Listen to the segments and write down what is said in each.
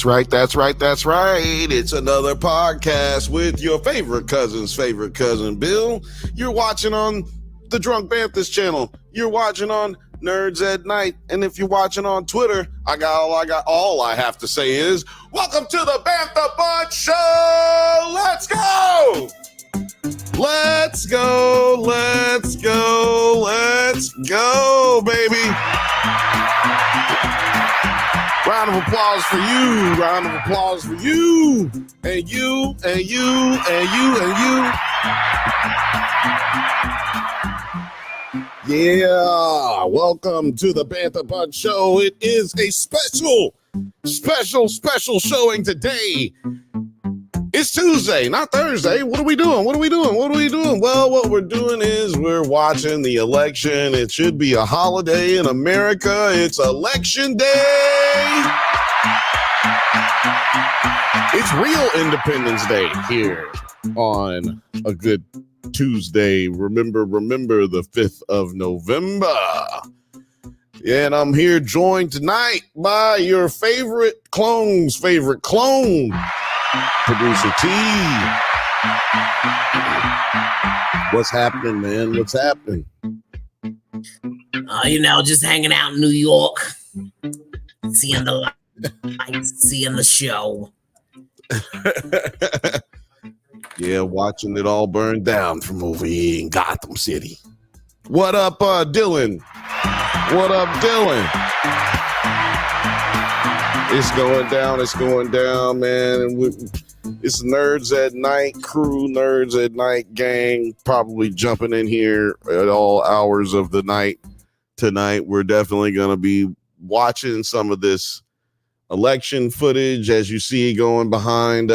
That's right. It's another podcast with your favorite cousin's favorite cousin, Bill. You're watching on the Drunk Bantha's channel. You're watching on Nerds at Night. And if you're watching on Twitter, all I have to say is, welcome to the Bantha Bunch Show! Let's go! Let's go, baby! Round of applause for you, and you. Yeah, welcome to the Bantha Bunch Show. It is a special showing today. It's Tuesday, not Thursday. What are we doing? Well, what we're doing is we're watching the election. It should be a holiday in America. It's Election Day. It's real Independence Day here on a good Tuesday. Remember the 5th of November. Yeah, and I'm here joined tonight by your favorite clone's favorite clone, Producer T. What's happening, man? What's happening? Just hanging out in New York, seeing the lights, seeing the show. Yeah, watching it all burn down from over here in Gotham City. What up, Dylan? It's going down, man. And it's Nerds at Night crew, Nerds at Night gang, probably jumping in here at all hours of the night tonight. We're definitely going to be watching some of this election footage, as you see going behind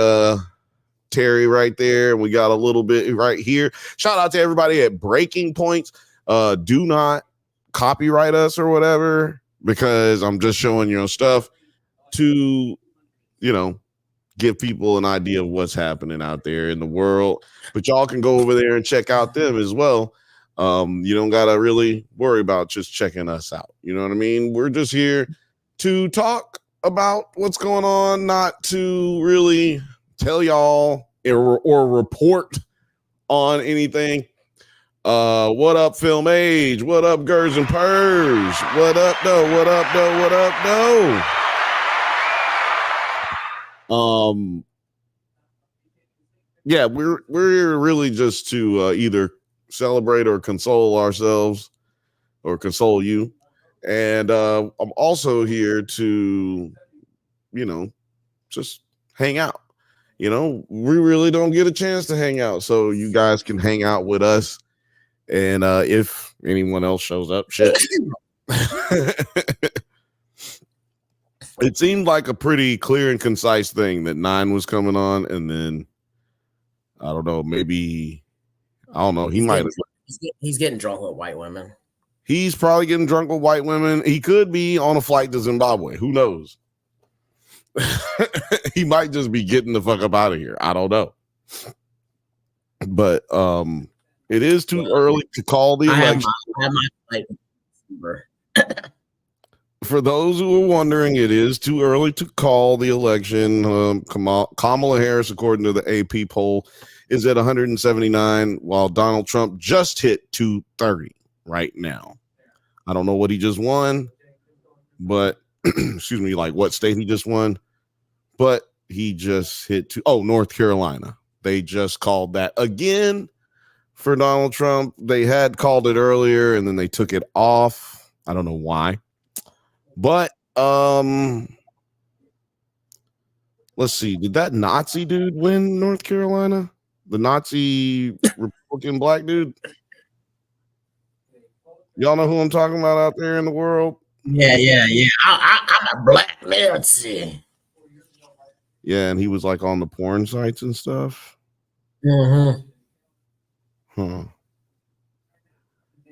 Terry right there. And we got a little bit right here. Shout out to everybody at Breaking Points. Do not copyright us or whatever, because I'm just showing your stuff to, give people an idea of what's happening out there in the world. But y'all can go over there and check out them as well. You don't got to really worry about just checking us out. You know what I mean? We're just here to talk about what's going on, not to really tell y'all or report on anything. What up, Film Age? What up, Gers and Purrs? What up, though? Yeah, we're really just to either celebrate or console ourselves or console you. And I'm also here to, just hang out. We really don't get a chance to hang out, so you guys can hang out with us. And if anyone else shows up, shit. It seemed like a pretty clear and concise thing that 9 was coming on, and then I don't know, maybe He's getting drunk with white women. He's probably getting drunk with white women. He could be on a flight to Zimbabwe. Who knows? He might just be getting the fuck up out of here. I don't know. But it is too early to call the election. I have my flight. For those who are wondering, it is too early to call the election. Kamala Harris, according to the AP poll, is at 179, while Donald Trump just hit 230 right now. I don't know what he just won, but excuse me, like what state he just won, but he just hit North Carolina. They just called that again for Donald Trump. They had called it earlier and then they took it off. I don't know why. But let's see. Did that Nazi dude win North Carolina? The Nazi Republican black dude? Y'all know who I'm talking about out there in the world? Yeah. I'm a black Nazi. Yeah, and he was like on the porn sites and stuff. Mm-hmm. Huh.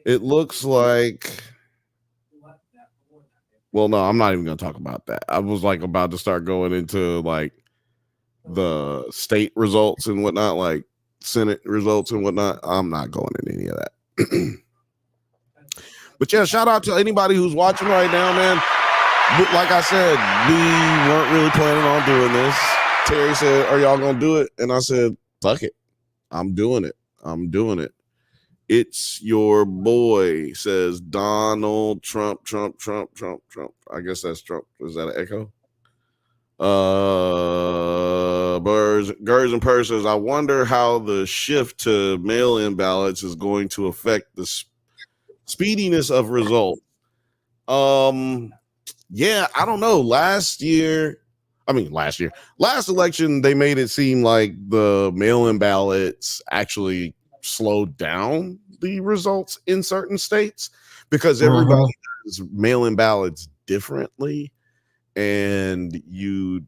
It looks like. Well, no, I'm not even going to talk about that. I was like about to start going into like the state results and whatnot, like Senate results and whatnot. I'm not going into any of that. But yeah, shout out to anybody who's watching right now, man. But like I said, we weren't really planning on doing this. Terry said, "Are y'all gonna do it?" And I said, "Fuck it, I'm doing it. I'm doing it." It's your boy, says Donald Trump, Trump, Trump, Trump, Trump. I guess that's Trump. Is that an echo? Gers and Purses. I wonder how the shift to mail-in ballots is going to affect the speediness of results. Yeah, I don't know. Last election, they made it seem like the mail-in ballots actually slowed down the results in certain states because everybody does mail-in ballots differently. And you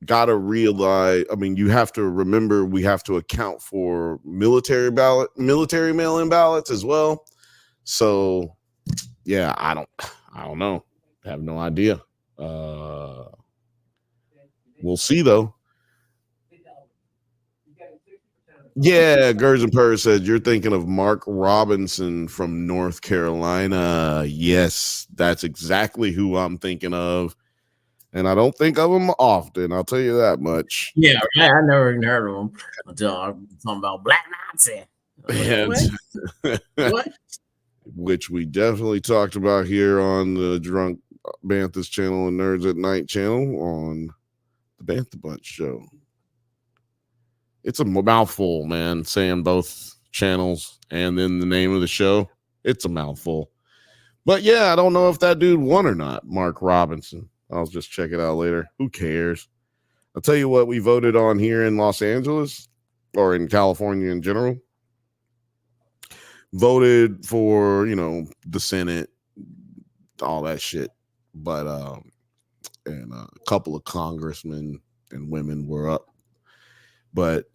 got to realize, you have to remember we have to account for military mail-in ballots as well. So yeah, I don't know. I have no idea. We'll see though. Yeah, Gers and Purrs said you're thinking of Mark Robinson from North Carolina. Yes, that's exactly who I'm thinking of. And I don't think of him often, I'll tell you that much. Yeah, I never even heard of him until I'm talking about Black Nazi. What? Which we definitely talked about here on the Drunk Bantha's channel and Nerds at Night channel on the Bantha Bunch show. It's a mouthful, man, saying both channels and then the name of the show. It's a mouthful. But yeah, I don't know if that dude won or not, Mark Robinson. I'll just check it out later. Who cares? I'll tell you what we voted on here in Los Angeles or in California in general. Voted for, the Senate, all that shit. But and a couple of congressmen and women were up. But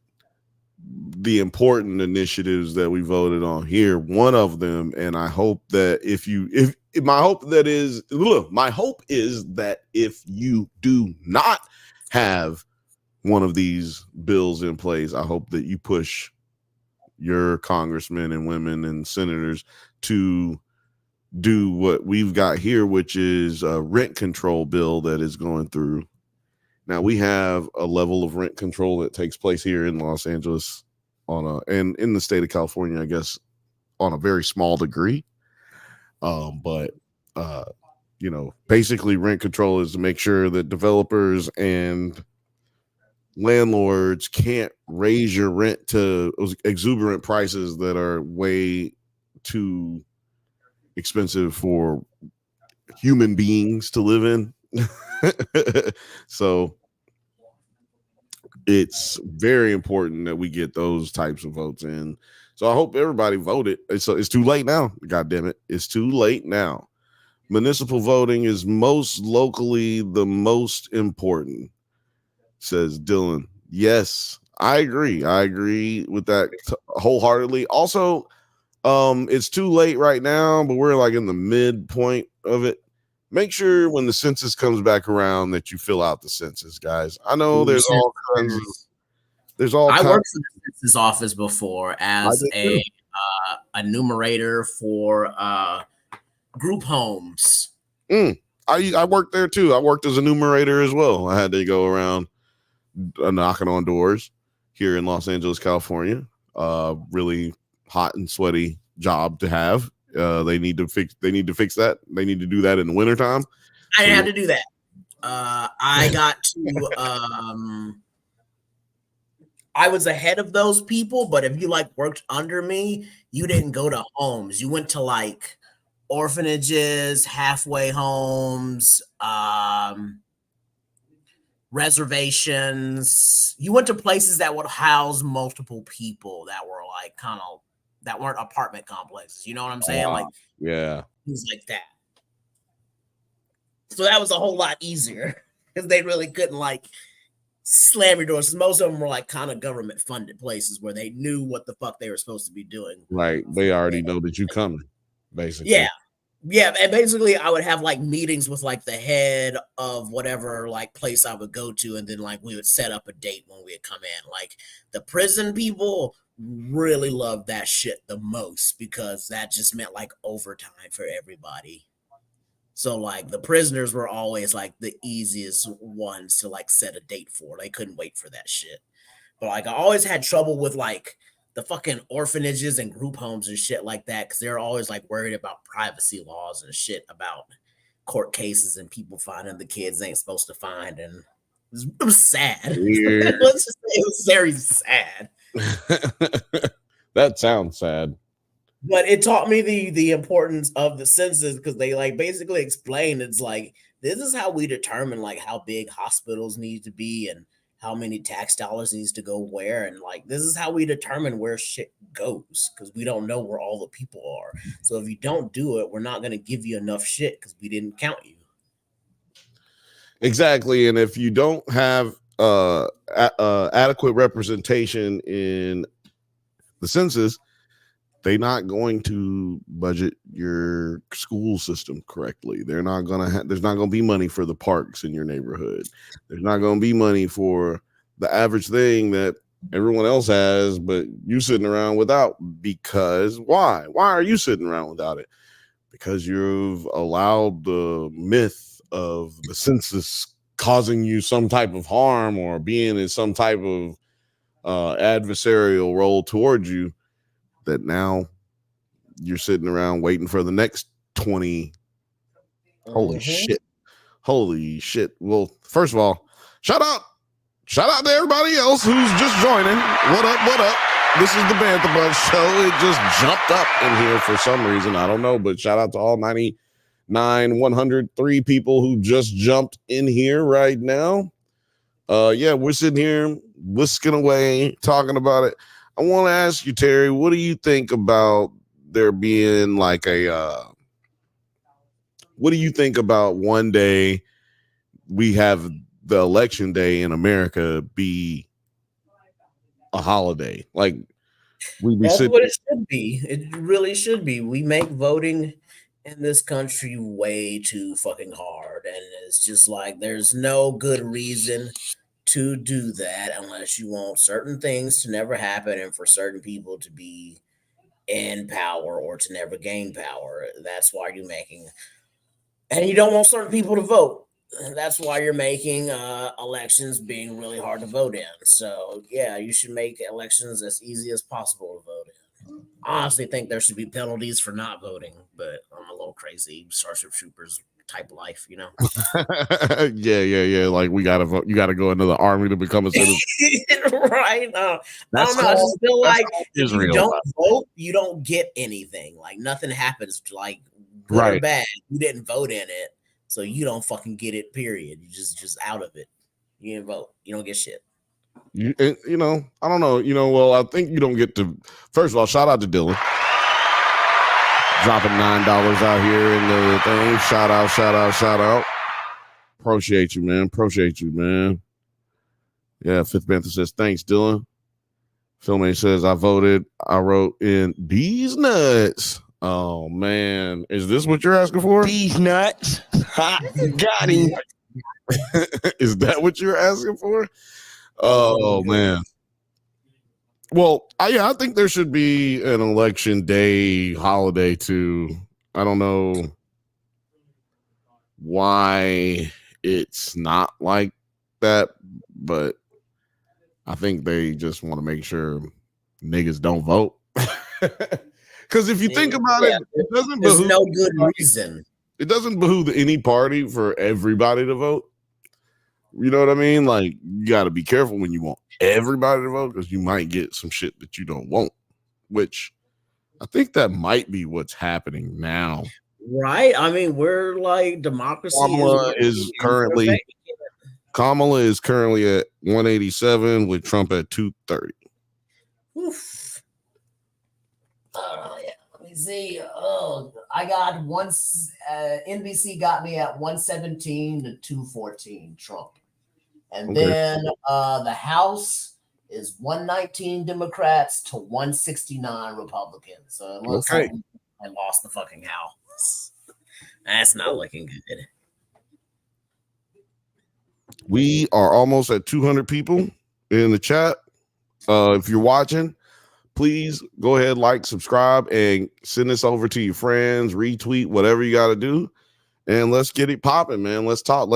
the important initiatives that we voted on here, one of them, and I hope that my hope is that if you do not have one of these bills in place, I hope that you push your congressmen and women and senators to do what we've got here, which is a rent control bill that is going through. Now we have a level of rent control that takes place here in Los Angeles and in the state of California, I guess, on a very small degree. But basically rent control is to make sure that developers and landlords can't raise your rent to exuberant prices that are way too expensive for human beings to live in. So it's very important that we get those types of votes in. So I hope everybody voted. It's too late now. God damn it. It's too late now. Municipal voting is most locally the most important, says Dylan. Yes, I agree. I agree with that wholeheartedly. Also, it's too late right now, but we're like in the midpoint of it. Make sure when the census comes back around that you fill out the census, guys. I know there's all kinds of I worked for the census office before as a enumerator for group homes. I worked there too. I worked as a enumerator as well. I had to go around knocking on doors here in Los Angeles, California. Really hot and sweaty job to have. They need to fix that. They need to do that in the wintertime. I didn't have to do that. I got to I was ahead of those people, but if you worked under me, you didn't go to homes. You went to orphanages, halfway homes, reservations. You went to places that would house multiple people that were that weren't apartment complexes. You know what I'm saying? Yeah, things like that. So that was a whole lot easier because they really couldn't slam your doors. Most of them were kind of government funded places where they knew what the fuck they were supposed to be doing. Right. They already know that you coming, basically. Yeah. Yeah. And basically I would have meetings with the head of whatever place I would go to. And then we would set up a date when we would come in. The prison people really loved that shit the most because that just meant overtime for everybody. So like the prisoners were always like the easiest ones to like set a date for. They couldn't wait for that shit. But like I always had trouble with like the fucking orphanages and group homes and shit like that because they're always like worried about privacy laws and shit about court cases and people finding the kids they ain't supposed to find. And it was sad. Let's just say it was very sad. That sounds sad. But it taught me the importance of the census because they like basically explained it's like this is how we determine like how big hospitals need to be and how many tax dollars needs to go where, and like this is how we determine where shit goes because we don't know where all the people are. So if you don't do it, we're not going to give you enough shit because we didn't count you. Exactly, and if you don't have adequate representation in the census, they're not going to budget your school system correctly. They're not going to there's not going to be money for the parks in your neighborhood. There's not going to be money for the average thing that everyone else has, but you sitting around without. Because why? Why are you sitting around without it? Because you've allowed the myth of the census causing you some type of harm or being in some type of adversarial role towards you, that now you're sitting around waiting for the next 20. Holy shit. Well, first of all, shout out to everybody else who's just joining. What up? This is the Bantha Bunch show. It just jumped up in here for some reason. I don't know, but shout out to all 103 people who just jumped in here right now. Yeah, we're sitting here whisking away, talking about it. I want to ask you, Terry, what do you think about there being like what do you think about one day we have the election day in America be a holiday? Like that's what it should be. It really should be. We make voting in this country way too fucking hard. And it's just like there's no good reason to do that unless you want certain things to never happen and for certain people to be in power or to never gain power. That's why you're making, and you don't want certain people to vote. That's why you're making elections being really hard to vote in. So yeah, you should make elections as easy as possible to vote in. I honestly think there should be penalties for not voting, but I'm a little crazy. Starship Troopers type life, you know. yeah. Like we gotta vote. You gotta go into the army to become a citizen, right? I don't know. I just feel like if you don't vote, you don't get anything. Like nothing happens. Like good or bad, you didn't vote in it, so you don't fucking get it. Period. You just out of it. You didn't vote. You don't get shit. You know, I don't know. Well, I think you don't get to. First of all, shout out to Dylan. Dropping $9 out here in the thing. Shout out. Appreciate you, man. Yeah, Fifth Bantha says, thanks, Dylan. Philmate says, I voted. I wrote in these nuts. Oh, man. Is this what you're asking for? These nuts. Got him. Is that what you're asking for? Oh, man. Well, I think there should be an election day holiday too. I don't know why it's not like that, but I think they just want to make sure niggas don't vote. Because if you think about it, it doesn't there's no good reason. It doesn't behoove any party for everybody to vote. You know what I mean? Like, you got to be careful when you want everybody to vote because you might get some shit that you don't want, which I think that might be what's happening now. Right? I mean, we're like democracy. Kamala is currently at 187 with Trump at 230. Oof. Yeah. Let me see. Oh, I got NBC got me at 117 to 214 Trump. And then the House is 119 Democrats to 169 Republicans. So it looks like I lost the fucking House. That's not looking good. We are almost at 200 people in the chat. If you're watching, please go ahead, like, subscribe, and send this over to your friends, retweet, whatever you got to do. and let's get it popping, man. Let's talk.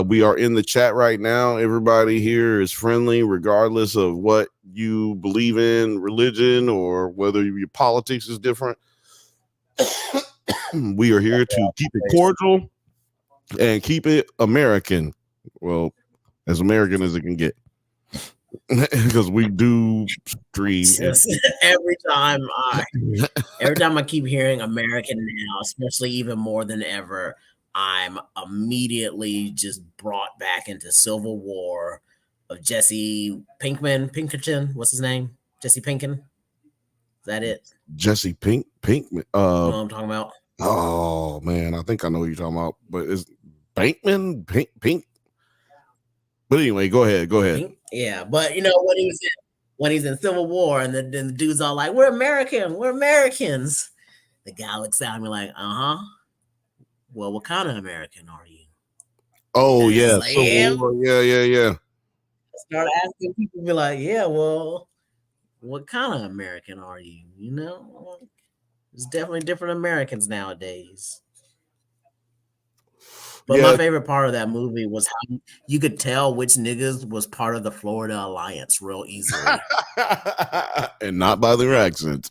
We are in the chat right now. Everybody here is friendly, regardless of what you believe in, religion, or whether your politics is different. We are here to keep it cordial and keep it American. Well, as American as it can get. Because we do stream every time I keep hearing American now, especially even more than ever, I'm immediately just brought back into Civil War of Jesse Pinkerton. What's his name? Jesse Pinkman. Is that it? Jesse Pinkman. You know what I'm talking about? Oh man, I think I know what you're talking about, but it's Bankman Pink. But anyway, go ahead. Yeah, but you know when he's in Civil War, and then the dude's all like, "We're Americans." The guy looks at me like, "Well, what kind of American are you?" Oh yeah, like, yeah. Start asking people, be like, "Yeah, well, what kind of American are you?" You know, there's definitely different Americans nowadays. But my favorite part of that movie was how you could tell which niggas was part of the Florida Alliance real easily. And not by their accents.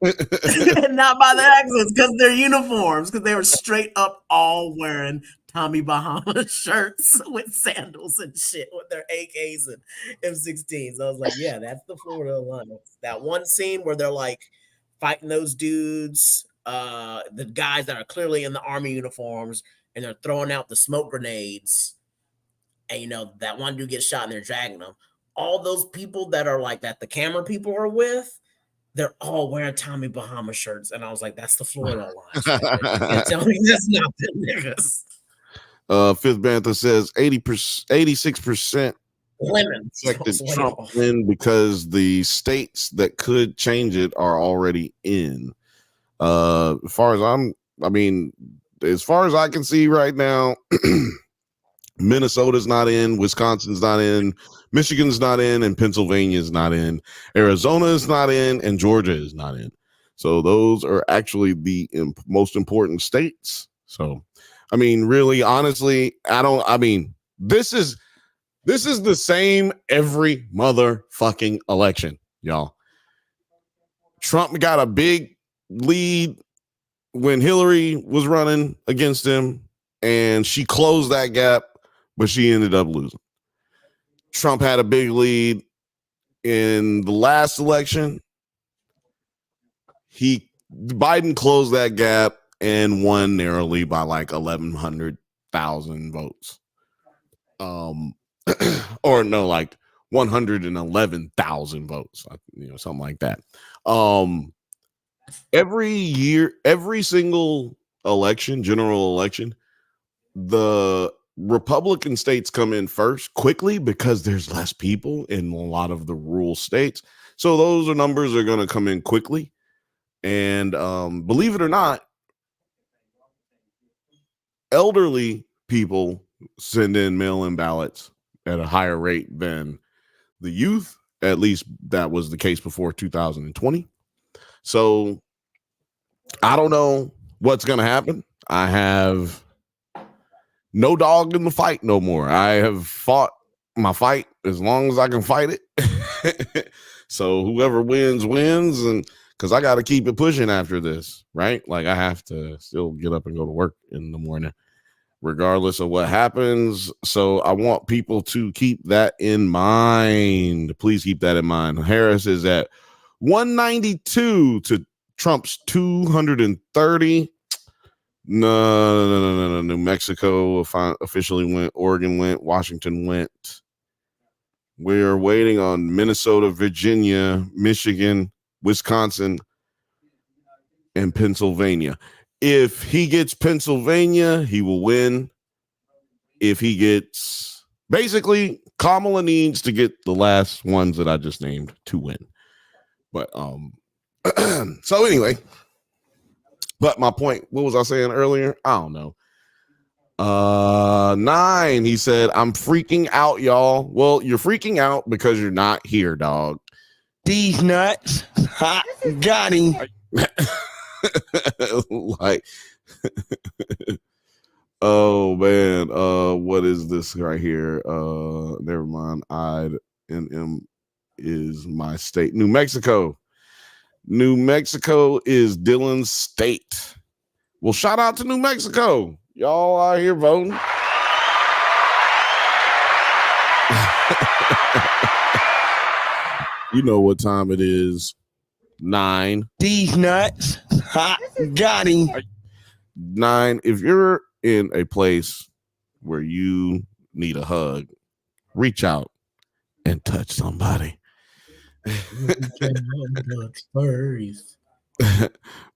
Not by their accents, because their uniforms, because they were straight up all wearing Tommy Bahama shirts with sandals and shit with their AKs and M16s. I was like, yeah, that's the Florida Alliance. That one scene where they're like fighting those dudes, the guys that are clearly in the army uniforms, and they're throwing out the smoke grenades, and you know that one dude gets shot and they're dragging them. All those people that are like that, the camera people are with, they're all wearing Tommy Bahama shirts, and I was like, "That's the Florida Alliance." Right there. You can't tell me that's not them niggas. Fifth Bantha says 86% women expected Trump win because the states that could change it are already in. As far as I can see right now, Minnesota's not in, Wisconsin's not in, Michigan's not in, and Pennsylvania's not in. Arizona is not in, and Georgia is not in. So those are actually the most important states. So, I mean, really, honestly, this is the same every motherfucking election, y'all. Trump got a big lead when Hillary was running against him, and she closed that gap, but she ended up losing. Trump had a big lead in the last election. Biden closed that gap and won narrowly by like 1,100,000 votes. Or no, like 111,000 votes, something like that. Every year, every single election, general election, the Republican states come in first quickly because there's less people in a lot of the rural states. So those numbers are going to come in quickly. And believe it or not, elderly people send in mail-in ballots at a higher rate than the youth. At least that was the case before 2020. So I don't know what's going to happen. I have no dog in the fight no more. I have fought my fight as long as I can fight it. So whoever wins, and because I got to keep it pushing after this, right? Like I have to still get up and go to work in the morning, regardless of what happens. So I want people to keep that in mind. Please keep that in mind. Harris is at 192 to Trump's 230. No. New Mexico officially went. Oregon went. Washington went. We're waiting on Minnesota, Virginia, Michigan, Wisconsin, and Pennsylvania. If he gets Pennsylvania, he will win. If he gets, basically, Kamala needs to get the last ones that I just named to win. But so anyway, but my point, what was I saying earlier? I don't know. 9, he said, I'm freaking out, y'all. Well, you're freaking out because you're not here, dog. These nuts. Got him. Like, Oh man, what is this right here? Never mind. INM is my state. New Mexico. New Mexico is Dylan's state. Well, shout out to New Mexico. Y'all out here voting. You know what time it is. 9. These nuts. Ha, got him. 9. If you're in a place where you need a hug, reach out and touch somebody.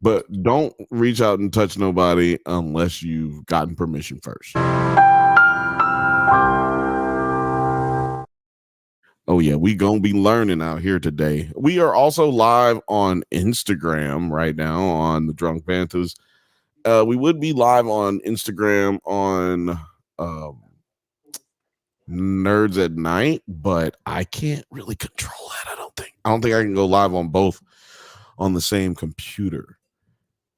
But don't reach out and touch nobody unless you've gotten permission first. Oh yeah, we gonna be learning out here today. We are also live on Instagram right now on the Drunk Banthas. We would be live on Instagram on Nerds at Night, but I can't really control that. I don't think I can go live on both on the same computer,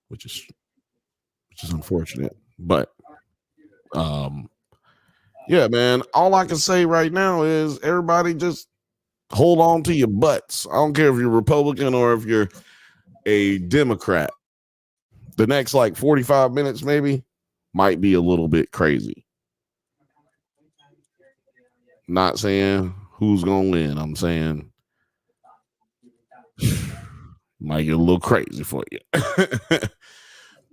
which is unfortunate. But yeah, man, all I can say right now is everybody just hold on to your butts. I don't care if you're Republican or if you're a Democrat. The next like 45 minutes maybe might be a little bit crazy. Not saying who's gonna win. I'm saying might get a little crazy for you.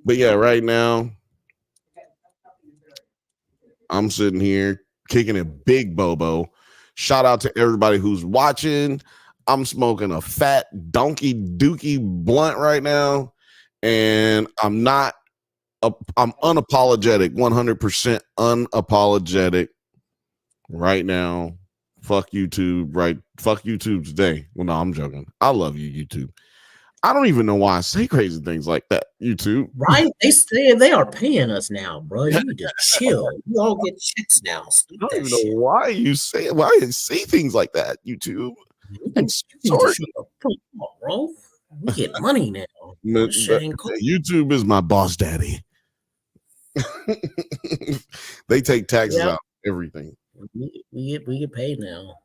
But yeah, right now I'm sitting here kicking a big bobo. Shout out to everybody who's watching. I'm smoking a fat donkey dookie blunt right now, and I'm unapologetic, 100% unapologetic right now. Fuck YouTube, right? Fuck YouTube today. Well, no, I'm joking. I love you, YouTube. I don't even know why I say crazy things like that, YouTube. Right? They say they are paying us now, bro. You need to chill. You all get checks now. I don't even know why you say things like that, YouTube. I'm sorry, bro. We get money now. YouTube is my boss daddy. They take taxes out everything. We get paid now.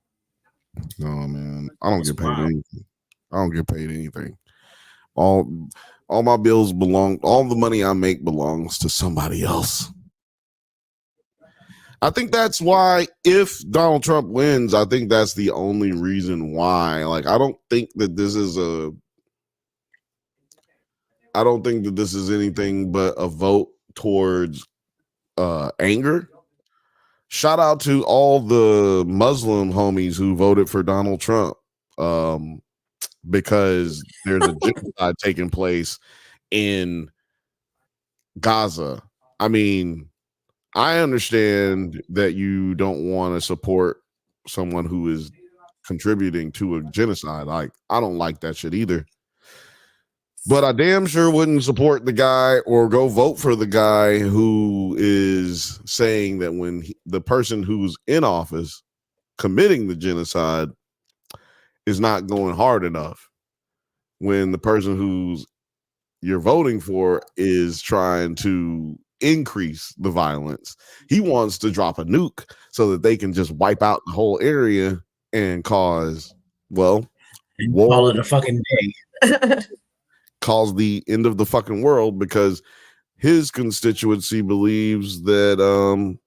No, man, I don't get paid anything. I don't get paid anything. All my bills belong. All the money I make belongs to somebody else. I think that's why if Donald Trump wins, I think that's the only reason why. Like, I don't think that this is anything but a vote towards anger. Shout out to all the Muslim homies who voted for Donald Trump. Because there's a genocide taking place in Gaza. I mean, I understand that you don't want to support someone who is contributing to a genocide. Like, I don't like that shit either. But I damn sure wouldn't support the guy or go vote for the guy who is saying that when the person who's in office committing the genocide is not going hard enough, when the person who's you're voting for is trying to increase the violence. He wants to drop a nuke so that they can just wipe out the whole area and cause, well, call it a fucking day. Cause the end of the fucking world, because his constituency believes that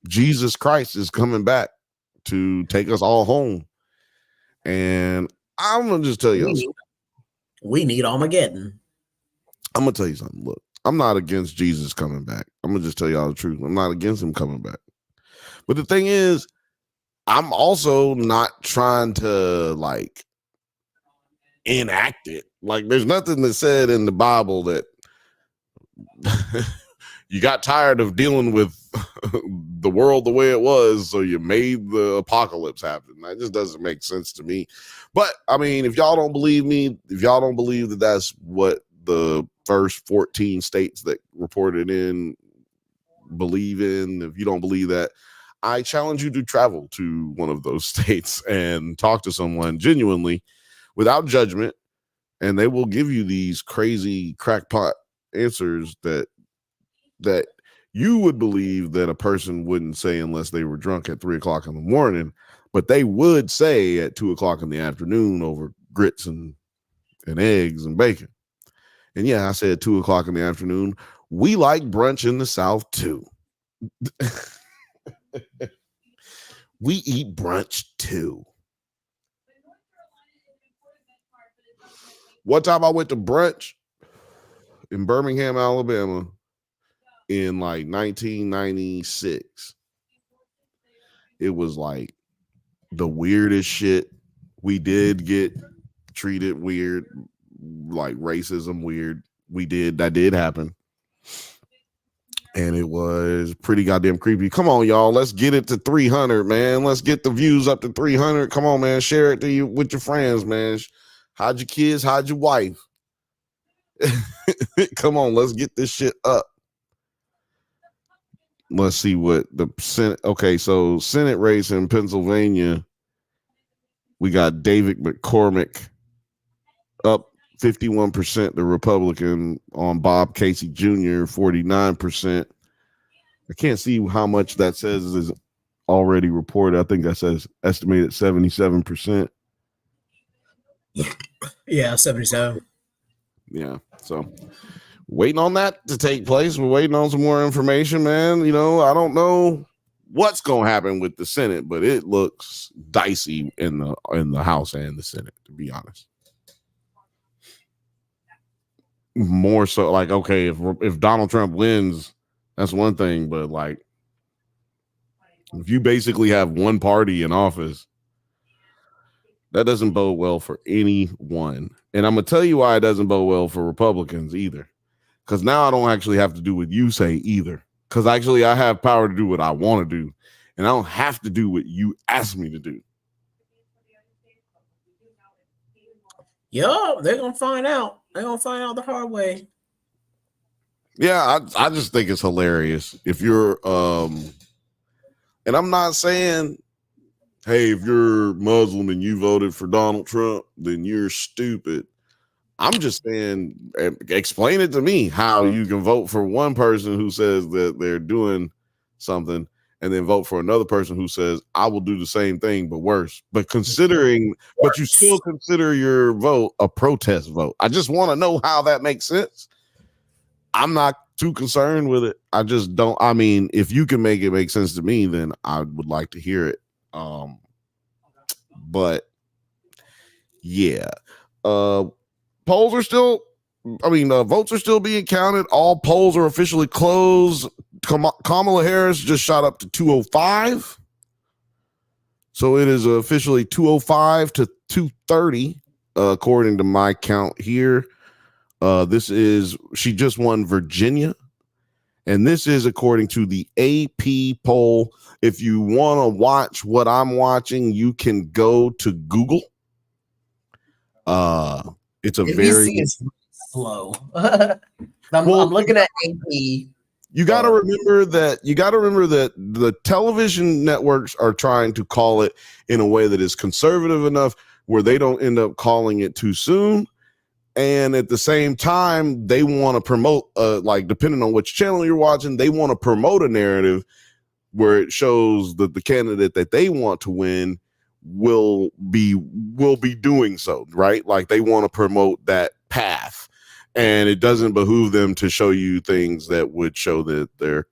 Jesus Christ is coming back to take us all home. And I'm gonna just tell you, we need Armageddon. I'm gonna tell you something. Look, I'm not against Jesus coming back. I'm gonna just tell y'all the truth. I'm not against him coming back. But the thing is, I'm also not trying to like enact it. Like, there's nothing that said in the Bible that you got tired of dealing with the world the way it was, so you made the apocalypse happen. That just doesn't make sense to me. But I mean, if y'all don't believe me, if y'all don't believe that that's what the first 14 states that reported in believe in, if you don't believe that, I challenge you to travel to one of those states and talk to someone genuinely without judgment, and they will give you these crazy crackpot answers that you would believe that a person wouldn't say unless they were drunk at 3 o'clock in the morning, but they would say at 2 o'clock in the afternoon over grits and eggs and bacon. And yeah, I said 2 o'clock in the afternoon. We like brunch in the South too. We eat brunch too. One time I went to brunch in Birmingham, Alabama in like 1996. It was like the weirdest shit. We did get treated weird, like racism weird. That did happen. And it was pretty goddamn creepy. Come on, y'all. Let's get it to 300, man. Let's get the views up to 300. Come on, man. Share it to you with your friends, man. Hide your kids, hide your wife. Come on, let's get this shit up. Let's see what the Senate. Okay, so Senate race in Pennsylvania. We got David McCormick up 51%, the Republican, on Bob Casey Jr., 49%. I can't see how much that says is already reported. I think that says estimated 77%. Yeah, 77. Yeah, so waiting on that to take place. We're waiting on some more information, man. You know, I don't know what's going to happen with the Senate, but it looks dicey in the House and the Senate, to be honest. More so, like, okay, if Donald Trump wins, that's one thing, but like, if you basically have one party in office, that doesn't bode well for anyone. And I'm gonna tell you why it doesn't bode well for Republicans either, because now I don't actually have to do what you say either, because actually I have power to do what I want to do, and I don't have to do what you ask me to do. Yup, they're gonna find out. They're gonna find out the hard way. Yeah, I just think it's hilarious. If you're and I'm not saying, hey, if you're Muslim and you voted for Donald Trump, then you're stupid. I'm just saying, explain it to me how you can vote for one person who says that they're doing something and then vote for another person who says, I will do the same thing, but worse. But you still consider your vote a protest vote. I just want to know how that makes sense. I'm not too concerned with it. I just don't. I mean, if you can make it make sense to me, then I would like to hear it. But yeah, polls are still. Votes are still being counted. All polls are officially closed. Kamala Harris just shot up to 205. So it is officially 205 to 230, according to my count here. She just won Virginia. And this is according to the AP poll. If you want to watch what I'm watching, you can go to Google. It's a very slow. I'm looking at AP. You got to remember that the television networks are trying to call it in a way that is conservative enough where they don't end up calling it too soon. And at the same time, they want to promote, like, depending on which channel you're watching, they want to promote a narrative where it shows that the candidate that they want to win will be doing so, right? Like, they want to promote that path. And it doesn't behoove them to show you things that would show that their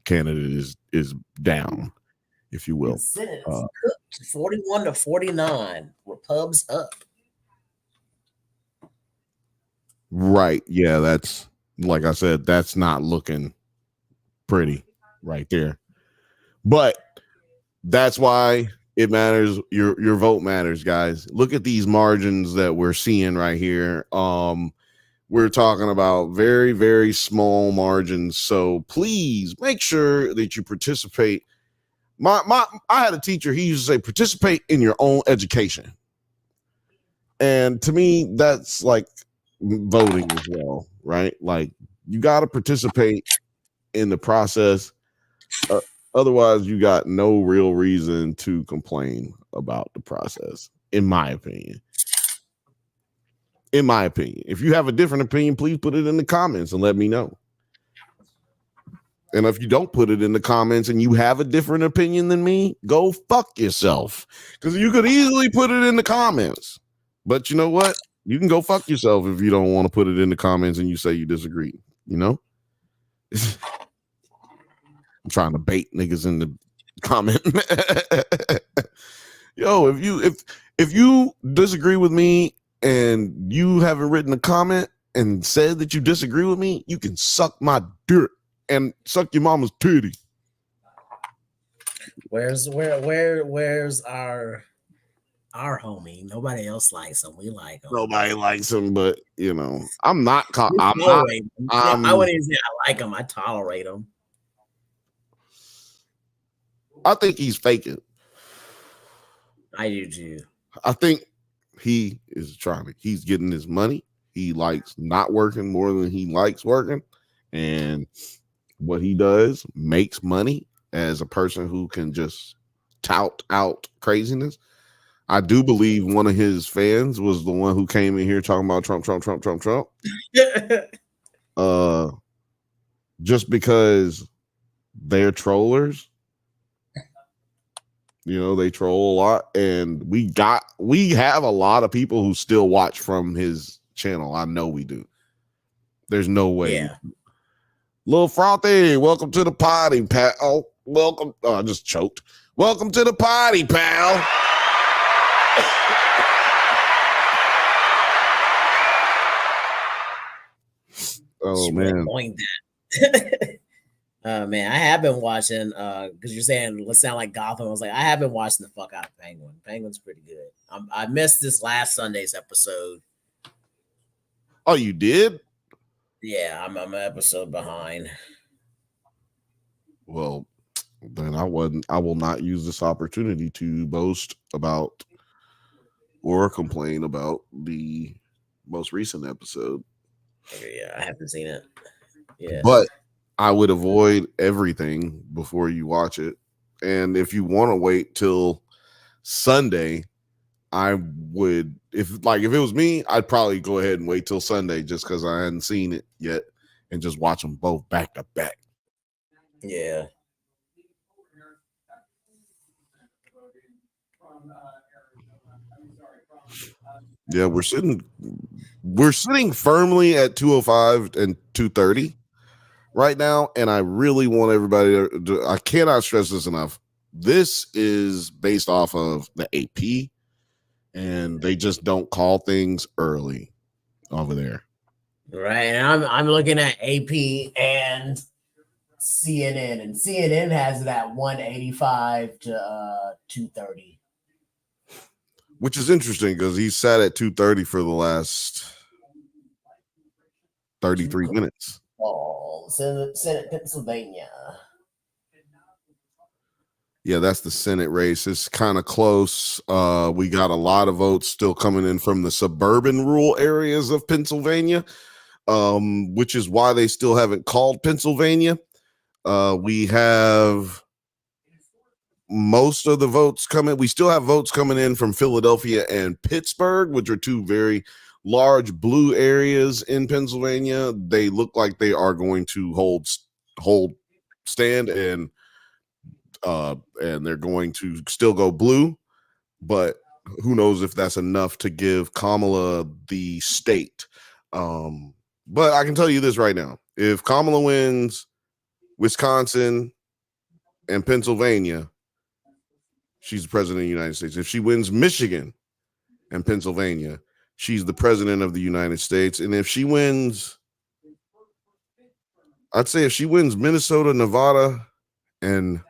candidate is down, if you will. 41 to 49. Repubs up. Right. Yeah, that's, like I said, that's not looking pretty right there. But that's why it matters. Your vote matters, guys. Look at these margins that we're seeing right here. We're talking about very, very small margins. So please make sure that you participate. I had a teacher, he used to say, participate in your own education. And to me, that's like voting as well, right? Like, you got to participate in the process. Otherwise, you got no real reason to complain about the process, in my opinion. in my opinion. If you have a different opinion, please put it in the comments and let me know. And if you don't put it in the comments and you have a different opinion than me, go fuck yourself. Because you could easily put it in the comments. But you know what? You can go fuck yourself if you don't want to put it in the comments and you say you disagree. You know? I'm trying to bait niggas in the comment. Yo, if you disagree with me and you haven't written a comment and said that you disagree with me, you can suck my dick and suck your mama's titty. Where's our homie? Nobody else likes him. We like him. Nobody likes him, but you know, I'm not. I wouldn't even say I like him. I tolerate him. I think he's faking. I do too. I think he is trying to. He's getting his money. He likes not working more than he likes working, and what he does makes money as a person who can just tout out craziness. I do believe one of his fans was the one who came in here talking about Trump. Just because they're trollers, you know, they troll a lot, and we have a lot of people who still watch from his channel. I know we do. There's no way. Yeah. Lil Frothy, welcome to the party, pal. Oh, welcome. Oh, I just choked. Welcome to the party, pal. Oh man. Man, I have been watching because you're saying let's sound like Gotham. I was like, I have been watching the fuck out of Penguin. Penguin's pretty good. I missed this last Sunday's episode. Oh, you did? Yeah, I'm an episode behind. Well, then I will not use this opportunity to boast about or complain about the most recent episode. Yeah, I haven't seen it. Yeah. But I would avoid everything before you watch it. And if you want to wait till Sunday, I would, if it was me, I'd probably go ahead and wait till Sunday just because I hadn't seen it yet and just watch them both back to back. Yeah. Yeah, we're sitting firmly at 205 and 230 right now, and I really want everybody to, I cannot stress this enough. This is based off of the AP, and they just don't call things early over there. Right, and I'm looking at AP and CNN, and CNN has it at 185 to 230. Which is interesting because he sat at 230 for the last 33 minutes. Oh, Senate, Pennsylvania. Yeah, that's the Senate race. It's kind of close. We got a lot of votes still coming in from the suburban rural areas of Pennsylvania, which is why they still haven't called Pennsylvania. We have most of the votes coming. We still have votes coming in from Philadelphia and Pittsburgh, which are two very large blue areas in Pennsylvania. They look like they are going to hold stand, and they're going to still go blue, but who knows if that's enough to give Kamala the state. But I can tell you this right now: if Kamala wins Wisconsin and Pennsylvania, she's the president of the United States. If she wins Michigan and Pennsylvania, she's the president of the United States. And if she wins, I'd say if she wins Minnesota, Nevada, and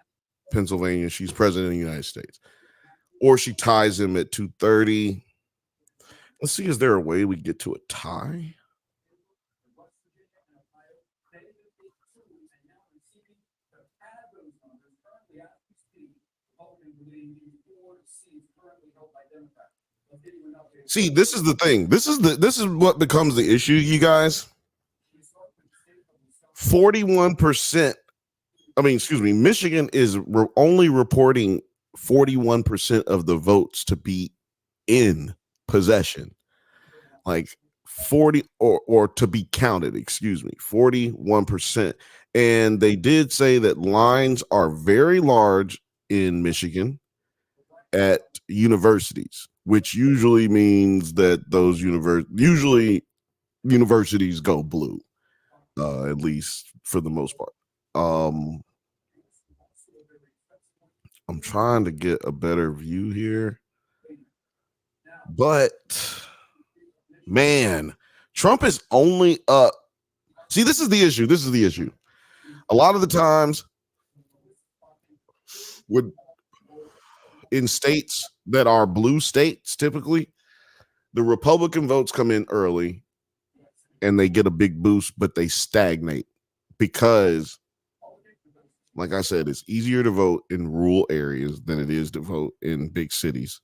Pennsylvania, she's president of the United States. Or she ties him at 230. Let's see, is there a way we get to a tie? See, this is the thing. This is what becomes the issue, you guys. 41%. Michigan is only reporting 41% of the votes to be in possession. Like, 40 or to be counted, 41%. And they did say that lines are very large in Michigan at universities, which usually means that those universities go blue, at least for the most part. I'm trying to get a better view here, but man, Trump is only up. See, this is the issue. A lot of the times in states that are blue states, typically the Republican votes come in early and they get a big boost, but they stagnate because, like I said, it's easier to vote in rural areas than it is to vote in big cities.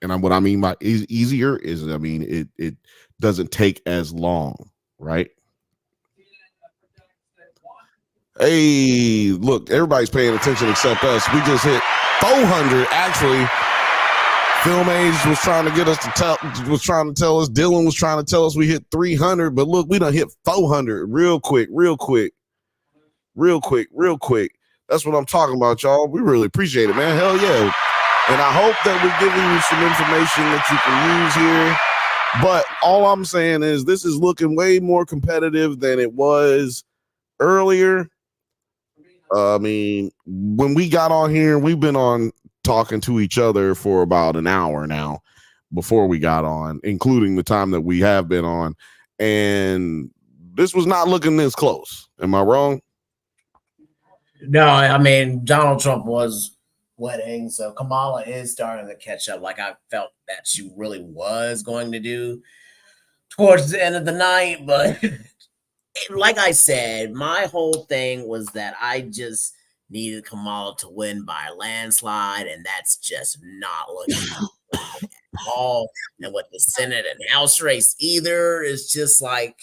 And what I mean by easier is, it doesn't take as long, right? Hey, look, everybody's paying attention except us. We just hit 400. Actually, Film Age was trying to get us to Dylan was trying to tell us we hit 300, but look, we done hit 400 real quick. That's what I'm talking about, y'all. We really appreciate it, man. Hell yeah. And I hope that we're giving you some information that you can use here. But all I'm saying is this is looking way more competitive than it was earlier. When we got on here, we've been on talking to each other for about an hour now before we got on, including the time that we have been on. And this was not looking this close. Am I wrong? No, I mean, Donald Trump was winning, so Kamala is starting to catch up like I felt that she really was going to do towards the end of the night. But like I said, my whole thing was that I just needed Kamala to win by a landslide, and that's just not looking at all. And with the Senate and House race either, it's just like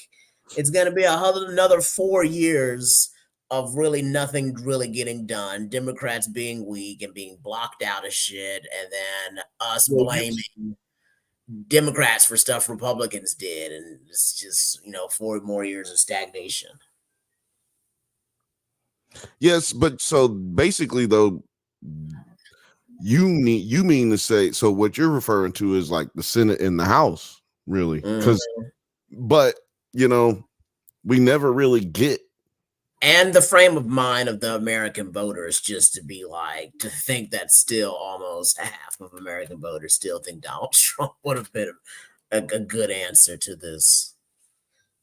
it's going to be another 4 years of really nothing really getting done. Democrats being weak and being blocked out of shit, and then us blaming Democrats for stuff Republicans did, and it's just 4 more years of stagnation. Yes, but so basically though, you mean to say, so what you're referring to is like the Senate and the House, really? But we never really get. And the frame of mind of the American voters, just to think that still almost half of American voters still think Donald Trump would have been a good answer to this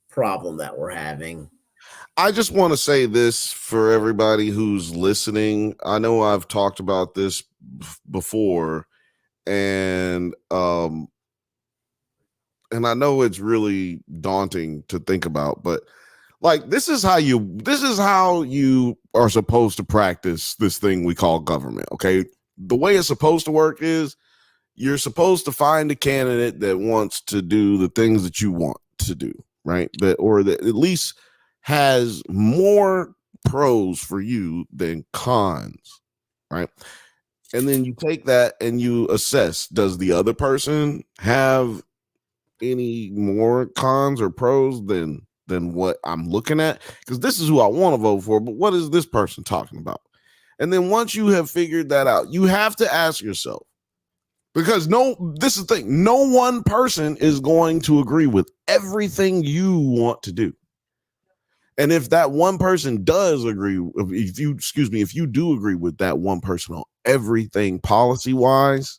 problem that we're having. I just want to say this for everybody who's listening. I know I've talked about this before, and I know it's really daunting to think about, but like this is how you are supposed to practice this thing we call government. Okay, the way it's supposed to work is you're supposed to find a candidate that wants to do the things that you want to do, right? That at least has more pros for you than cons, right? And then you take that and you assess, does the other person have any more cons or pros than what I'm looking at? Because this is who I want to vote for, but what is this person talking about? And then once you have figured that out, you have to ask yourself, because this is the thing, no one person is going to agree with everything you want to do. And if that one person does agree, if you do agree with that one person on everything policy wise,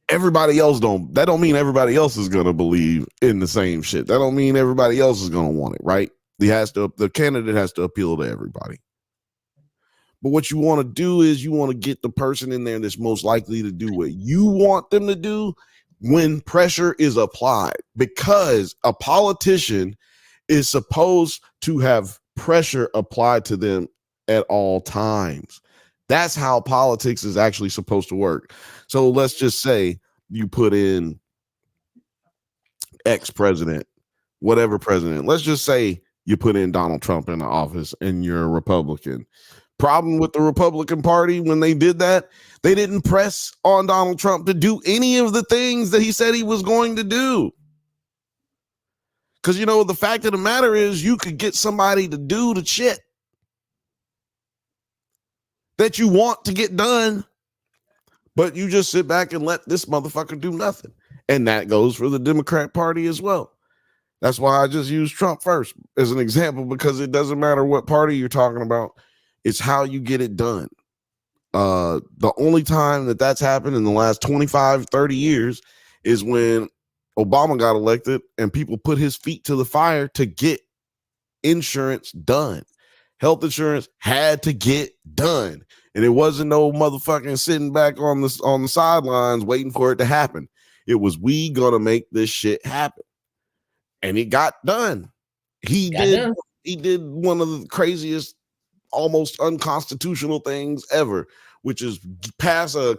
everybody else that don't mean everybody else is going to believe in the same shit. That don't mean everybody else is going to want it, right? The candidate has to appeal to everybody. But what you want to do is you want to get the person in there that's most likely to do what you want them to do when pressure is applied, because a politician is supposed to have pressure applied to them at all times. That's how politics is actually supposed to work. So let's just say you put in ex-president, whatever president. Let's just say you put in Donald Trump in the office and you're a Republican. Problem with the Republican Party when they did that, they didn't press on Donald Trump to do any of the things that he said he was going to do. Because, you know, the fact of the matter is you could get somebody to do the shit that you want to get done, but you just sit back and let this motherfucker do nothing. And that goes for the Democrat Party as well. That's why I just use Trump first as an example, because it doesn't matter what party you're talking about. It's how you get it done. The only time that that's happened in the last 25, 30 years is when Obama got elected and people put his feet to the fire to get insurance done. Health insurance had to get done. And it wasn't no motherfucking sitting back on the sidelines waiting for it to happen. It was, we gonna make this shit happen. And it got done. He did one of the craziest, almost unconstitutional things ever, which is pass a,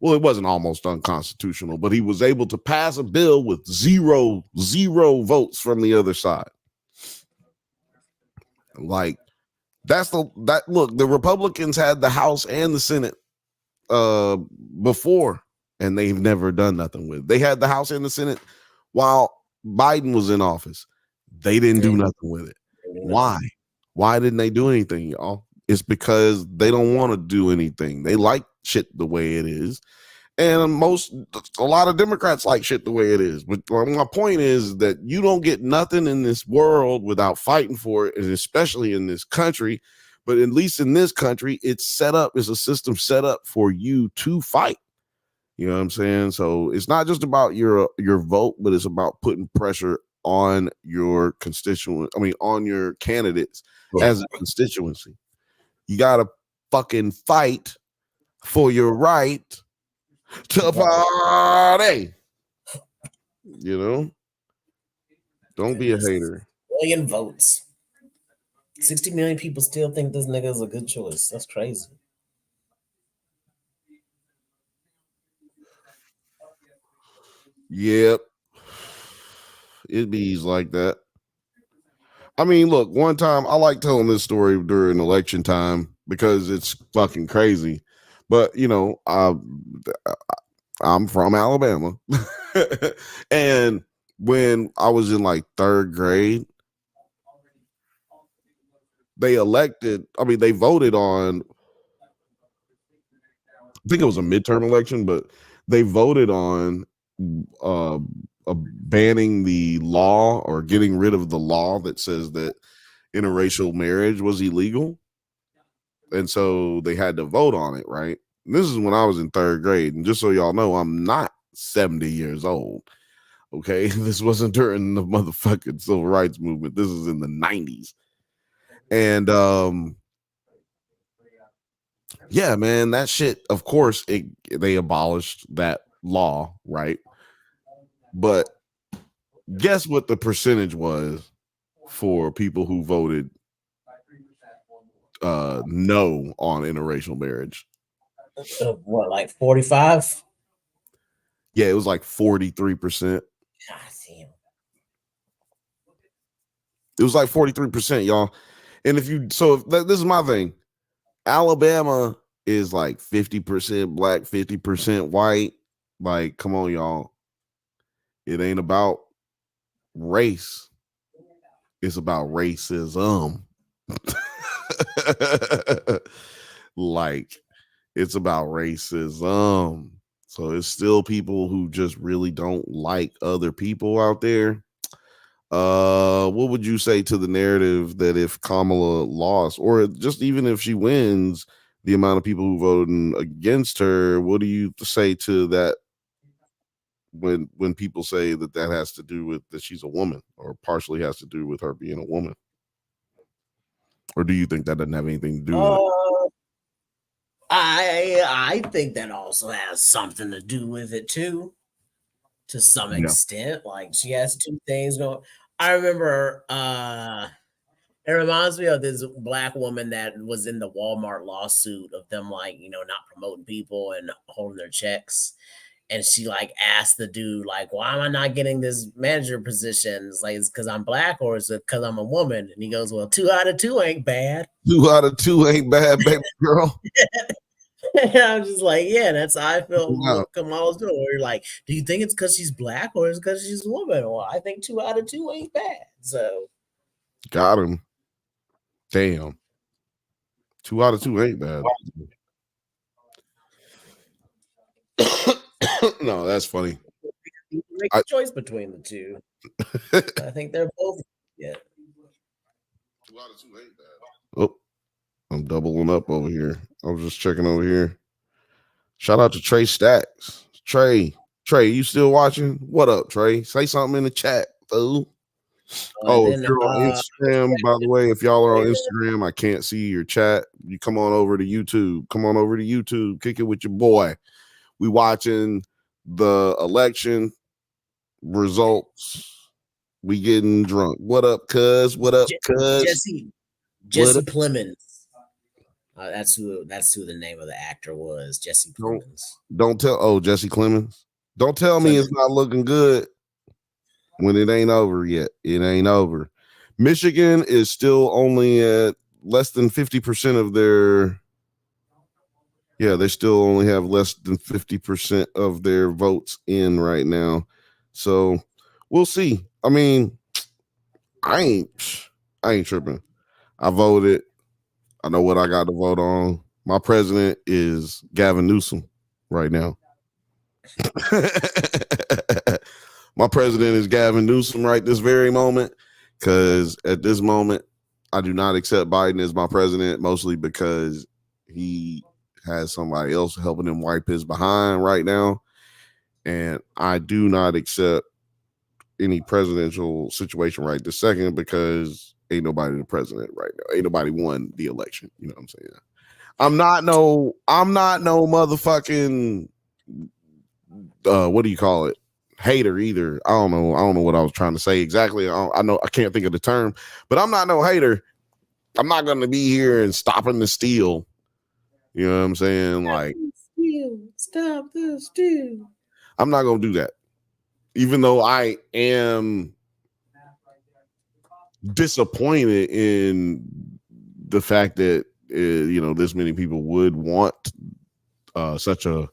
well, it wasn't almost unconstitutional, but he was able to pass a bill with zero votes from the other side. Like, look, the Republicans had the House and the Senate before, and they've never done nothing with it. They had the House and the Senate while Biden was in office. They didn't do nothing with it. Why? Why didn't they do anything, y'all? It's because they don't want to do anything. They like shit the way it is. And a lot of Democrats like shit the way it is. But my point is that you don't get nothing in this world without fighting for it, and especially in this country. But at least in this country, it's set up, it's a system set up for you to fight. You know what I'm saying? So it's not just about your vote, but it's about putting pressure on your on your candidates as a constituency. You got to fucking fight for your right to party. You know? Don't be a hater. Million votes. 60 million people still think this nigga is a good choice. That's crazy. Yep. It bees like that. I mean, look, one time I like telling this story during election time because it's fucking crazy. But, you know, I'm from Alabama. And when I was in like third grade, they voted on, I think it was a midterm election, but they voted on banning the law or getting rid of the law that says that interracial marriage was illegal. And so they had to vote on it, right? And this is when I was in third grade. And just so y'all know, I'm not 70 years old. Okay. This wasn't during the motherfucking civil rights movement. This is in the 90s. And yeah, man, that shit, of course, they abolished that law, right? But guess what the percentage was for people who voted no on interracial marriage? What, like 45? Yeah, it was like 43%. God damn. It was like 43%, y'all. And this is my thing. Alabama is like 50% black, 50% white. Like, come on, y'all. It ain't about race. It's about racism. Like, it's about racism. So it's still people who just really don't like other people out there. What would you say to the narrative that if Kamala lost, or just even if she wins, the amount of people who voted against her, what do you say to that when people say that has to do with that she's a woman, or partially has to do with her being a woman? Or do you think that doesn't have anything to do with it? I think that also has something to do with it too, to some extent. Like, she has two things going. I remember it reminds me of this black woman that was in the Walmart lawsuit of them, like, you know, not promoting people and holding their checks. and she like asked the dude like, why am I not getting this manager position? It's like, it's because I'm black or is it because I'm a woman? And he goes, well, 2 out of 2 ain't bad. 2 out of 2 ain't bad, baby girl. And I'm just like, yeah, that's how I felt Wow. Kamala's doing. Where you're like, do you think it's because she's black or is it because she's a woman? Well, I think 2 out of 2 ain't bad. So got him. Damn. 2 out of 2 ain't bad. No, that's funny. you can make a choice between the two. I think they're both. Yeah. 2 out of 2 ain't bad. Oh, I'm doubling up over here. I was just checking over here. Shout out to Trey Stacks. Trey, you still watching? What up, Trey? Say something in the chat, fool. If you're on Instagram, by the way, if y'all are on Instagram, I can't see your chat. You come on over to YouTube. Come on over to YouTube. Kick it with your boy. We watching the election results. We getting drunk. What up, cuz? What up, cuz? Jesse Plemons. That's who the name of the actor was. Jesse Plemons. Don't tell. Oh, Jesse Clemens. Don't tell me it's not looking good when it ain't over yet. It ain't over. Michigan is still only at less than 50% of their. Yeah, they still only have less than 50% of their votes in right now. So we'll see. I mean, I ain't tripping. I voted. I know what I got to vote on. My president is Gavin Newsom right now. My president is Gavin Newsom right this very moment, because at this moment, I do not accept Biden as my president, mostly because he has somebody else helping him wipe his behind right now. And I do not accept any presidential situation right this second, because ain't nobody the president right now. Ain't nobody won the election. You know what I'm saying? I'm not no motherfucking what do you call it? Hater either. I don't know what I was trying to say exactly. I know I can't think of the term, but I'm not no hater. I'm not going to be here and stopping the steal. You know what I'm saying? Like, stop the steal. I'm not going to do that. Even though I am disappointed in the fact that this many people would want such a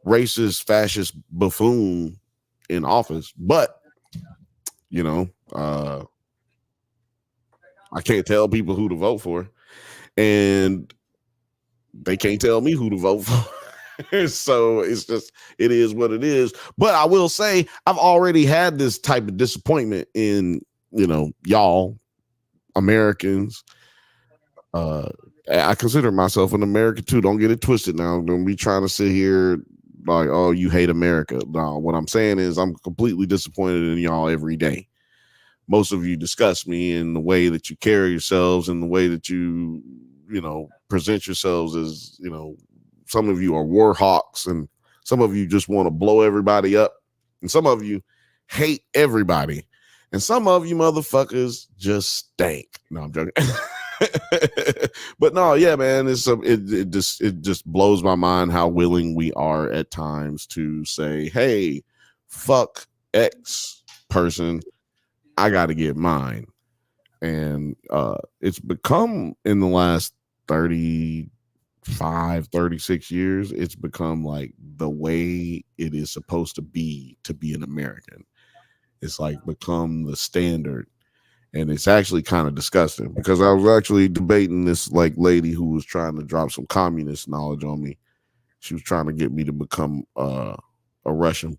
racist, fascist buffoon in office, but I can't tell people who to vote for, and they can't tell me who to vote for. So it's just, it is what it is. But I will say, I've already had this type of disappointment in, y'all Americans. I consider myself an American too. Don't get it twisted now. Don't be trying to sit here like, oh, you hate America. No, what I'm saying is I'm completely disappointed in y'all every day. Most of you disgust me in the way that you carry yourselves and the way that you present yourselves as, some of you are war hawks and some of you just want to blow everybody up. And some of you hate everybody. And some of you motherfuckers just stink. No, I'm joking. But no, yeah, man, it just blows my mind how willing we are at times to say, hey, fuck X person, I got to get mine. And it's become, in the last 35, 36 years, it's become like the way it is supposed to be an American. It's like become the standard. And it's actually kind of disgusting, because I was actually debating this like lady who was trying to drop some communist knowledge on me. She was trying to get me to become a Russian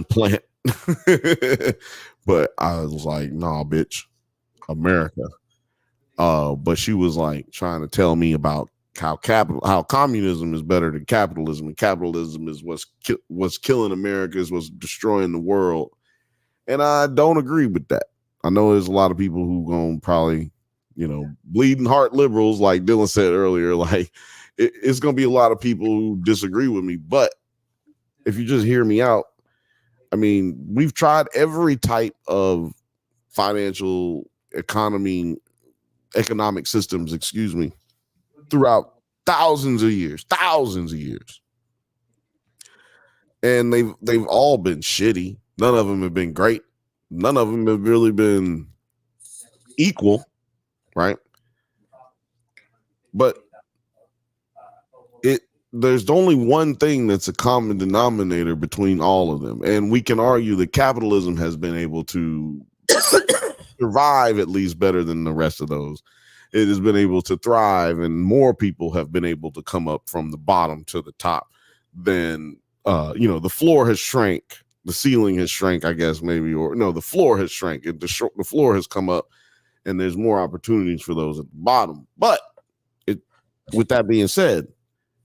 plant. But I was like, nah, bitch, America. But she was like trying to tell me about how communism is better than capitalism, and capitalism is what's killing America, is what's destroying the world. And I don't agree with that. I know there's a lot of people who gonna probably, bleeding heart liberals, like Dylan said earlier, like it's gonna be a lot of people who disagree with me. But if you just hear me out, I mean, we've tried every type of financial economic systems, throughout thousands of years. and they've all been shitty. None of them have been great. None of them have really been equal, right? But there's only one thing that's a common denominator between all of them, and we can argue that capitalism has been able to survive at least better than the rest of those. It has been able to thrive, and more people have been able to come up from the bottom to the top than the floor has shrank, the ceiling has shrank, I guess, maybe, or no, the floor has shrank. The floor has come up, and there's more opportunities for those at the bottom. But with that being said,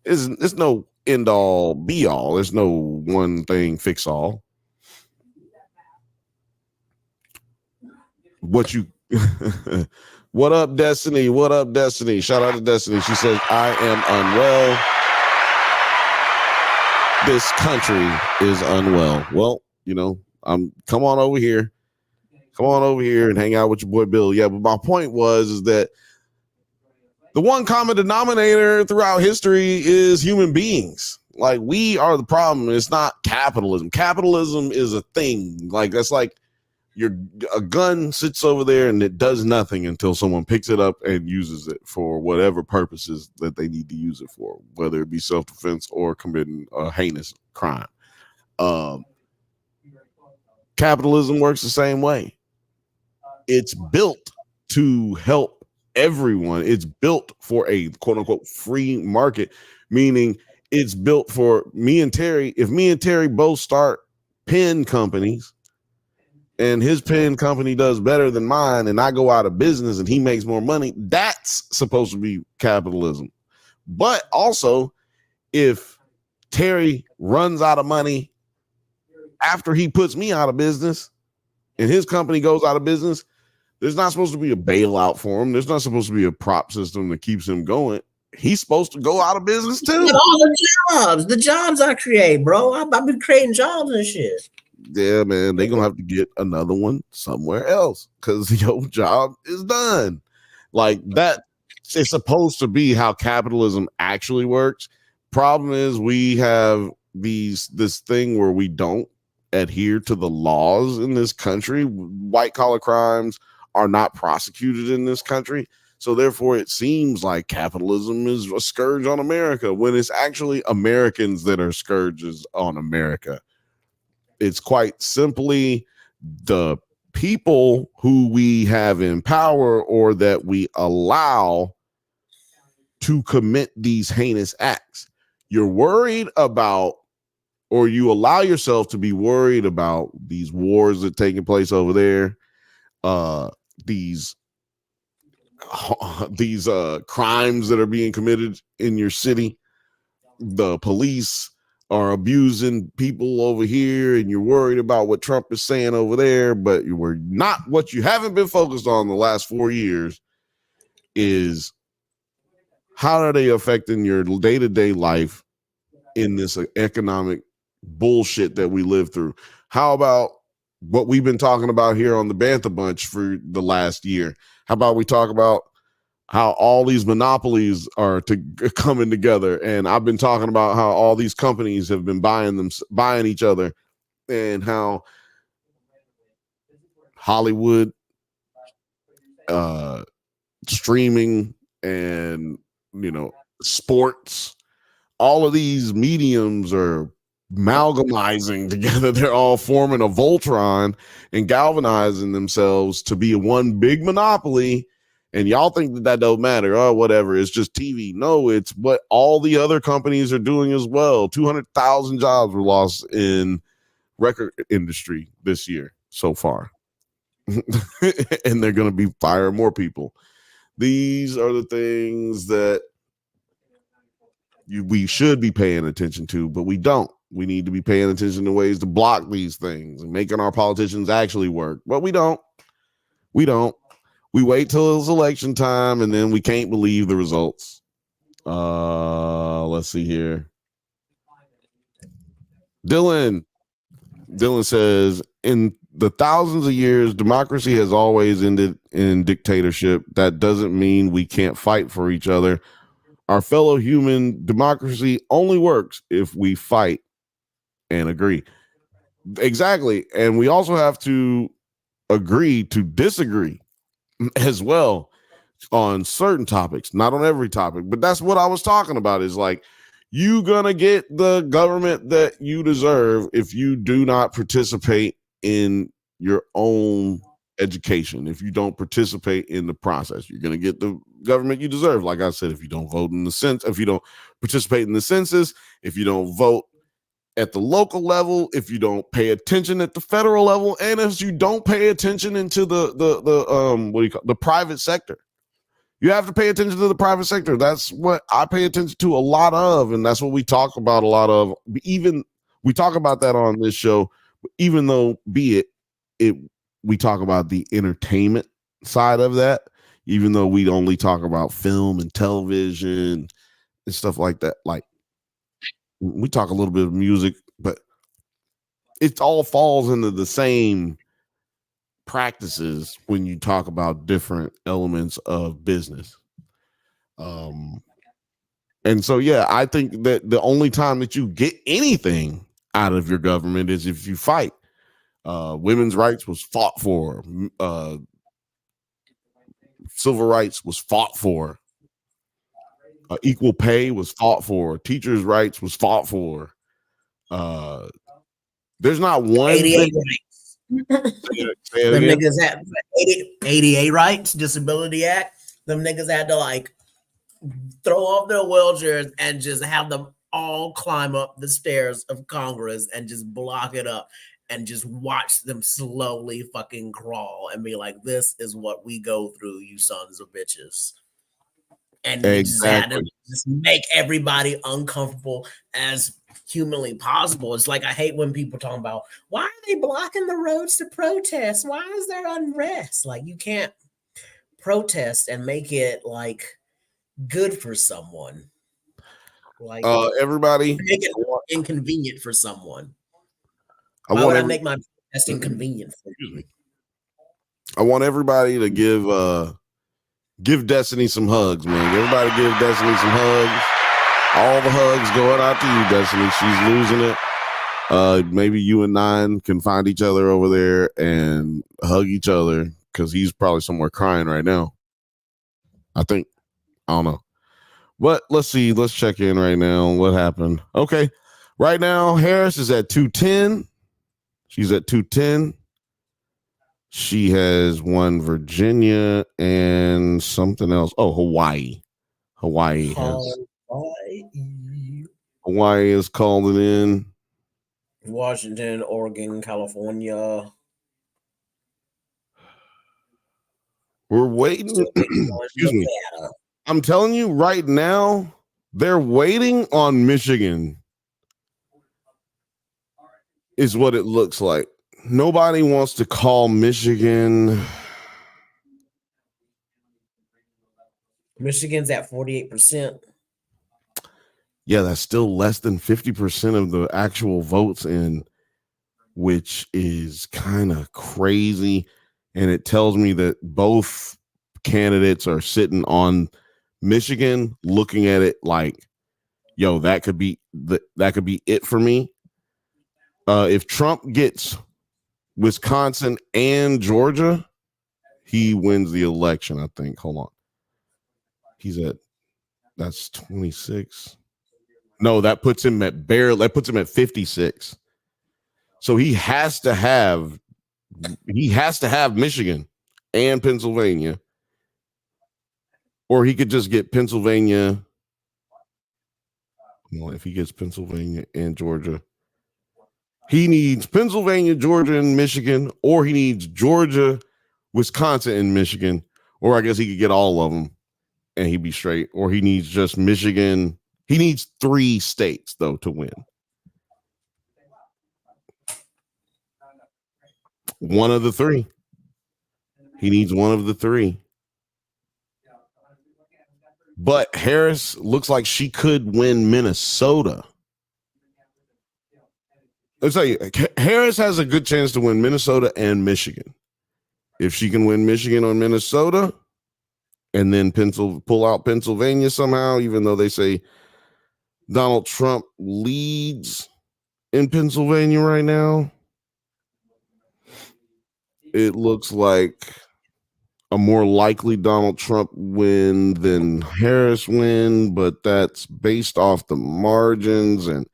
it's no end all be all. There's no one thing fix all. What up, Destiny? What up, Destiny? Shout out to Destiny. She says, I am unwell. This country is unwell. Well, come on over here. Come on over here and hang out with your boy Bill. Yeah, but my point is that the one common denominator throughout history is human beings. Like, we are the problem. It's not capitalism. Capitalism is a thing. Like, that's like a gun sits over there and it does nothing until someone picks it up and uses it for whatever purposes that they need to use it for, whether it be self-defense or committing a heinous crime. Capitalism works the same way. It's built to help everyone. It's built for a quote unquote free market, meaning it's built for me and Terry. If me and Terry both start pen companies and his pen company does better than mine and I go out of business and he makes more money, that's supposed to be capitalism. But also, if Terry runs out of money after he puts me out of business and his company goes out of business, there's not supposed to be a bailout for him. There's not supposed to be a prop system that keeps him going. He's supposed to go out of business too. But all the jobs I create, bro. I've been creating jobs and shit. Yeah, man, they're gonna have to get another one somewhere else because your job is done. Like that, it's supposed to be how capitalism actually works. Problem is, we have this thing where we don't adhere to the laws in this country. White collar crimes are not prosecuted in this country. So therefore, it seems like capitalism is a scourge on America when it's actually Americans that are scourges on America. It's quite simply the people who we have in power or that we allow to commit these heinous acts. You're worried about, or you allow yourself to be worried about these wars that are taking place over there, these crimes that are being committed in your city. The police are abusing people over here, and you're worried about what Trump is saying over there, but what you haven't been focused on the last 4 years is how are they affecting your day-to-day life in this economic bullshit that we live through. How about what we've been talking about here on the Bantha Bunch for the last year? How about we talk about how all these monopolies are coming together, and I've been talking about how all these companies have been buying each other, and how Hollywood, streaming, and sports, all of these mediums are amalgamizing together. They're all forming a Voltron and galvanizing themselves to be one big monopoly. And y'all think that don't matter. Oh, whatever. It's just TV. No, it's what all the other companies are doing as well. 200,000 jobs were lost in record industry this year so far. And they're going to be firing more people. These are the things that we should be paying attention to, but we don't. We need to be paying attention to ways to block these things and making our politicians actually work. But we don't. We wait till it's election time, and then we can't believe the results. Let's see here. Dylan says, in the thousands of years, democracy has always ended in dictatorship. That doesn't mean we can't fight for each other. Our fellow human. Democracy only works if we fight and agree. Exactly. And we also have to agree to disagree as well on certain topics, not on every topic. But that's what I was talking about, is like, you gonna get the government that you deserve if you do not participate in your own education. If you don't participate in the process, you're gonna get the government you deserve. Like I said, if you don't vote in the census, if you don't participate in the census, if you don't vote at the local level, if you don't pay attention at the federal level, and if you don't pay attention into the what do you call the private sector. You have to pay attention to the private sector. That's what I pay attention to a lot of, and that's what we talk about a lot of. Even we talk about that on this show, even though we talk about the entertainment side of that, even though we only talk about film and television and stuff like that. Like, we talk a little bit of music, but it all falls into the same practices when you talk about different elements of business. And so, yeah, I think that the only time that you get anything out of your government is if you fight. Women's rights was fought for. Civil rights was fought for. Equal pay was fought for. Teachers' rights was fought for. There's not one 88 thing. rights. Say it Them again. niggas had 88 rights, Disability Act. Them niggas had to like throw off their wheelchairs and just have them all climb up the stairs of Congress and just block it up and just watch them slowly fucking crawl and be like, this is what we go through, you sons of bitches. And you just had to just make everybody uncomfortable as humanly possible. It's like, I hate when people talk about, why are they blocking the roads to protest? Why is there unrest? Like, you can't protest and make it like good for someone. Like, everybody, make it inconvenient for someone. I Why want would I make my protest inconvenient for you? I want everybody to give Destiny some hugs, man. Everybody give Destiny some hugs. All the hugs going out to you, Destiny. She's losing it. Maybe you and Nine can find each other over there and hug each other, because he's probably somewhere crying right now. I think. I don't know. But let's see. Let's check in right now. What happened? Okay. Right now, Harris is at 210. She's at 210. She has won Virginia and something else. Oh, Hawaii. Hawaii is calling in. Washington, Oregon, California. We're waiting. Excuse me. I'm telling you right now, they're waiting on Michigan, is what it looks like. Nobody wants to call Michigan. Michigan's at 48%. Yeah, that's still less than 50% of the actual votes in, which is kind of crazy. And it tells me that both candidates are sitting on Michigan, looking at it like, yo, that could be it for me. If Trump gets Wisconsin and Georgia, he wins the election, I think. Hold on. That's 26. No, that puts him at 56. So he has to have Michigan and Pennsylvania, or he could just get Pennsylvania. Well, if he gets Pennsylvania and Georgia, he needs Pennsylvania, Georgia, and Michigan, or he needs Georgia, Wisconsin, and Michigan, or I guess he could get all of them and he'd be straight, or he needs just Michigan. He needs 3 states, though, to win. One of the 3. He needs one of the 3. But Harris looks like she could win Minnesota. Let's tell you, Harris has a good chance to win Minnesota and Michigan. If she can win Michigan or Minnesota and then pull out Pennsylvania somehow, even though they say Donald Trump leads in Pennsylvania right now, it looks like a more likely Donald Trump win than Harris win, but that's based off the margins. And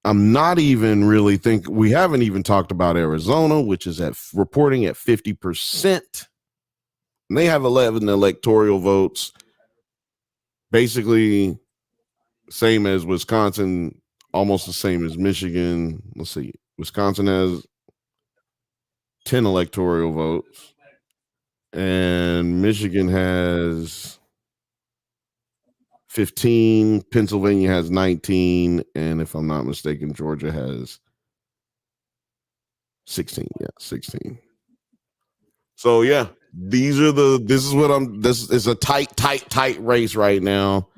I'm not even really we haven't even talked about Arizona, which is reporting at 50%. And they have 11 electoral votes, basically same as Wisconsin, almost the same as Michigan. Let's see. Wisconsin has 10 electoral votes, and Michigan has 15. Pennsylvania has 19. And if I'm not mistaken, Georgia has 16. Yeah, 16. So, yeah, this is a tight race right now.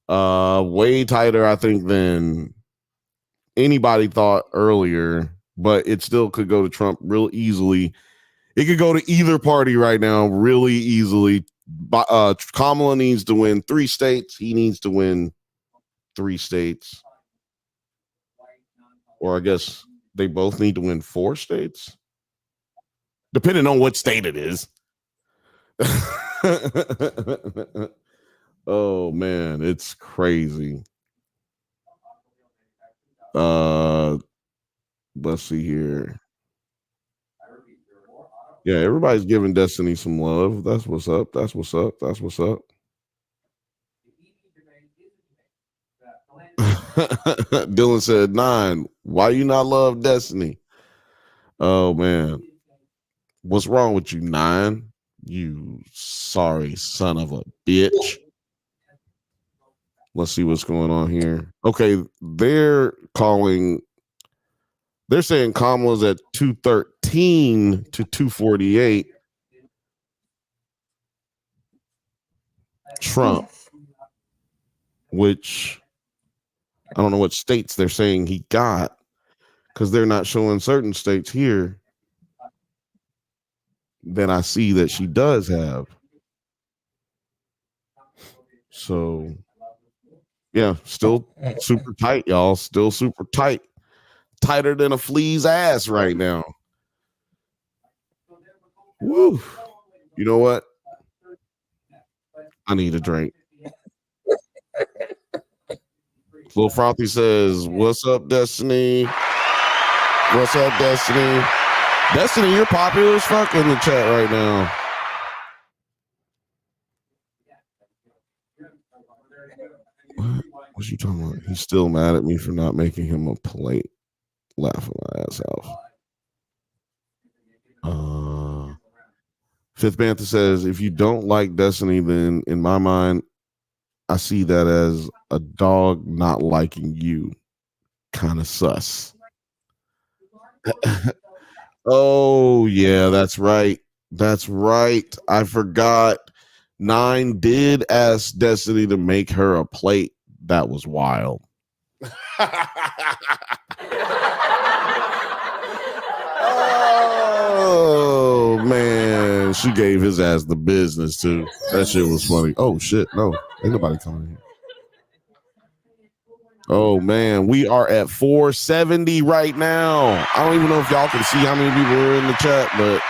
Way tighter, I think, than anybody thought earlier, but it still could go to Trump real easily. It could go to either party right now really easily. Kamala needs to win 3 states. He needs to win 3 states. Or I guess they both need to win 4 states, depending on what state it is. Oh, man, it's crazy. Let's see here. Yeah, everybody's giving Destiny some love. That's what's up. That's what's up. That's what's up. Dylan said 9. Why you not love Destiny? Oh man, what's wrong with you, 9? You sorry son of a bitch. Let's see what's going on here. Okay, they're saying Kamala's at 213 to 248. Trump, which I don't know what states they're saying he got, because they're not showing certain states here that I see that she does have. So, yeah, still super tight, y'all. Still super tight. Tighter than a flea's ass right now. Woo. You know what? I need a drink. Lil Frothy says, "What's up, Destiny? What's up, Destiny? Destiny, you're popular as fuck in the chat right now." What you talking about? He's still mad at me for not making him a plate. Laughing my ass off. Fifth Bantha says, "If you don't like Destiny, then in my mind, I see that as a dog not liking you. Kind of sus." Oh, yeah, that's right. That's right. I forgot. 9 did ask Destiny to make her a plate. That was wild. Oh, man. She gave his ass the business, too. That shit was funny. Oh, shit. No, ain't nobody coming in here. Oh, man. We are at 470 right now. I don't even know if y'all can see how many people are in the chat, but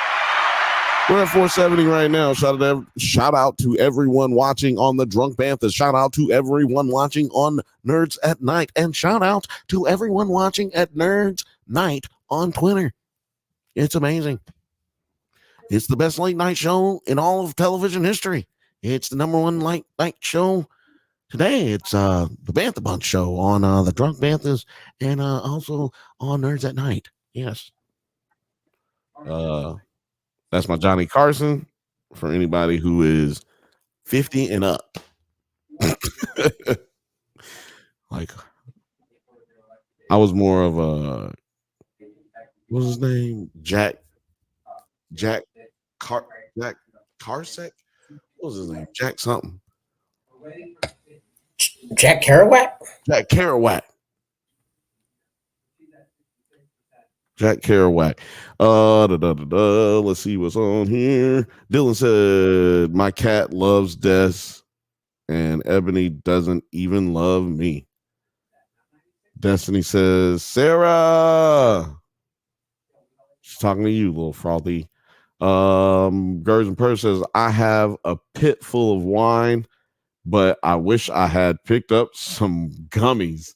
we're at 470 right now. Shout out to everyone watching on the Drunk Bantha. Shout out to everyone watching on Nerds at Night. And shout out to everyone watching at Nerds Night on Twitter. It's amazing. It's the best late night show in all of television history. It's the number 1 late night show today. It's the Bantha Bunch show on the Drunk Banthas and also on Nerds at Night. Yes. That's my Johnny Carson for anybody who is 50 and up. Like, I was more of a, what's his name? Jack Carsek? What was his name? Jack something. Jack Kerouac? Jack Kerouac. Jack Kerouac. Let's see what's on here. Dylan said, "My cat loves Des, and Ebony doesn't even love me." Destiny says, Sarah. She's talking to you, little frothy. Gerds and Purse says, I have a pit full of wine, but I wish I had picked up some gummies.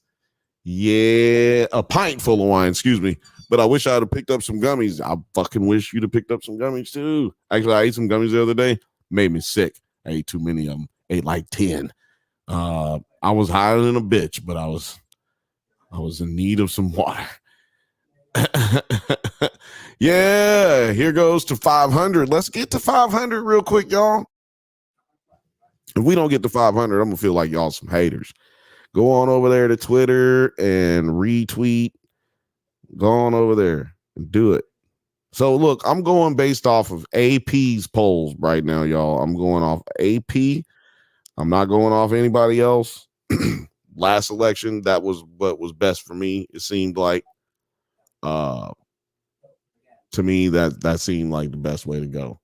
Yeah, a pint full of wine, excuse me. But I wish I had picked up some gummies. I fucking wish you'd have picked up some gummies too. Actually, I ate some gummies the other day. Made me sick. I ate too many of them. Ate like 10. I was higher than a bitch, but I was in need of some water. Yeah, here goes to 500. Let's get to 500 real quick, y'all. If we don't get to 500, I'm gonna feel like y'all some haters. Go on over there to Twitter and retweet. Go on over there and do it. So look, I'm going based off of AP's polls right now, y'all. I'm going off AP. I'm not going off anybody else. Last election, that was what was best for me. It seemed like, to me, that seemed like the best way to go.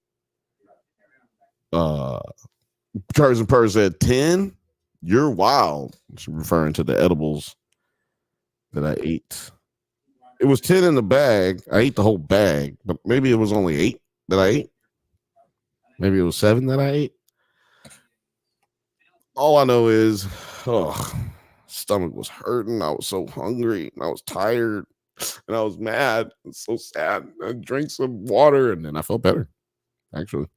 Curse and Purse at 10. You're wild. She's referring to the edibles that I ate. It was 10 in the bag. I ate the whole bag, but maybe it was only 8 that I ate. Maybe it was 7 that I ate. All I know is, stomach was hurting. I was so hungry and I was tired and I was mad. It's so sad. I drank some water and then I felt better. Actually,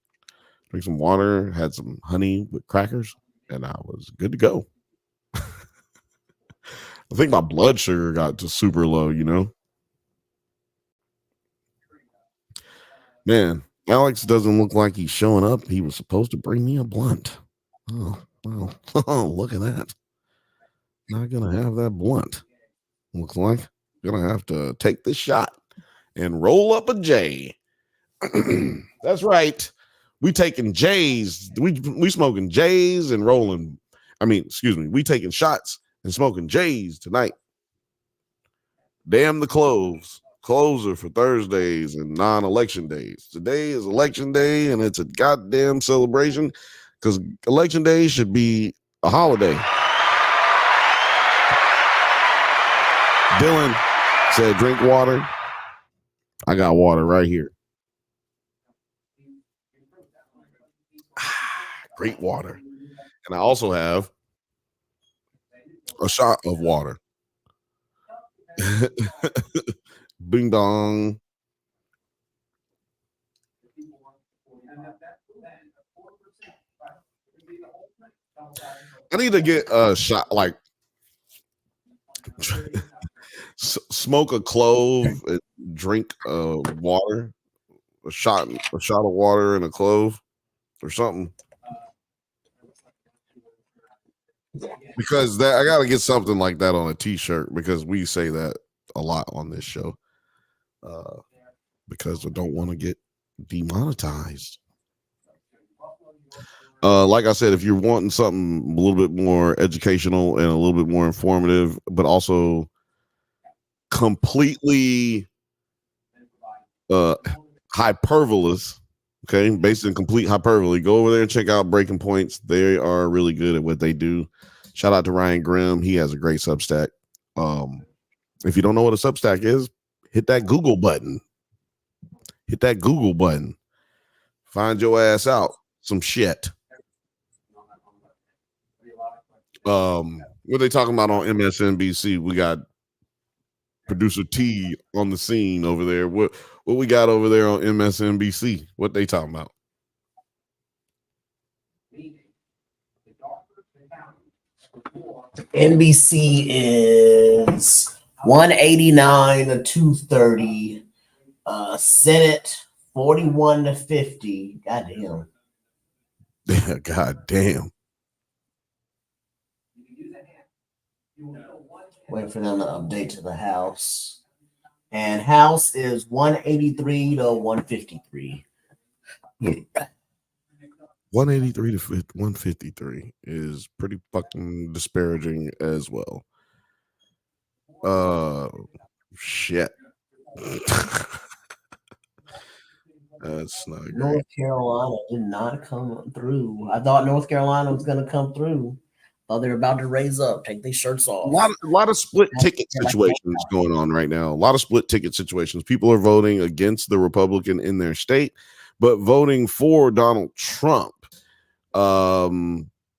drank some water, had some honey with crackers, and I was good to go. I think my blood sugar got to super low, you know? Man, Alex doesn't look like he's showing up. He was supposed to bring me a blunt. Oh, well, look at that. Not going to have that blunt. Looks like going to have to take this shot and roll up a J. That's right. We taking J's. We smoking J's and rolling. We taking shots and smoking J's tonight. Damn the cloves. Cloves are for Thursdays and non-election days. Today is election day and it's a goddamn celebration because election day should be a holiday. Dylan said, drink water. I got water right here. Great water. And I also have a shot of water. Bing dong. I need to get a shot, like smoke a clove and drink water, a shot of water and a clove or something. Because I got to get something like that on a t-shirt because we say that a lot on this show. Because I don't want to get demonetized. Like I said, if you're wanting something a little bit more educational and a little bit more informative, but also completely hyperbolous, okay, based in complete hyperbole, go over there and check out Breaking Points. They are really good at what they do. Shout out to Ryan Grimm. He has a great Substack. If you don't know what a Substack is, hit that Google button. Find your ass out some shit. What are they talking about on MSNBC? We got producer T on the scene over there. What we got over there on MSNBC? What they talking about? NBC is 189 to 230. Senate 41 to 50. Goddamn. God damn. Waiting for them to update to the House. And House is 183 to 153. 183 to 153 is pretty fucking disparaging as well. Shit. That's not North great. Carolina did not come through. I thought North Carolina was going to come through. Oh, they're about to raise up. Take their shirts A off. lot of split ticket situations going on right now. A lot of split ticket situations. People are voting against the Republican in their state, but voting for Donald Trump,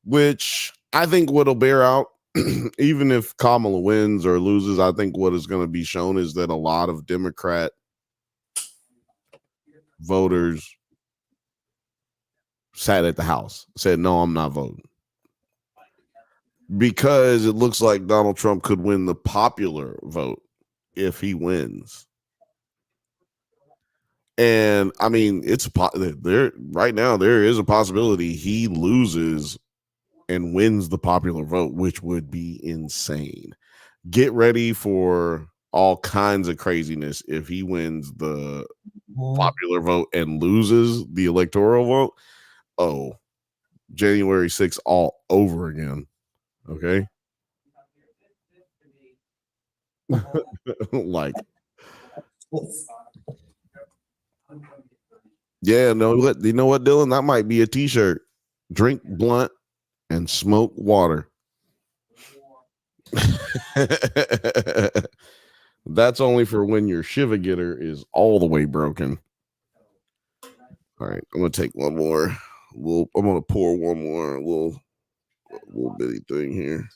which I think what'll bear out, even if Kamala wins or loses, I think what is going to be shown is that a lot of Democrat voters sat at the house, said, no, I'm not voting. Because it looks like Donald Trump could win the popular vote if he wins. And I mean, it's there right now. There is a possibility he loses and wins the popular vote, which would be insane. Get ready for all kinds of craziness if he wins the popular vote and loses the electoral vote. Oh, January 6th all over again. Okay. Like, yeah, no, you know what, Dylan? That might be a t-shirt. Drink blunt and smoke water. That's only for when your Shiva getter is all the way broken. All right, I'm gonna take one more. I'm gonna pour one more little bitty thing here.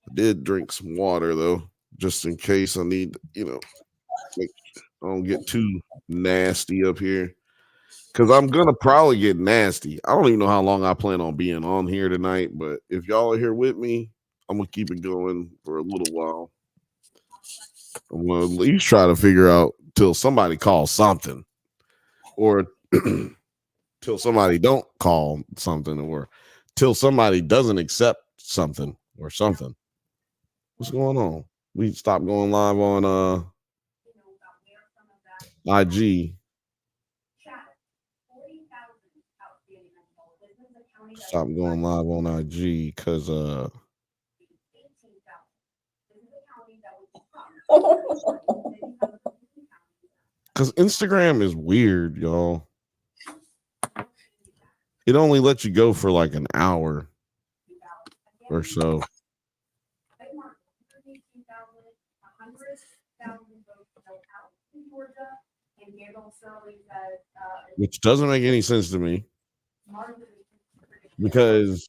I did drink some water though, just in case I need, I don't get too nasty up here. Because I'm gonna probably get nasty. I don't even know how long I plan on being on here tonight, but if y'all are here with me, I'm gonna keep it going for a little while. I'm gonna at least try to figure out till somebody calls something, or till somebody don't call something, or till somebody doesn't accept something or something. What's going on? We stopped going live on IG. Stop going live on IG because Instagram is weird, y'all. It only lets you go for like an hour or so. Which doesn't make any sense to me. Because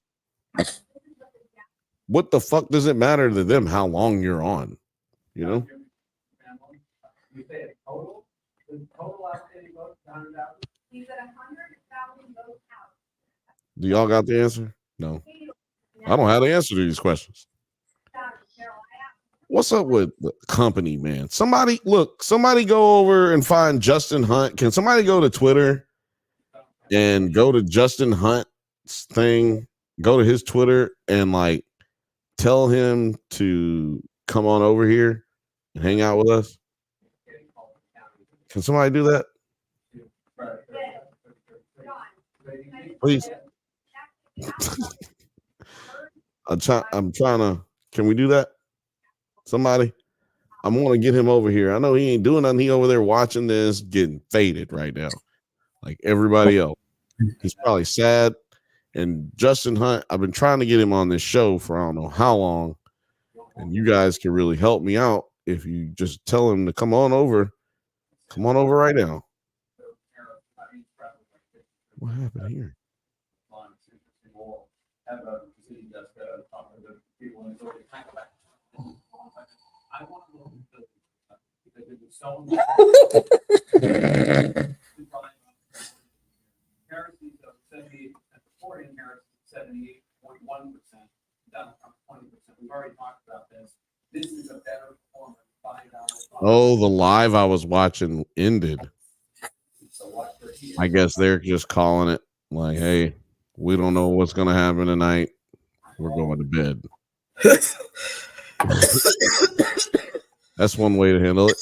what the fuck does it matter to them how long you're on? You know? Do y'all got the answer? No. I don't have the answer to these questions. What's up with the company, man? Somebody go over and find Justin Hunt. Can somebody go to Twitter and go to Justin Hunt's thing, go to his Twitter and like tell him to come on over here and hang out with us? Can somebody do that? Please. I'm trying to. Can we do that? Somebody, I want to get him over here. I know he ain't doing nothing. He over there watching this, getting faded right now, like everybody else. He's probably sad. And Justin Hunt, I've been trying to get him on this show for I don't know how long. And you guys can really help me out if you just tell him to come on over. Come on over right now. What happened here? Oh, the live I was watching ended. I guess they're just calling it like, hey, we don't know what's going to happen tonight. We're going to bed. That's one way to handle it.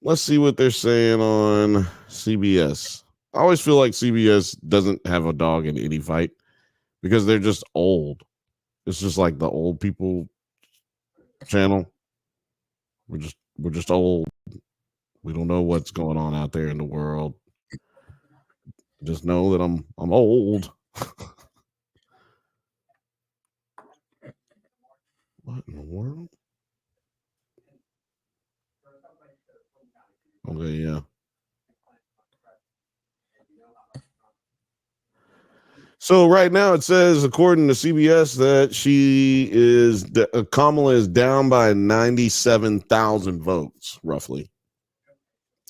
Let's see what they're saying on CBS. I always feel like CBS doesn't have a dog in any fight because they're just old. It's just like the old people channel. We're just old. We don't know what's going on out there in the world. Just know that I'm old. What in the world? Okay, yeah. So right now it says, according to CBS, that Kamala is down by 97,000 votes, roughly,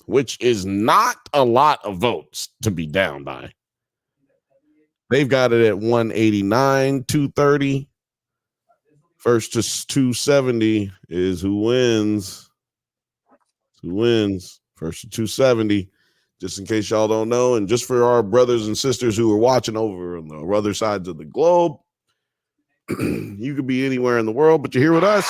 which is not a lot of votes to be down by. They've got it at 189, 230. First to 270 is who wins. Who wins? First to 270. Just in case y'all don't know, and just for our brothers and sisters who are watching over on the other sides of the globe, you could be anywhere in the world, but you're here with us.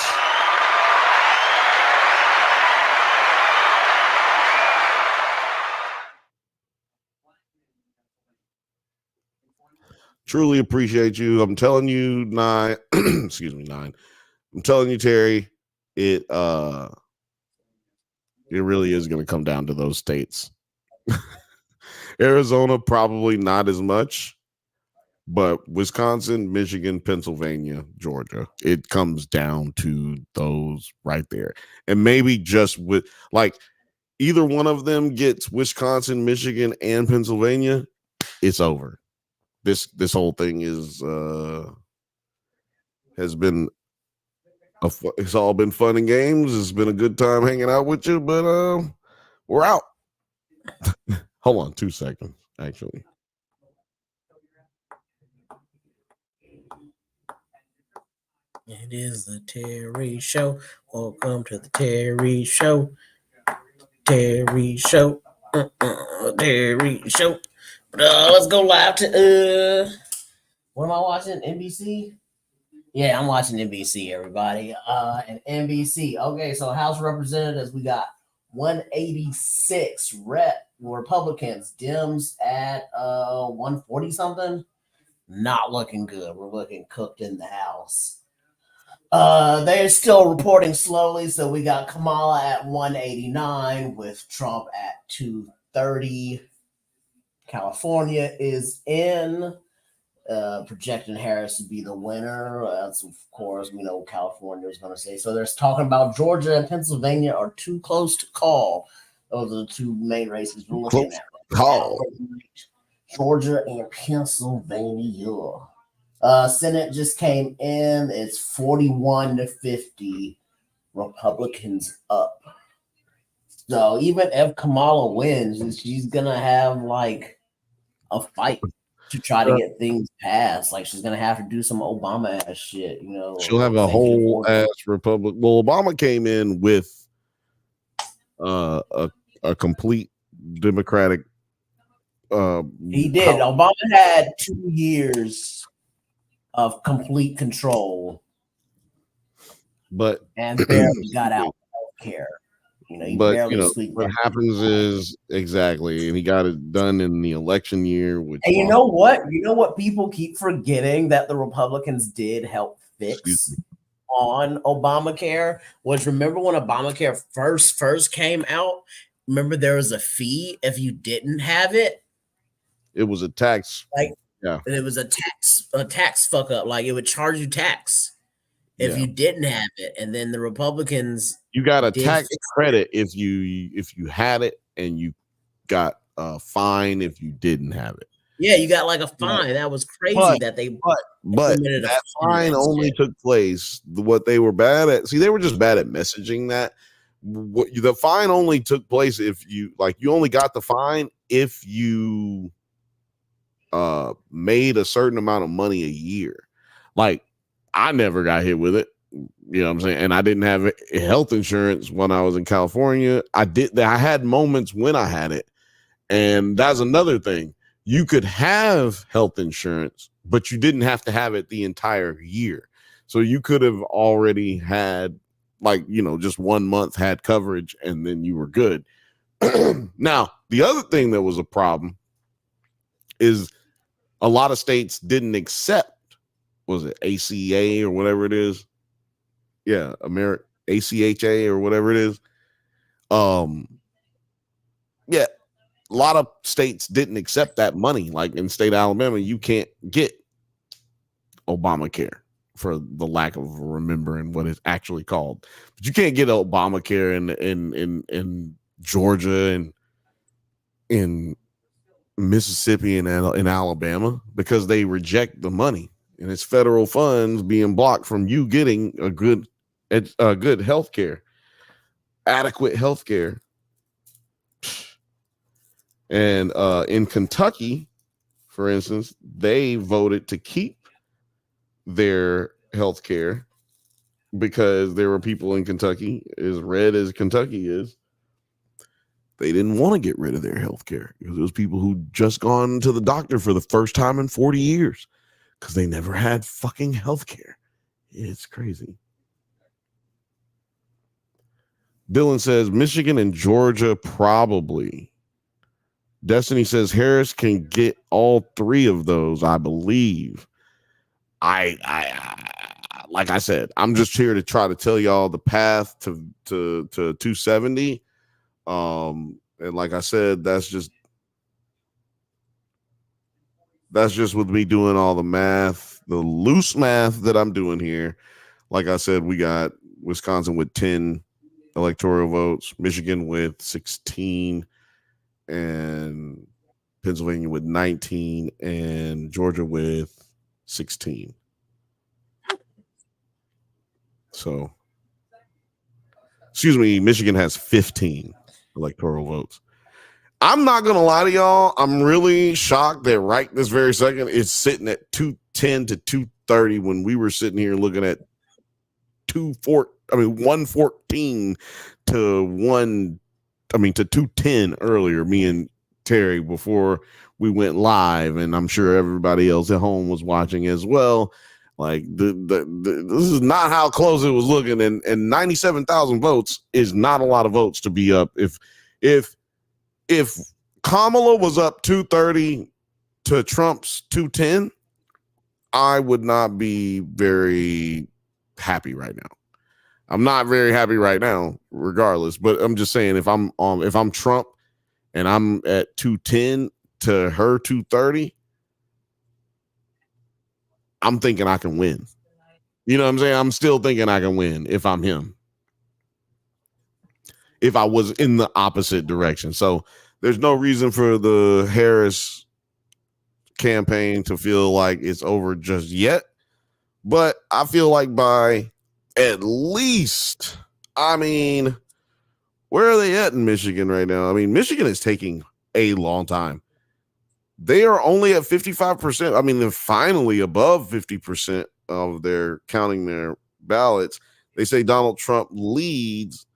Truly appreciate you. I'm telling you, Nine. Excuse me, Nine. I'm telling you, Terry, it really is going to come down to those states. Arizona, probably not as much, but Wisconsin, Michigan, Pennsylvania, Georgia, it comes down to those right there. And maybe just with like either one of them gets Wisconsin, Michigan, and Pennsylvania, it's over. This whole thing has been it's all been fun and games. It's been a good time hanging out with you, but we're out. Hold on 2 seconds, actually. It is the Terry Show. Welcome to the Terry Show. Terry Show. Terry Show. Let's go live to what am I watching? NBC? Yeah, I'm watching NBC, everybody. And NBC. Okay, so House Representatives, we got 186 Republicans, Dems at 140 something. Not looking good. We're looking cooked in the House. They're still reporting slowly, so we got Kamala at 189 with Trump at 230. California is in, projecting Harris to be the winner. That's, of course, we know California is going to say. So they're talking about Georgia and Pennsylvania are too close to call. Those are the two main races we're looking at. Call. Georgia and Pennsylvania. Senate just came in. It's 41-50. Republicans up. So even if Kamala wins, she's gonna have like a fight to try to get things passed. Like she's gonna have to do some Obama ass shit. You know, she'll have a whole ass Republic. Well, Obama came in with a complete Democratic. He did. Obama had 2 years of complete control, and barely got out of healthcare. You know, what happens is exactly, and he got it done in the election year. Which, and you know what? You know what? People keep forgetting that the Republicans did help fix on Obamacare. Was remember when Obamacare first came out? Remember there was a fee if you didn't have it. It was a tax. Yeah, it was a tax fuck up. Like it would charge you tax if you didn't have it, and then the Republicans, you got a tax credit if you had it, and you got a fine if you didn't have it. Yeah, you got like a fine. That was crazy but that fine only took place. What they were bad at, they were just bad at messaging that. The fine only took place if you only got the fine if you made a certain amount of money a year. Like I never got hit with it, you know what I'm saying? And I didn't have health insurance when I was in California. I had moments when I had it, and that's another thing. You could have health insurance, but you didn't have to have it the entire year. So you could have already had just 1 month had coverage, and then you were good. Now, the other thing that was a problem is a lot of states didn't accept, was it ACA or whatever it is? Yeah, ACHA or whatever it is. Yeah, a lot of states didn't accept that money. Like in state of Alabama, you can't get Obamacare. for the lack of remembering what it's actually called. But you can't get Obamacare in Georgia and in Mississippi and in Alabama because they reject the money, and it's federal funds being blocked from you getting a good health care, adequate health care. And in Kentucky, for instance, they voted to keep their health care because there were people in Kentucky, as red as Kentucky is, they didn't want to get rid of their health care because it was people who just gone to the doctor for the first time in 40 years because they never had fucking health care. It's crazy. Dylan says Michigan and Georgia probably. Destiny says Harris can get all three of those, I believe. I like I said, I'm just here to try to tell y'all the path to 270. And like I said, that's just with me doing all the math, the loose math that I'm doing here. Like I said, we got Wisconsin with 10 electoral votes, Michigan with 16, and Pennsylvania with 19, and Georgia with 16. So, excuse me, Michigan has 15 electoral votes. I'm not going to lie to y'all. I'm really shocked that right this very second it's sitting at 210 to 230 when we were sitting here looking at 114 to 210 earlier, me and Terry, before we went live, and I'm sure everybody else at home was watching as well. Like this is not how close it was looking, and 97,000 votes is not a lot of votes to be up. If Kamala was up 230 to Trump's 210, I would not be very happy right now. I'm not very happy right now, regardless. But I'm just saying, if I'm Trump and I'm at 210 to her 230, I'm thinking I can win. You know what I'm saying? I'm still thinking I can win if I'm him. If I was in the opposite direction. So there's no reason for the Harris campaign to feel like it's over just yet. But I feel like by at least, where are they at in Michigan right now? Michigan is taking a long time. They are only at 55%. They're finally above 50% of their counting their ballots. They say Donald Trump leads.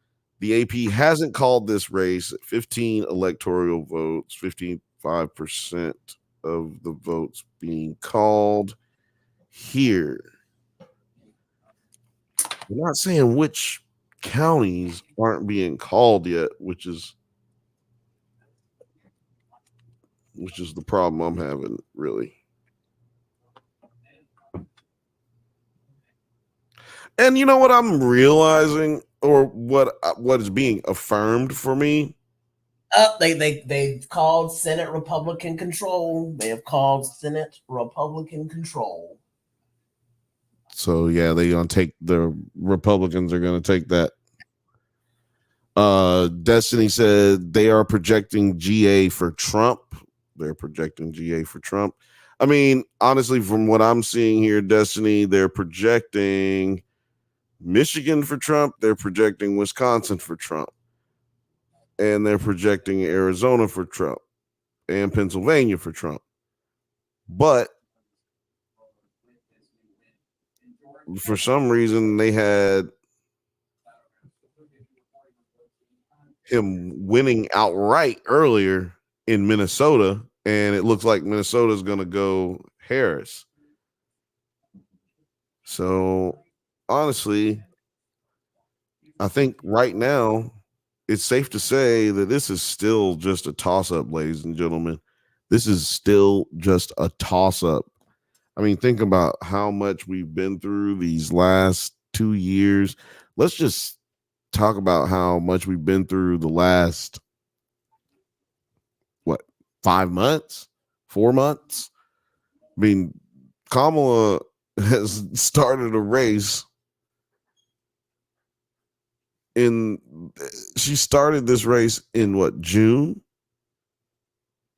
The AP hasn't called this race. 15 electoral votes, 55% of the votes being called here. We're not saying which counties aren't being called yet, which is the problem I'm having, really. And you know what I'm realizing, or what is being affirmed for me? They've called Senate Republican control. They have called Senate Republican control. So yeah, the Republicans are gonna take that. Destiny said they are projecting GA for Trump. They're projecting GA for Trump. Honestly, from what I'm seeing here, Destiny, they're projecting Michigan for Trump. They're projecting Wisconsin for Trump. And they're projecting Arizona for Trump and Pennsylvania for Trump. But for some reason, they had him winning outright earlier in Minnesota, and it looks like Minnesota is going to go Harris. So honestly, I think right now it's safe to say that this is still just a toss-up, ladies and gentlemen. This is still just a toss-up. Think about how much we've been through these last 2 years. Let's just talk about how much we've been through the last 5 months, 4 months. Kamala has started a race she started this race in what, June?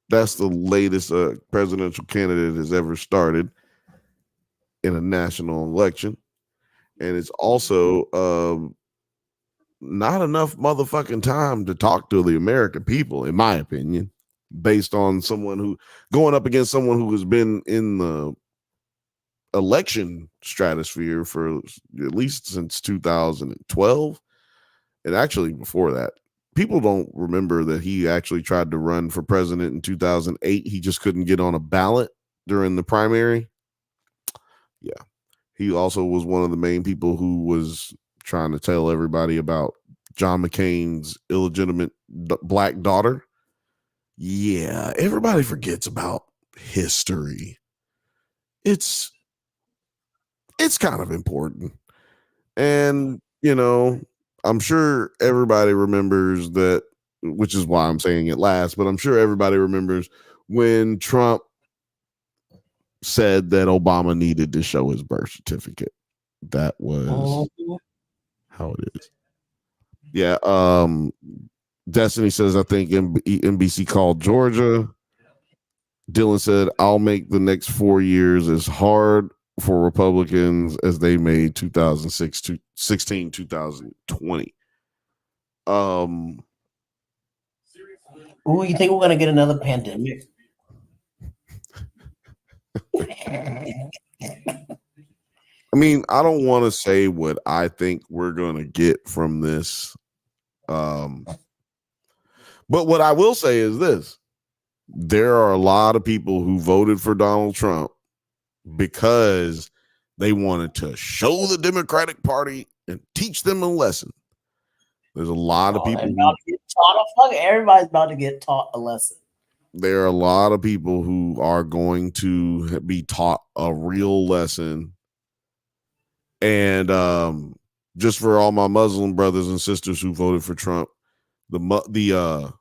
That's the latest presidential candidate has ever started in a national election. And it's also not enough motherfucking time to talk to the American people, in my opinion, based on someone who going up against someone who has been in the election stratosphere for at least since 2012. And actually before that, people don't remember that he actually tried to run for president in 2008. He just couldn't get on a ballot during the primary. Yeah. He also was one of the main people who was trying to tell everybody about John McCain's illegitimate black daughter. Yeah, everybody forgets about history. It's kind of important. And, you know, I'm sure everybody remembers that, which is why I'm saying it last, but I'm sure everybody remembers when Trump said that Obama needed to show his birth certificate. That was how it is. Yeah. Destiny says, I think NBC called Georgia. Dylan said, I'll make the next 4 years as hard for Republicans as they made 2016, 2020. You think we're going to get another pandemic? I mean, I don't want to say what I think we're going to get from this. But what I will say is this. There are a lot of people who voted for Donald Trump because they wanted to show the Democratic Party and teach them a lesson. There's a lot of people everybody's about to get taught a lesson. There are a lot of people who are going to be taught a real lesson. And just for all my Muslim brothers and sisters who voted for Trump, the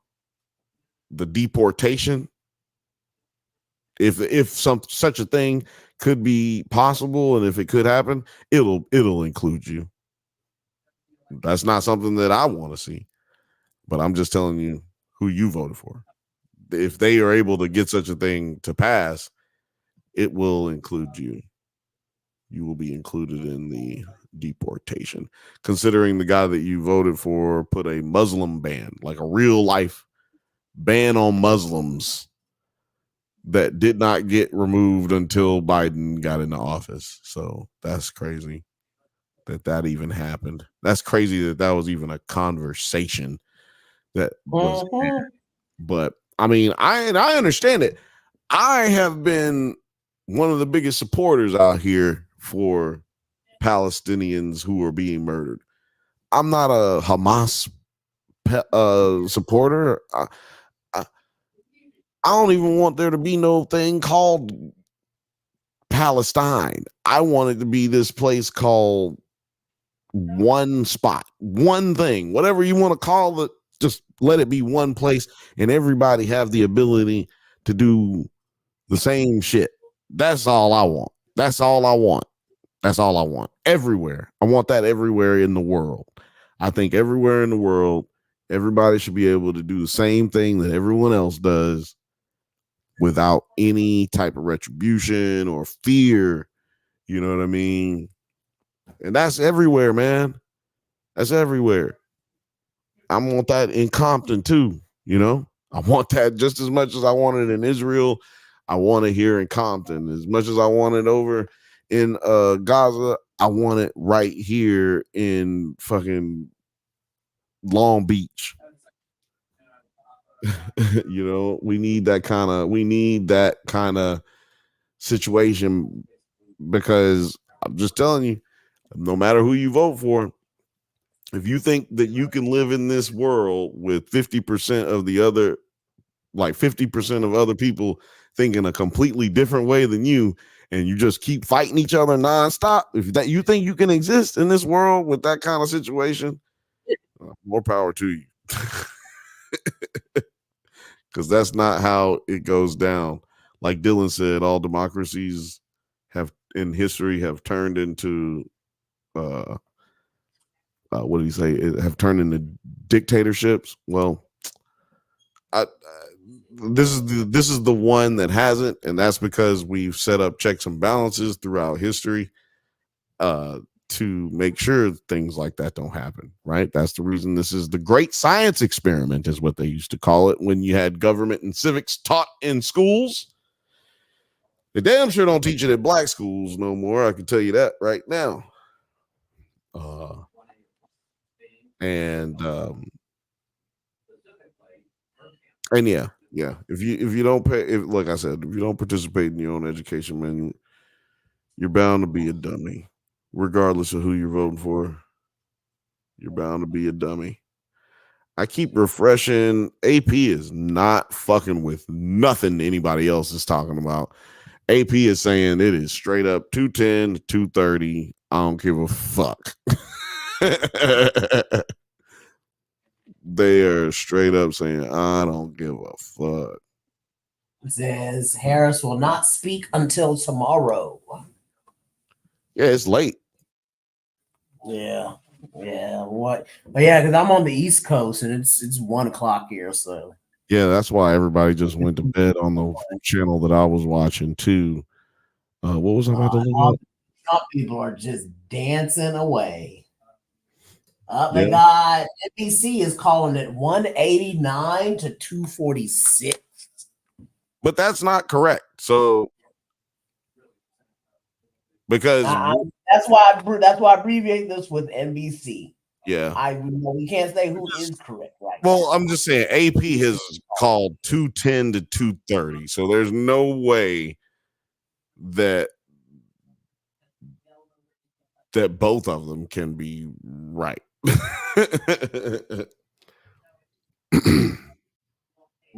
deportation, if such a thing could be possible, and if it could happen, it'll include you. That's not something that I want to see, but I'm just telling you who you voted for. If they are able to get such a thing to pass, it will include you. You will be included in the deportation, considering the guy that you voted for put a Muslim ban, like a real life ban on Muslims, that did not get removed until Biden got into office. So that's crazy that even happened. That's crazy that was even a conversation that was. But I mean, I understand it. I have been one of the biggest supporters out here for Palestinians who are being murdered. I'm not a Hamas supporter. I don't even want there to be no thing called Palestine. I want it to be this place called one spot, one thing, whatever you want to call it. Just let it be one place and everybody have the ability to do the same shit. That's all I want. That's all I want. That's all I want. Everywhere. I want that everywhere in the world. I think everywhere in the world, everybody should be able to do the same thing that everyone else does without any type of retribution or fear. You know what I mean? And that's everywhere, man. That's everywhere. I want that in Compton too, you know? I want that just as much as I want it in Israel. I want it here in Compton. As much as I want it over in Gaza, I want it right here in fucking Long Beach. You know, we need that kind of situation, because I'm just telling you, no matter who you vote for, if you think that you can live in this world with 50% of the other, like 50% of other people thinking a completely different way than you, and you just keep fighting each other nonstop, if that you think you can exist in this world with that kind of situation, more power to you. Because that's not how it goes down. Like Dylan said, all democracies have in history have turned into what do you say? Have turned into dictatorships. Well, this is the one that hasn't, and that's because we've set up checks and balances throughout history to make sure things like that don't happen. Right? That's the reason this is the great science experiment, is what they used to call it when you had government and civics taught in schools. They damn sure don't teach it at black schools no more. I can tell you that right now. And yeah. If you don't pay, like I said, if you don't participate in your own education, man, you're bound to be a dummy, regardless of who you're voting for. You're bound to be a dummy. I keep refreshing. AP is not fucking with nothing anybody else is talking about. AP is saying it is straight up 210 to 230. I don't give a fuck. They are straight up saying, I don't give a fuck. It says Harris will not speak until tomorrow. Yeah, it's late. Yeah. What? But yeah, because I'm on the East Coast and it's 1:00 here. So yeah, that's why everybody just went to bed on the channel that I was watching too. What was I about to look up? Some people are just dancing away. They got NBC is calling it 189 to 246. But that's not correct. So because that's why I abbreviate this with NBC. Yeah, we can't say who is correct, right? Well, I'm just saying AP has called 210 to 230, so there's no way that both of them can be right.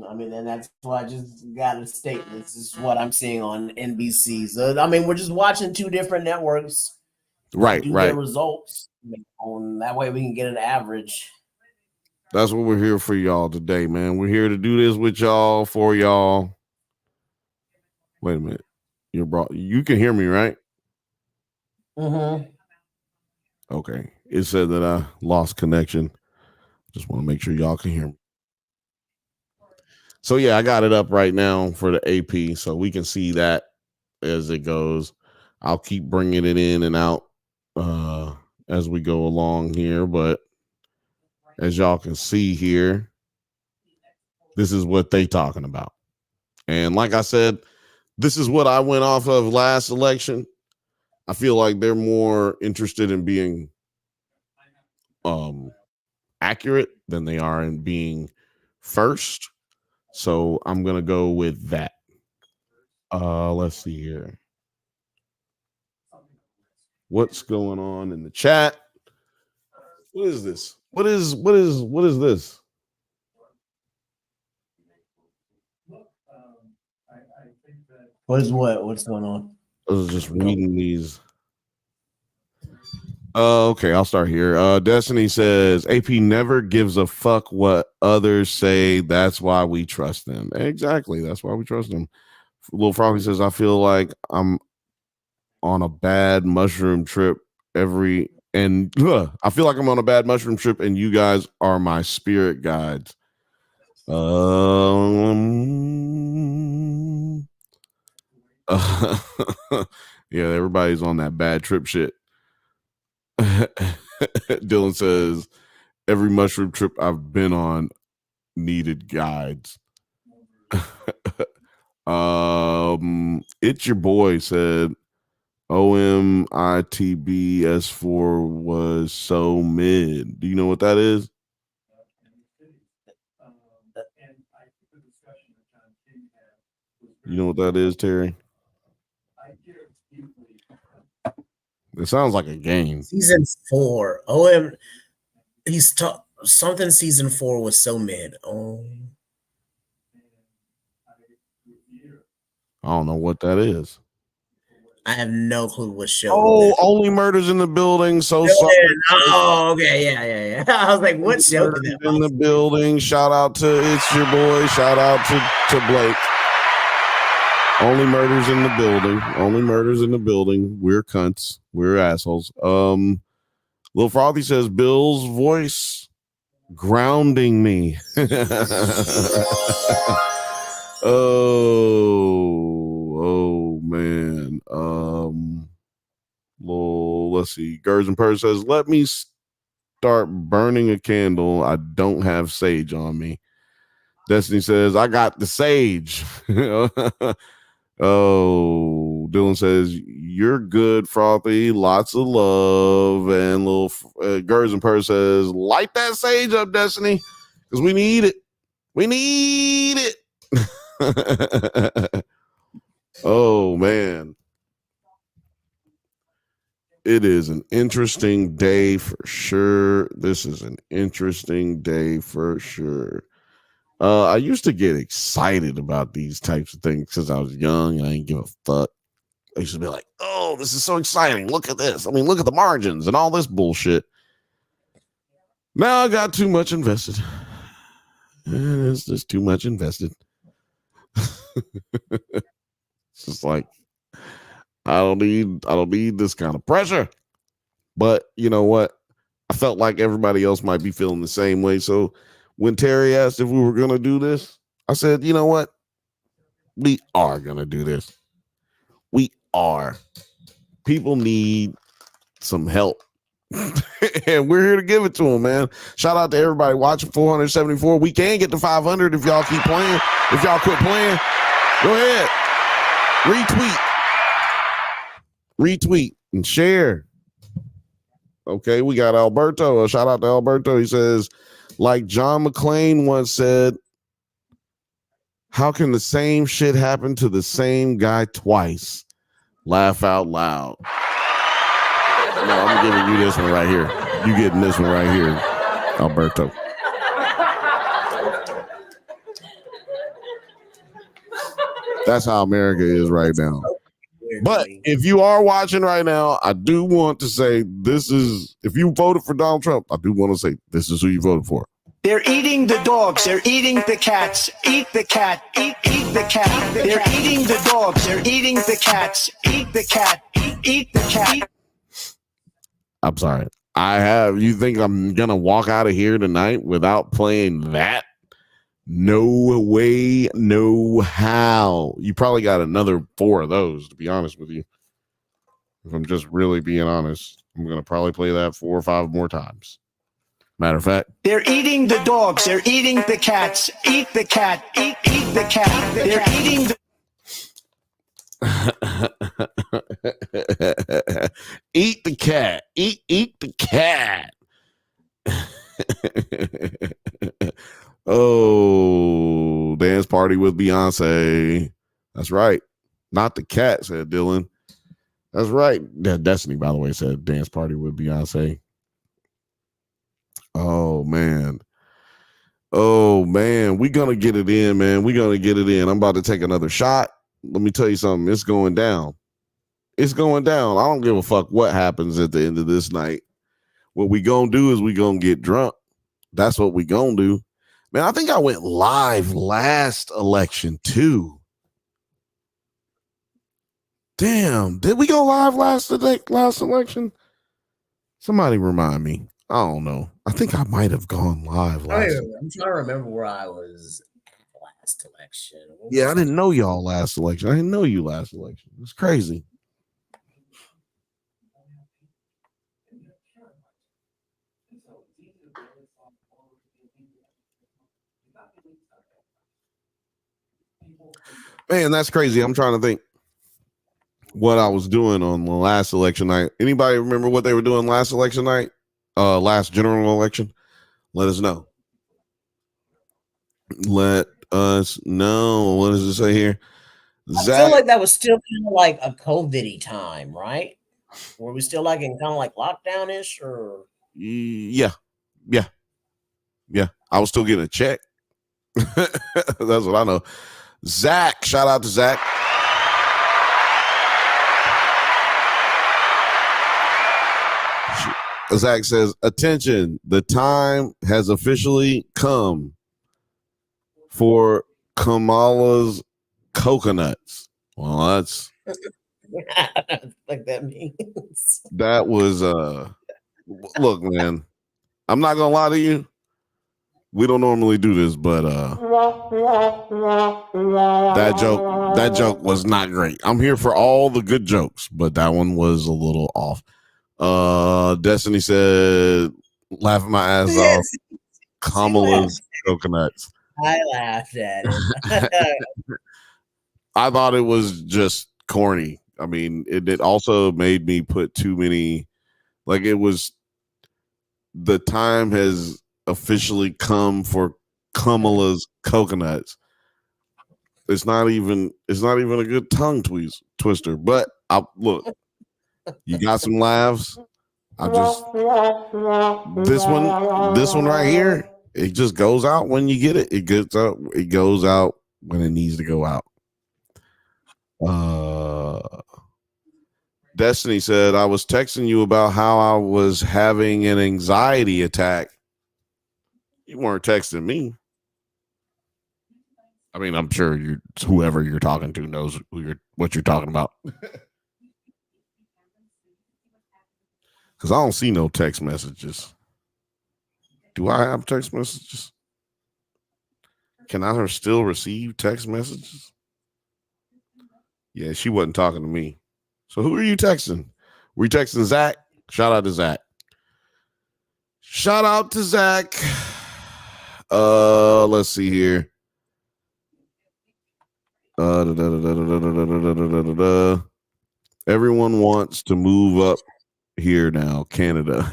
I mean, and that's why I just got to state this is what I'm seeing on NBC. So I mean, we're just watching two different networks, right? Their results. That way, we can get an average. That's what we're here for, y'all, today, man. We're here to do this with y'all, for y'all. Wait a minute, you can hear me, right? Mm-hmm. Okay, it said that I lost connection. Just want to make sure y'all can hear me. So yeah, I got it up right now for the AP, so we can see that as it goes. I'll keep bringing it in and out as we go along here, but as y'all can see here, this is what they talking about. And like I said, this is what I went off of last election. I feel like they're more interested in being accurate than they are in being first. So I'm going to go with that. Let's see here. What's going on in the chat? What is this? What is this? What's going on? I was just reading these. Okay, I'll start here. Destiny says AP never gives a fuck what others say. That's why we trust them. Exactly. That's why we trust them. Little Froggy says, I feel like I'm on a bad mushroom trip I feel like I'm on a bad mushroom trip and you guys are my spirit guides. Yeah, everybody's on that bad trip shit. Dylan says, every mushroom trip I've been on needed guides. It's your boy said OMITBS4 was so mid. Do you know what that is? You know what that is, Terry? It sounds like a game. Season 4. Something season 4 was so mid. I don't know what that is. I have no clue what show. Oh, Only Murders in the Building. So sorry. Oh, okay, yeah. I was like, what show did that in the building? Shout out to It's Your Boy. Shout out to Blake. Only murders in the building. Only murders in the building. We're cunts. We're assholes. Lil Frothy says Bill's voice grounding me. Oh man. Let's see. Gerds and Purrs says, let me start burning a candle. I don't have sage on me. Destiny says, I got the sage. Oh, Dylan says, you're good, Frothy. Lots of love. And little Gerds and Purrs says, light that sage up, Destiny, because we need it. We need it. Oh, man. It is an interesting day for sure. This is an interesting day for sure. I used to get excited about these types of things because I was young and I didn't give a fuck. I used to be like, oh, this is so exciting. Look at this. I mean, look at the margins and all this bullshit. Now I got too much invested. It's just too much invested. It's just like, I don't need this kind of pressure. But you know what? I felt like everybody else might be feeling the same way. So when Terry asked if we were going to do this, I said, you know what? We are going to do this. We are. People need some help. And we're here to give it to them, man. Shout out to everybody watching 474. We can get to 500 if y'all keep playing. If y'all quit playing, go ahead. Retweet and share. Okay, we got Alberto. A shout out to Alberto. He says, like John McClane once said, how can the same shit happen to the same guy twice? Laugh out loud. No, I'm giving you this one right here. You getting this one right here, Alberto. That's how America is right now. But if you are watching right now, I do want to say this is, if you voted for Donald Trump, I do want to say this is who you voted for. They're eating the dogs. They're eating the cats. Eat the cat. Eat the cat. They're eating the dogs. They're eating the cats. Eat the cat. Eat the cat. I'm sorry. You think I'm going to walk out of here tonight without playing that? No way, no how. You probably got another 4 of those, to be honest with you. If I'm just really being honest, I'm going to probably play that 4 or 5 more times. Matter of fact, they're eating the dogs. They're eating the cats. Eat the cat. Eat the cat. They're eating the eat the cat. Eat the cat. Oh, dance party with Beyonce. That's right. Not the cat, said Dylan. That's right. Destiny, by the way, said dance party with Beyonce. Oh, man. We're going to get it in, man. We're going to get it in. I'm about to take another shot. Let me tell you something. It's going down. It's going down. I don't give a fuck what happens at the end of this night. What we going to do is we going to get drunk. That's what we going to do. Man, I think I went live last election, too. Damn. Did we go live last election? Somebody remind me. I don't know. I think I might have gone live last. I'm trying to remember where I was last election. Yeah, I didn't know y'all last election. I didn't know you last election. It's crazy. Man, that's crazy. I'm trying to think what I was doing on the last election night. Anybody remember what they were doing last election night? Last general election? Let us know. Let us know. What does it say here? I feel like that was still kind of like a COVID-y time, right? Were we still like in kind of like lockdown-ish or? Yeah. I was still getting a check. That's what I know. Zach, shout out to Zach. Zach says, attention, the time has officially come for Kamala's coconuts. Well, that's like that means. that was look, man. I'm not gonna lie to you. We don't normally do this, but that joke was not great. I'm here for all the good jokes, but that one was a little off. Destiny said, laughing my ass off. Kamala's coconuts. I laughed at it. I thought it was just corny. I mean, it also made me put too many, like it was, the time has officially come for Kamala's coconuts. It's not even a good tongue twister. But look, you got some laughs. I just this one right here, it just goes out when you get it. It goes out when it needs to go out. Destiny said, I was texting you about how I was having an anxiety attack. You weren't texting me. I mean, I'm sure whoever you're talking to knows what you're talking about. Because I don't see no text messages. Do I have text messages? Can I still receive text messages? Yeah, she wasn't talking to me. So who are you texting? Were you texting Zach? Shout out to Zach. Shout out to Zach. Let's see here. Everyone wants to move up here now, Canada.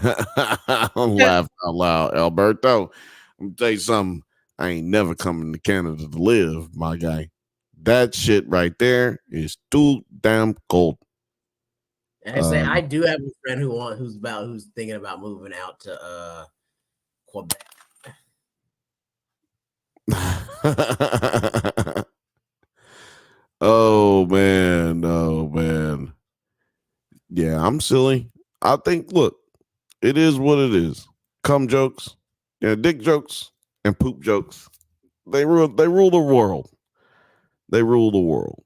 I'm laughing out loud. Alberto, I'm gonna tell you something. I ain't never coming to Canada to live, my guy. That shit right there is too damn cold. And I say I do have a friend who's thinking about moving out to Quebec. Oh man. Yeah, I'm silly. I think, look, it is what it is. Cum jokes, dick jokes, and poop jokes. They rule the world. They rule the world.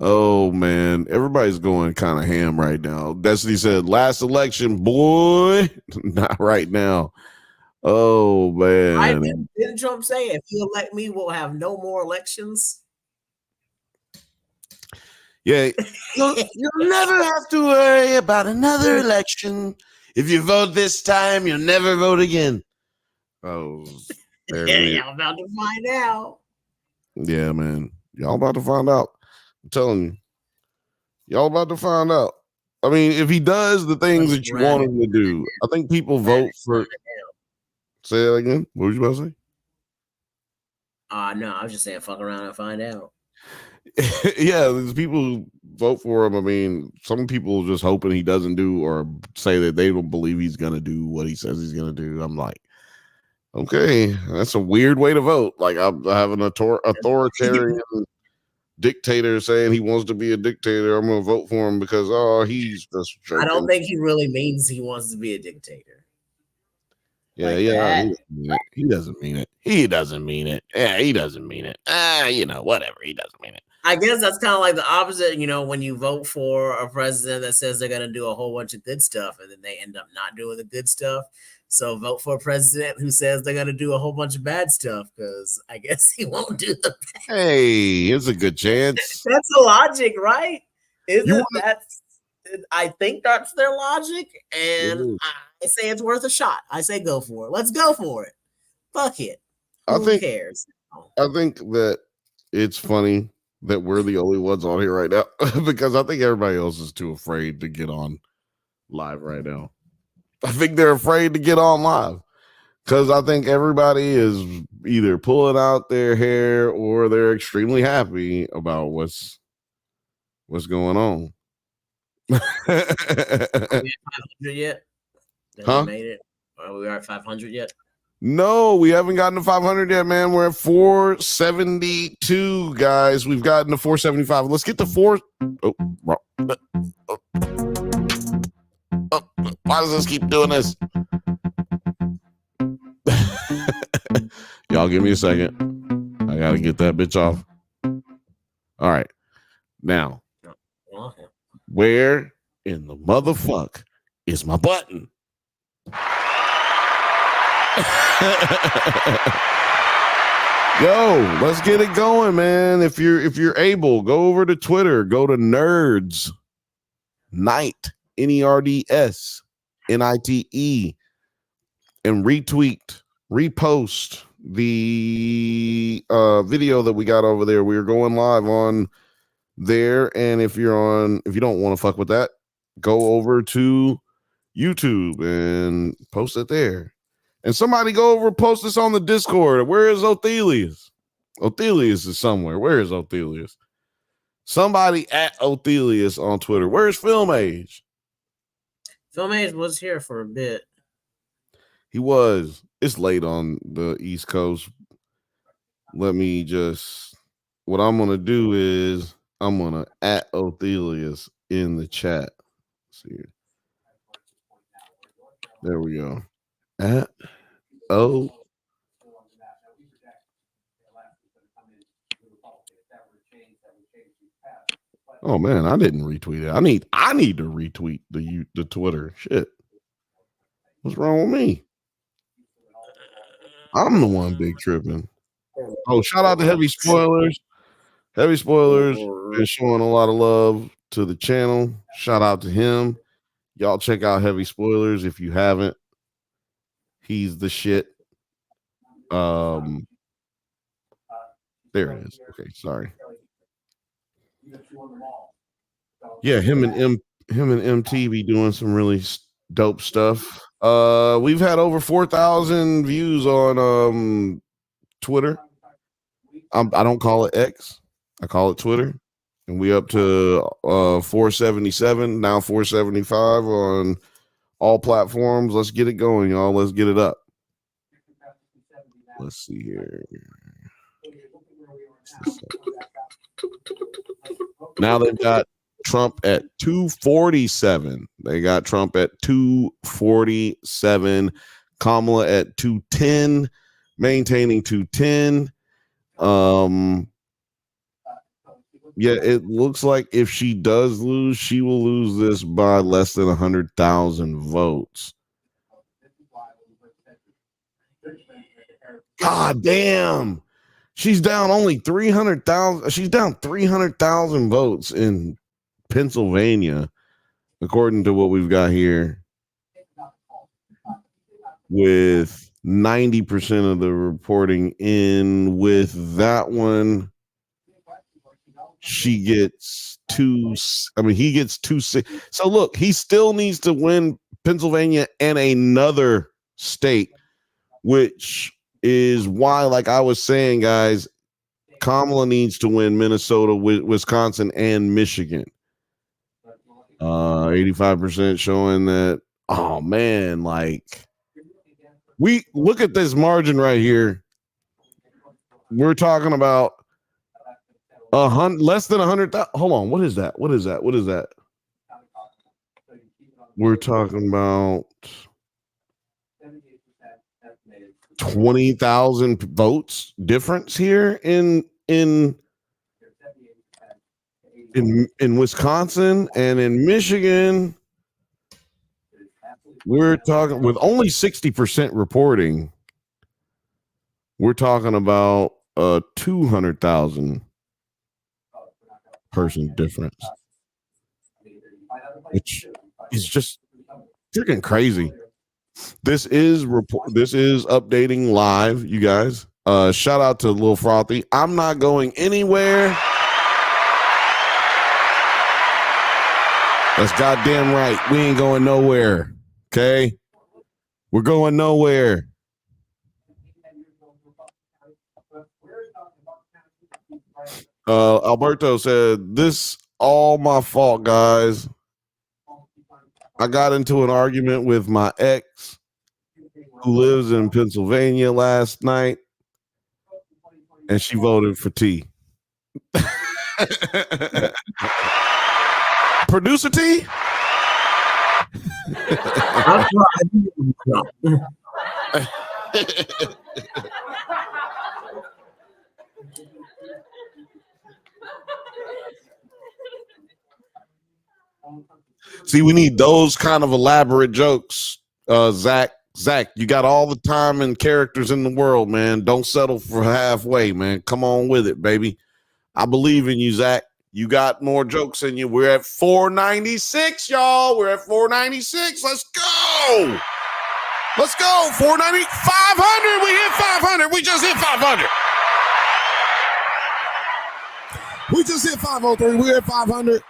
Oh man, everybody's going kind of ham right now. Destiny said, last election, boy. Not right now. Oh man. Didn't Trump say, if you elect me, we'll have no more elections? Yeah, you'll never have to worry about another election. If you vote this time, you'll never vote again. Oh, y'all about to find out. Yeah, man. Y'all about to find out. I'm telling you. Y'all about to find out. I mean, if he does the things that you want him to do, I think people vote for. Say that again. What was you about to say? No, I was just saying, fuck around and find out. Yeah, there's people who vote for him. I mean, some people just hoping he doesn't do or say that they don't believe he's going to do what he says he's going to do. I'm like, okay, that's a weird way to vote. Like, I'm having an authoritarian dictator saying he wants to be a dictator. I'm going to vote for him because, he's just joking. I don't think he really means he wants to be a dictator. Yeah, he doesn't mean it. He doesn't mean it. Yeah, he doesn't mean it. Whatever. He doesn't mean it. I guess that's kind of like the opposite, when you vote for a president that says they're going to do a whole bunch of good stuff and then they end up not doing the good stuff. So vote for a president who says they're going to do a whole bunch of bad stuff because I guess he won't do the bad. Hey, here's a good chance. That's the logic, right? I think that's their logic, and I say it's worth a shot. I say go for it. Let's go for it. Fuck it. Who cares? I think that it's funny that we're the only ones on here right now because I think everybody else is too afraid to get on live right now. I think they're afraid to get on live because I think everybody is either pulling out their hair or they're extremely happy about what's going on. Are we at 500 yet? Huh? We made it? Are we at 500 yet? No, we haven't gotten to 500 yet, man. We're at 472, guys. We've gotten to 475. Let's get to 4. Why does this keep doing this? Y'all Y'all give me a second. I gotta get that bitch off. All right. Now, where in the motherfuck is my button? Yo, let's get it going, man. If you're able, go over to Twitter, go to Nerds Night, NERDS NITE, and repost the video that we got over there. We're going live on there, and if you don't want to fuck with that, go over to YouTube and post it there. And somebody go over, post this on the Discord. Where is Othelius? Othelius is somewhere. Where is Othelius? Somebody at Othelius on Twitter. Where's Film Age? Film Age was here for a bit. He was. It's late on the East Coast. What I'm going to do is I'm going to at Othelius in the chat. Let's see. There we go. At O. Oh man, I didn't retweet it. I need to retweet the Twitter. Shit. What's wrong with me? I'm the one big tripping. Oh, shout out to Heavy Spoilers. Heavy Spoilers been showing a lot of love to the channel. Shout out to him. Y'all check out Heavy Spoilers if you haven't. He's the shit. There it is. Okay, sorry. Yeah, him and MT be doing some really dope stuff. We've had over 4,000 views on Twitter. I don't call it X. I call it Twitter. And we up to 477, now 475 on all platforms. Let's get it going, y'all. Let's get it up. Let's see here. Now they've got Trump at 247. They got Trump at 247. Kamala at 210, maintaining 210. Yeah, it looks like if she does lose, she will lose this by less than 100,000 votes. God damn. She's down only 300,000. She's down 300,000 votes in Pennsylvania, according to what we've got here. With 90% of the reporting in with that one. He gets 2. So look, he still needs to win Pennsylvania and another state, which is why, like I was saying, guys, Kamala needs to win Minnesota, Wisconsin, and Michigan. 85% showing that. Oh man, like we look at this margin right here. We're talking about less than 100,000. Hold on, what is that? What is that? We're talking about 20,000 votes difference here in Wisconsin and in Michigan. We're talking with only 60% reporting. We're talking about 200,000 person difference, which is just freaking crazy. This is updating live, you guys. Shout out to Lil Frothy. I'm not going anywhere. That's goddamn right. We ain't going nowhere. Okay, we're going nowhere. Alberto said, "This all my fault, guys. I got into an argument with my ex who lives in Pennsylvania last night, and she voted for T." Producer T? See, we need those kind of elaborate jokes. Zach, you got all the time and characters in the world, man. Don't settle for halfway, man. Come on with it, baby. I believe in you, Zach. You got more jokes in you. We're at 496, y'all. We're at 496. Let's go. Let's go. 490, 500. We hit 500. We just hit 500. We just hit 503. We're at 500.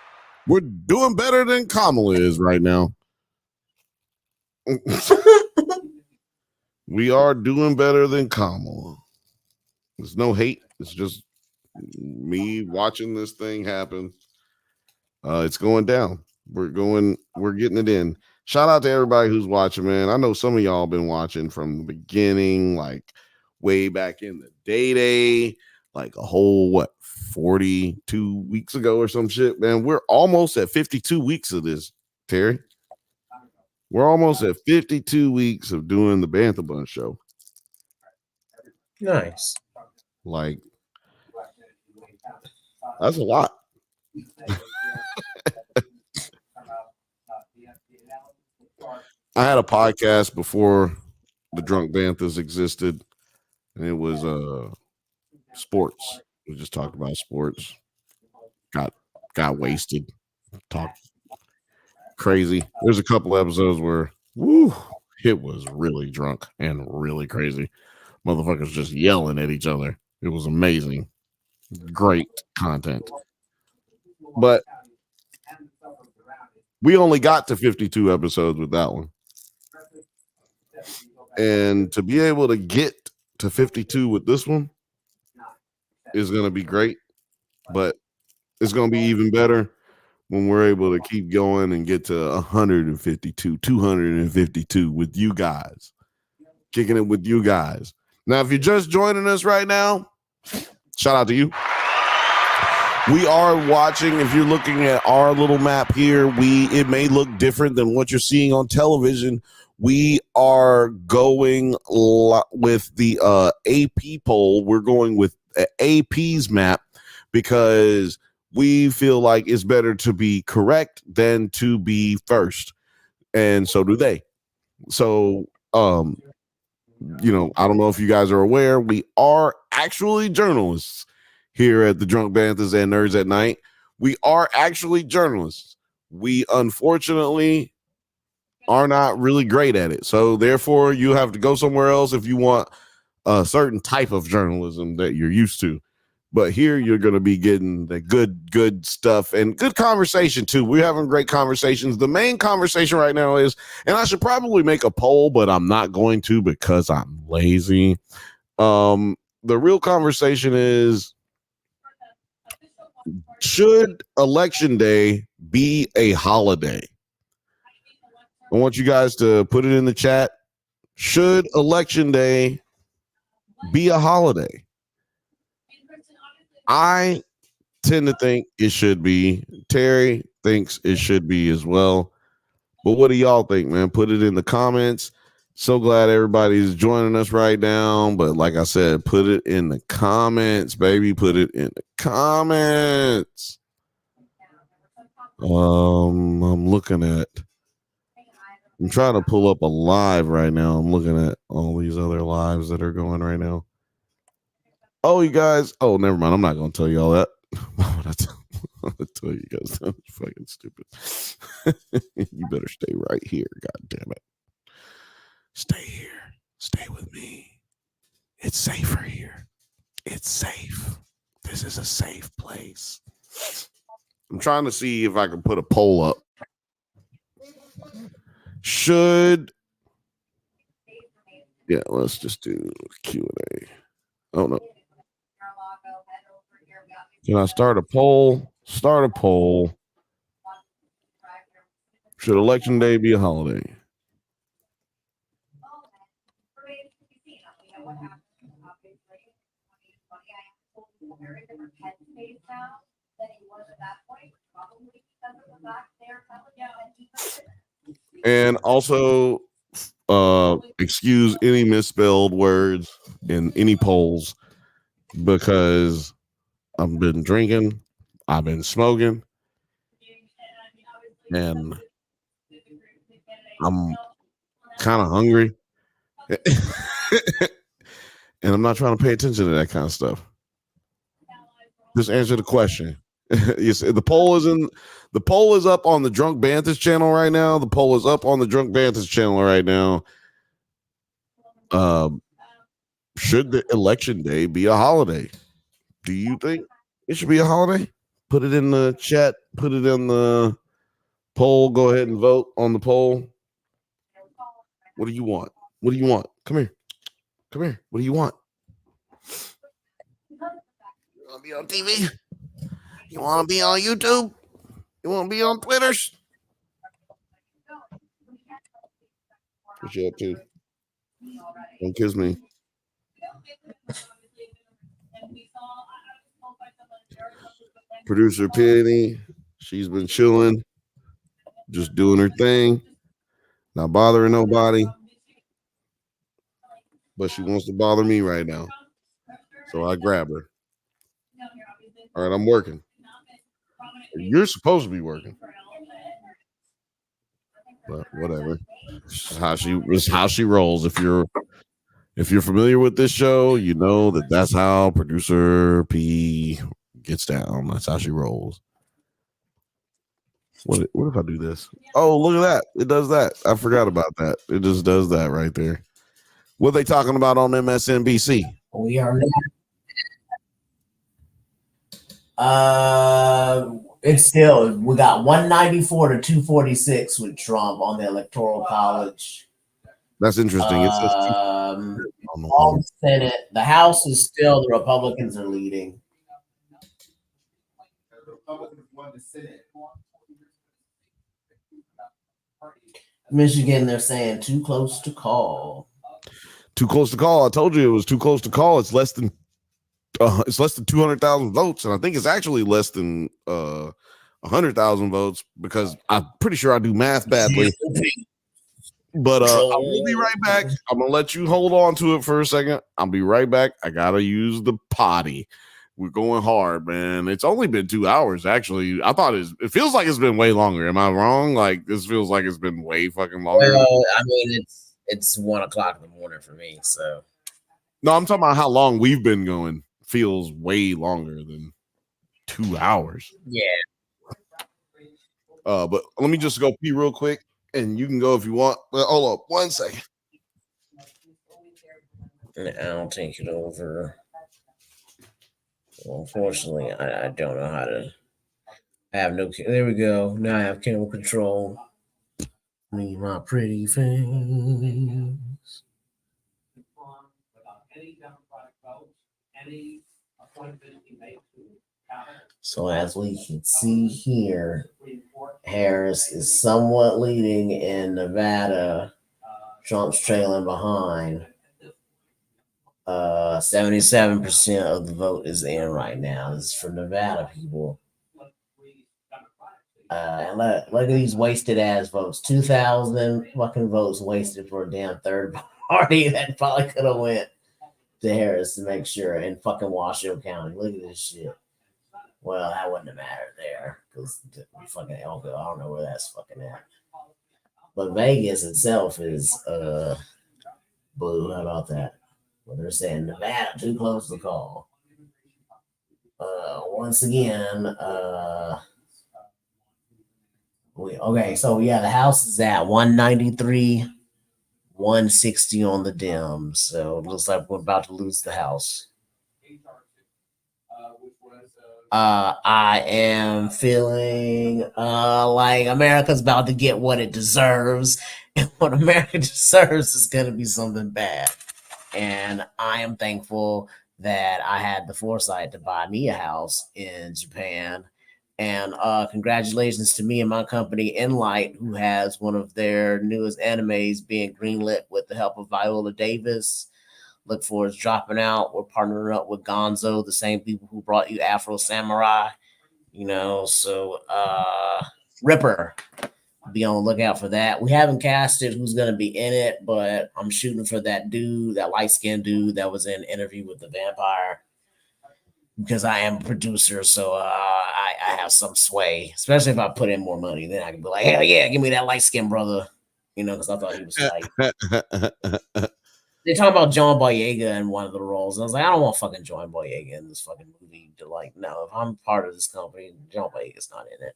We're doing better than Kamala is right now. We are doing better than Kamala. There's no hate. It's just me watching this thing happen. It's going down. We're getting it in. Shout out to everybody who's watching, man. I know some of y'all been watching from the beginning, like way back in the day, like a whole 42 weeks ago or some shit, man. We're almost at 52 weeks of this, Terry. We're almost at 52 weeks of doing the Bantha Bunch show. Nice. Like, that's a lot. I had a podcast before the Drunk Banthas existed, and it was sports. We just talked about sports. Got wasted. Talked crazy. There's a couple episodes where it was really drunk and really crazy. Motherfuckers just yelling at each other. It was amazing. Great content. But we only got to 52 episodes with that one. And to be able to get to 52 with this one is going to be great. But it's going to be even better when we're able to keep going and get to 152, 252 with you guys. Kicking it with you guys. Now, if you're just joining us right now, shout out to you. We are watching, if you're looking at our little map here, it may look different than what you're seeing on television. We are going with the AP poll. We're going with AP's map because we feel like it's better to be correct than to be first. And so do they. So, I don't know if you guys are aware, we are actually journalists here at the Drunk Banthas and Nerds at Night. We are actually journalists. We unfortunately are not really great at it. So therefore, you have to go somewhere else if you want a certain type of journalism that you're used to. But here you're going to be getting the good stuff and good conversation too. We're having great conversations. The main conversation right now is, and I should probably make a poll, but I'm not going to because I'm lazy. The real conversation is, should Election Day be a holiday? I want you guys to put it in the chat. Should Election Day be a holiday? I tend to think it should be. Terry thinks it should be as well. But what do y'all think, man? Put it in the comments. So glad everybody's joining us right now. But like I said, put it in the comments, baby. Put it in the comments. I'm trying to pull up a live right now. I'm looking at all these other lives that are going right now. Oh, you guys. Oh, never mind. I'm not going to tell you all that. Why would I tell you guys that? It's fucking stupid. You better stay right here. God damn it. Stay here. Stay with me. It's safer here. It's safe. This is a safe place. I'm trying to see if I can put a poll up. Let's just do Q&A. Oh, no. Can I start a poll? Start a poll. Should Election Day be a holiday? And also, excuse any misspelled words in any polls because I've been drinking, I've been smoking, and I'm kind of hungry. And I'm not trying to pay attention to that kind of stuff. Just answer the question. You see, the poll is up on the Drunk Bantha's channel right now. The poll is up on the Drunk Bantha's channel right now. Should the election day be a holiday? Do you think it should be a holiday? Put it in the chat. Put it in the poll. Go ahead and vote on the poll. What do you want? What do you want? Come here. Come here. What do you want? You want to be on TV? You want to be on YouTube? You want to be on Twitters? What you up to? Don't kiss me. Producer Penny, she's been chilling, just doing her thing, not bothering nobody. But she wants to bother me right now. So I grab her. All right, I'm working. You're supposed to be working. But whatever. It's how she rolls. If you're familiar with this show, you know that's how producer P gets down. That's how she rolls. What if I do this? Oh, look at that. It does that. I forgot about that. It just does that right there. What are they talking about on MSNBC? We are it's still, we got 194 to 246 with Trump on the Electoral College. That's interesting. It says all the Senate. The House is still, the Republicans are leading. The Republicans won the Senate. Michigan, they're saying too close to call. Too close to call. I told you it was too close to call. It's less than 200,000 votes, and I think it's actually less than 100,000 votes because I'm pretty sure I do math badly. But I will be right back. I'm gonna let you hold on to it for a second. I'll be right back. I gotta use the potty. We're going hard, man. It's only been 2 hours. Actually, I thought it feels like it's been way longer. Am I wrong? Like this feels like it's been way fucking longer. Well, I mean, it's 1 o'clock in the morning for me. So no, I'm talking about how long we've been going. Feels way longer than 2 hours. Yeah. But let me just go pee real quick, and you can go if you want. But hold up 1 second. I'll take it over. Well, unfortunately, I don't know how to. I have no. There we go. Now I have camera control. Need my pretty face. So as we can see here, Harris is somewhat leading in Nevada. Trump's trailing behind. 77% of the vote is in right now. This is for Nevada people. And look at these wasted ass votes. 2,000 fucking votes wasted for a damn third party that probably could have went to Harris to make sure in fucking Washoe County. Look at this shit. Well, that wouldn't have mattered there because we fucking Elko. I don't know where that's fucking at. But Vegas itself is blue. How about that? Well, they're saying Nevada too close to call. Once again, okay. So yeah, the House is at 193, 160 on the Dems. So it looks like we're about to lose the House. I am feeling like America's about to get what it deserves, and what America deserves is going to be something bad. And I am thankful that I had the foresight to buy me a house in Japan. And congratulations to me and my company, Enlight, who has one of their newest animes being greenlit with the help of Viola Davis. Look for it's dropping out. We're partnering up with Gonzo, the same people who brought you Afro Samurai. So Ripper. Be on the lookout for that. We haven't casted who's going to be in it, but I'm shooting for that dude, that light-skinned dude that was in Interview with the Vampire, because I am a producer, so I have some sway, especially if I put in more money. Then I can be like, hell yeah, give me that light-skinned brother. because I thought he was tight. They talk about John Boyega in one of the roles. And I was like, I don't want fucking John Boyega in this fucking movie. To like, no, if I'm part of this company, John Boyega's not in it.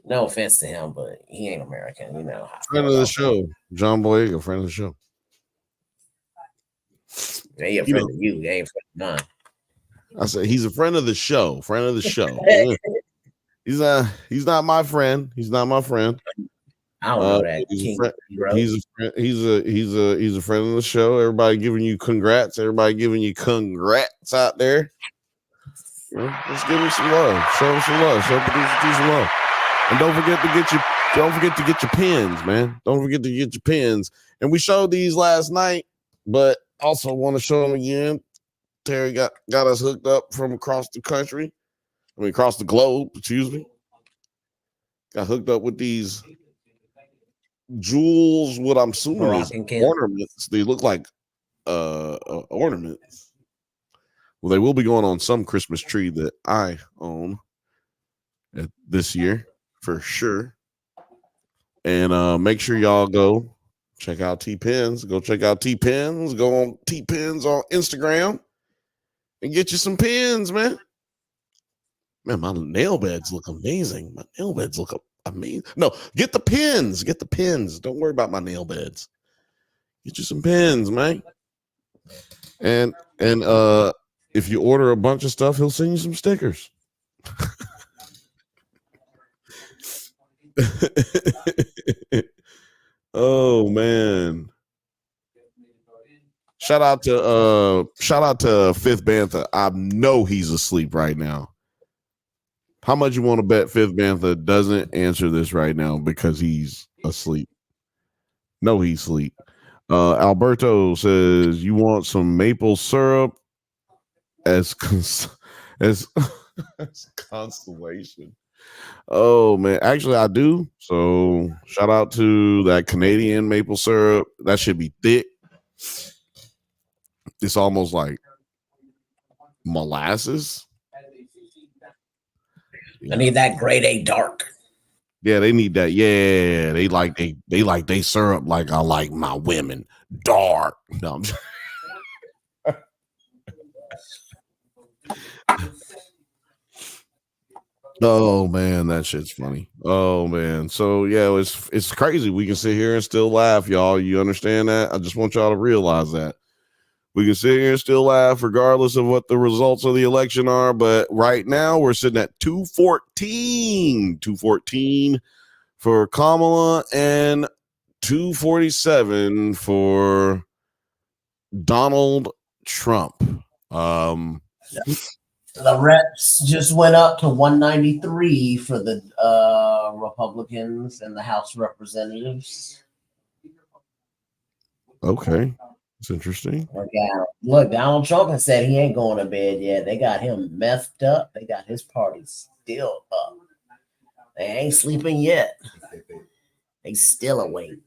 No offense to him, but he ain't American. Friend of the show, John Boyega, friend of the show. He a friend of you. He ain't friend of mine. I said he's a friend of the show. Friend of the show. He's not my friend. He's not my friend. I don't know that. He's a friend of the show. Everybody giving you congrats. Everybody giving you congrats out there. Let's give him some love. Show him some love. Show producer some love. And don't forget to get your pins, man. Don't forget to get your pins. And we showed these last night, but also want to show them again. Terry got us hooked up from across the country. Across the globe, excuse me. Got hooked up with these jewels, what I'm assuming is ornaments. They look like ornaments. Well, they will be going on some Christmas tree that I own this year for sure. And make sure y'all go check out T-Pins. Go check out T-Pins. Go on T-Pins on Instagram and get you some pins, man. Man, my nail beds look amazing. My nail beds look amazing. No, get the pins. Get the pins. Don't worry about my nail beds. Get you some pins, man. And if you order a bunch of stuff, he'll send you some stickers. Oh man. Shout out to Fifth Bantha. I know he's asleep right now. How much you want to bet Fifth Bantha doesn't answer this right now because he's asleep? No, he's asleep. Alberto says you want some maple syrup as constellation. Oh man, actually I do. So shout out to that Canadian maple syrup. That should be thick. It's almost like molasses. I need that grade A dark. Yeah, they need that. Yeah, they like they syrup like I like my women dark. No, oh man, that shit's funny. Oh man, so yeah, it's crazy. We can sit here and still laugh, y'all. You understand that? I just want y'all to realize that. We can sit here and still laugh regardless of what the results of the election are. But right now we're sitting at 214 for Kamala and 247 for Donald Trump. The reps just went up to 193 for the Republicans and the House of Representatives. Okay. It's interesting. Look, Donald Trump has said he ain't going to bed yet. They got him messed up. They got his party still up. They ain't sleeping yet. They still awake,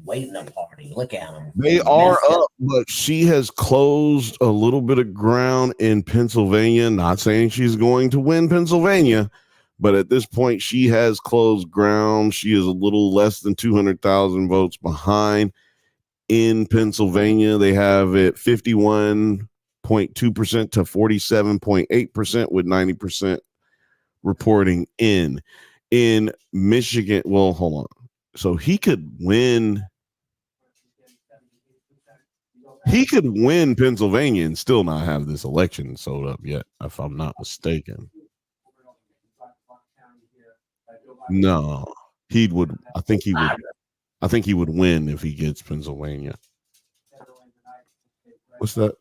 waiting to party. Look at them. They are up, but she has closed a little bit of ground in Pennsylvania. Not saying she's going to win Pennsylvania, but at this point, she has closed ground. She is a little less than 200,000 votes behind. In Pennsylvania, they have it 51.2% to 47.8% with 90% reporting in. In Michigan, well, hold on. So he could win Pennsylvania and still not have this election sold up yet, if I'm not mistaken. No, he would. I think he would win if he gets Pennsylvania. What's that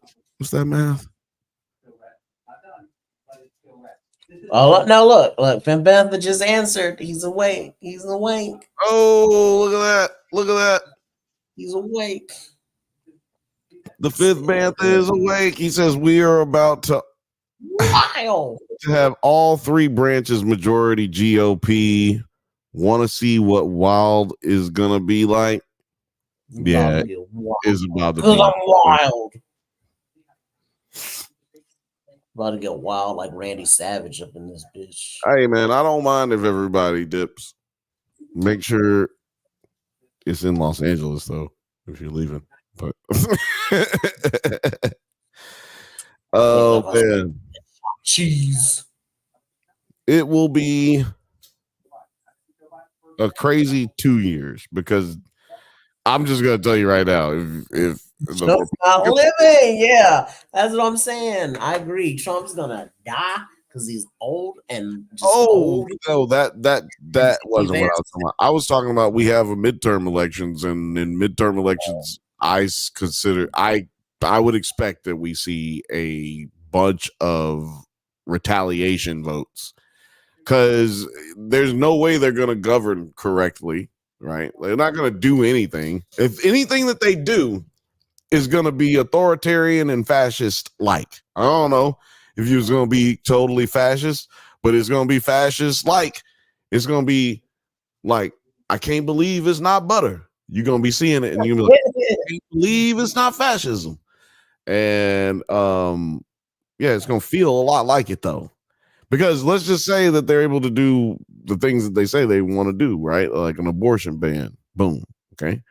math? Oh no! Look! Finn Bantha just answered. He's awake. Oh, look at that! He's awake. The Fifth Bantha is awake. He says we are about to have all three branches majority GOP. Want to see what wild is gonna be like? Yeah, it's about to be wild. About to get wild like Randy Savage up in this bitch. Hey man, I don't mind if everybody dips. Make sure It's in Los Angeles though, if you're leaving. But oh man, cheese. it will be a crazy 2 years because I'm just gonna tell you right now, if Trump's not living, yeah, that's what I'm saying. I agree. Trump's gonna die because he's old and just old. No, that wasn't what I was talking about. I was talking about we have a midterm elections, and in midterm elections, I would expect that we see a bunch of retaliation votes because there's no way they're going to govern correctly, right? They're not going to do anything. If anything that they do is going to be authoritarian and fascist like. I don't know if you was going to be totally fascist, but it's going to be fascist like. It's going to be like, I can't believe it's not butter. You're going to be seeing it and you're going to be like, I can't believe it's not fascism. And yeah, it's going to feel a lot like it though. Because let's just say that they're able to do the things that they say they want to do, right? Like an abortion ban. Boom. Okay.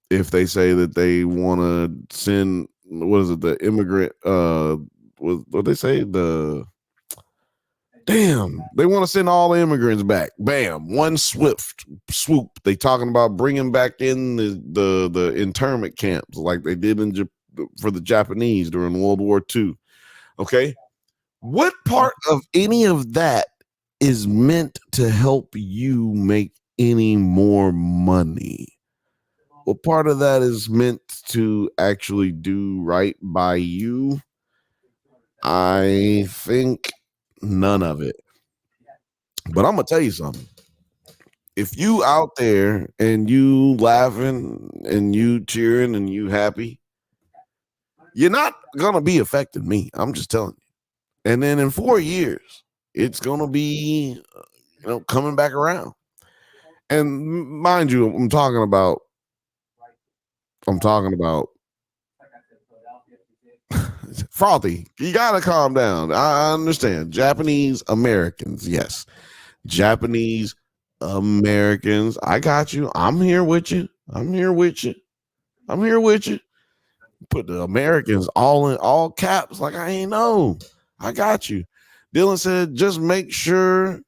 If they say that they want to send, what is it, the immigrant, what they say, they want to send all the immigrants back. Bam, one swift swoop. They talking about bringing back in the internment camps like they did for the Japanese during World War II. Okay, what part of any of that is meant to help you make any more money? What part of that is meant to actually do right by you? I think none of it. But I'm going to tell you something. If you out there and you laughing and you cheering and you happy, you're not going to be affecting me. I'm just telling you. And then in 4 years, it's going to be, coming back around. And mind you, I'm talking about Frothy. You gotta calm down. I understand. Japanese Americans, yes. Japanese Americans. I got you. I'm here with you. Put the Americans all in all caps, like I ain't know. I got you. Dylan said, just make sure.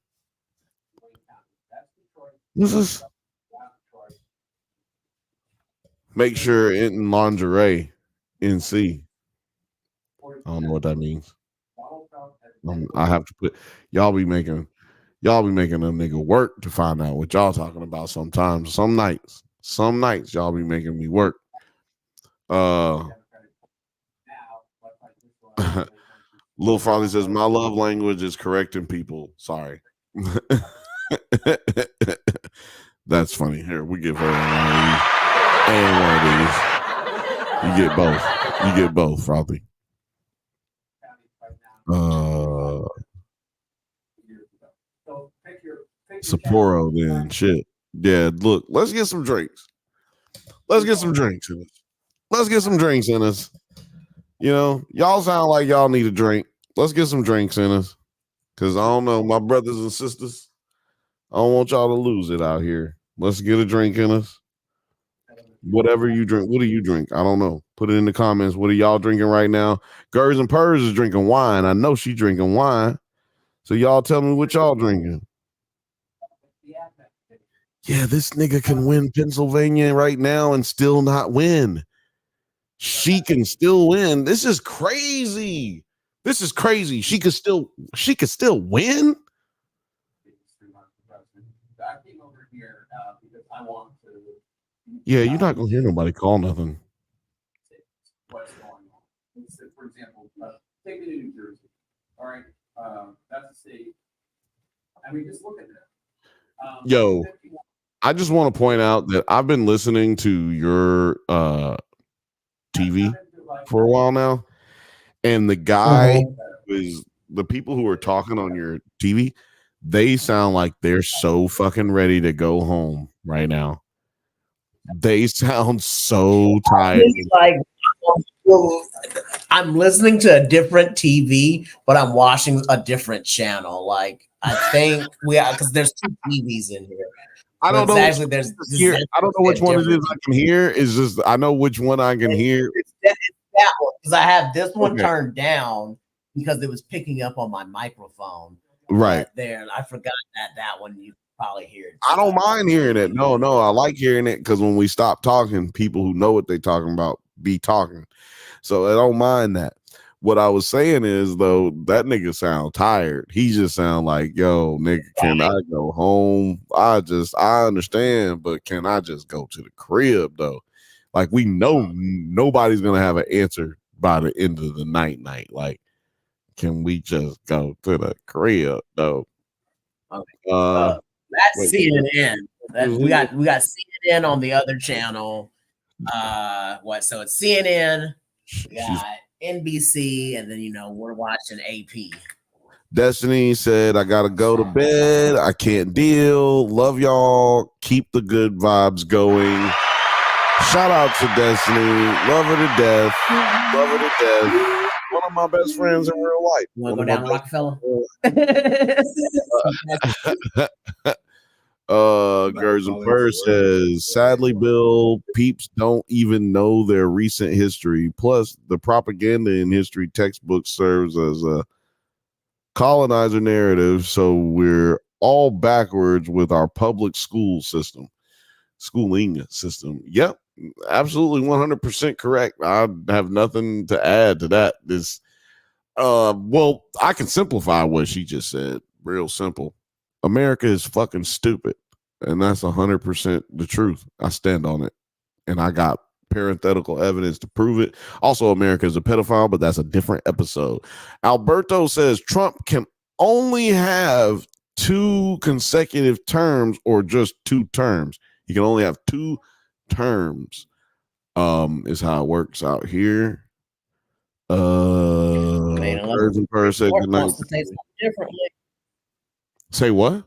Make sure in lingerie NC. I don't know what that means. I have to put y'all be making a nigga work to find out what y'all talking about sometimes. Some nights y'all be making me work. Lil Frothy says my love language is correcting people. Sorry. That's funny. Here, we give her one of these. You get both, Frothy. Sapporo then shit. Yeah, look, let's get some drinks. Let's get some drinks in us. Y'all sound like y'all need a drink. Let's get some drinks in us. Cause I don't know, my brothers and sisters, I don't want y'all to lose it out here. Let's get a drink in us. Whatever you drink. What do you drink? I don't know. Put it in the comments. What are y'all drinking right now? Gers and Purrs is drinking wine. I know she drinking wine. So y'all tell me what y'all drinking. Yeah, this nigga can win Pennsylvania right now and still not win. She can still win. This is crazy. She could still win. Yeah, you're not gonna hear nobody call nothing. What's going on? For example, take it in New Jersey. All right, that's a state. I mean, just look at that. Yo, I just want to point out that I've been listening to your TV for a while now, and the guy is the people who are talking on your TV. They sound like they're so fucking ready to go home right now. They sound so tired. Like, I'm listening to a different TV, but I'm watching a different channel. Like, I think because there's two TVs in here. I don't But know. actually, there's Here, I don't know which one it is I can hear. It's just I know which one I can hear. It's that one because I have this one Okay. turned down because it was picking up on my microphone. Right. But there, I forgot that one you probably hear. I don't mind hearing it. No, I like hearing it because when we stop talking, people who know what they're talking about be talking. So I don't mind that. What I was saying is though, that nigga sound tired. He just sound like, yo, nigga, can I go home? I understand, but can I just go to the crib though? Like we know nobody's gonna have an answer by the end of the night. Like, can we just go to the crib though? Okay. That's CNN. We got CNN on the other channel. So it's CNN. We got NBC, and then we're watching AP. Destiny said, I gotta go to bed. I can't deal. Love y'all. Keep the good vibes going. Shout out to Destiny. Love her to death. Love her to death. One of my best friends in real life. You want to go down to Rockefeller? Gerds and Purse says, sadly, Bill, peeps don't even know their recent history. Plus, the propaganda in history textbooks serves as a colonizer narrative, so we're all backwards with our public schooling system. Yep, absolutely 100% correct. I have nothing to add to that. Well, I can simplify what she just said. Real simple. America is fucking stupid, and that's 100% the truth. I stand on it, and I got parenthetical evidence to prove it. Also, America is a pedophile, but that's a different episode. Alberto says Trump can only have 2 consecutive terms or just 2 terms. He can only have 2 terms. Is how it works out here. Said good night. Say what?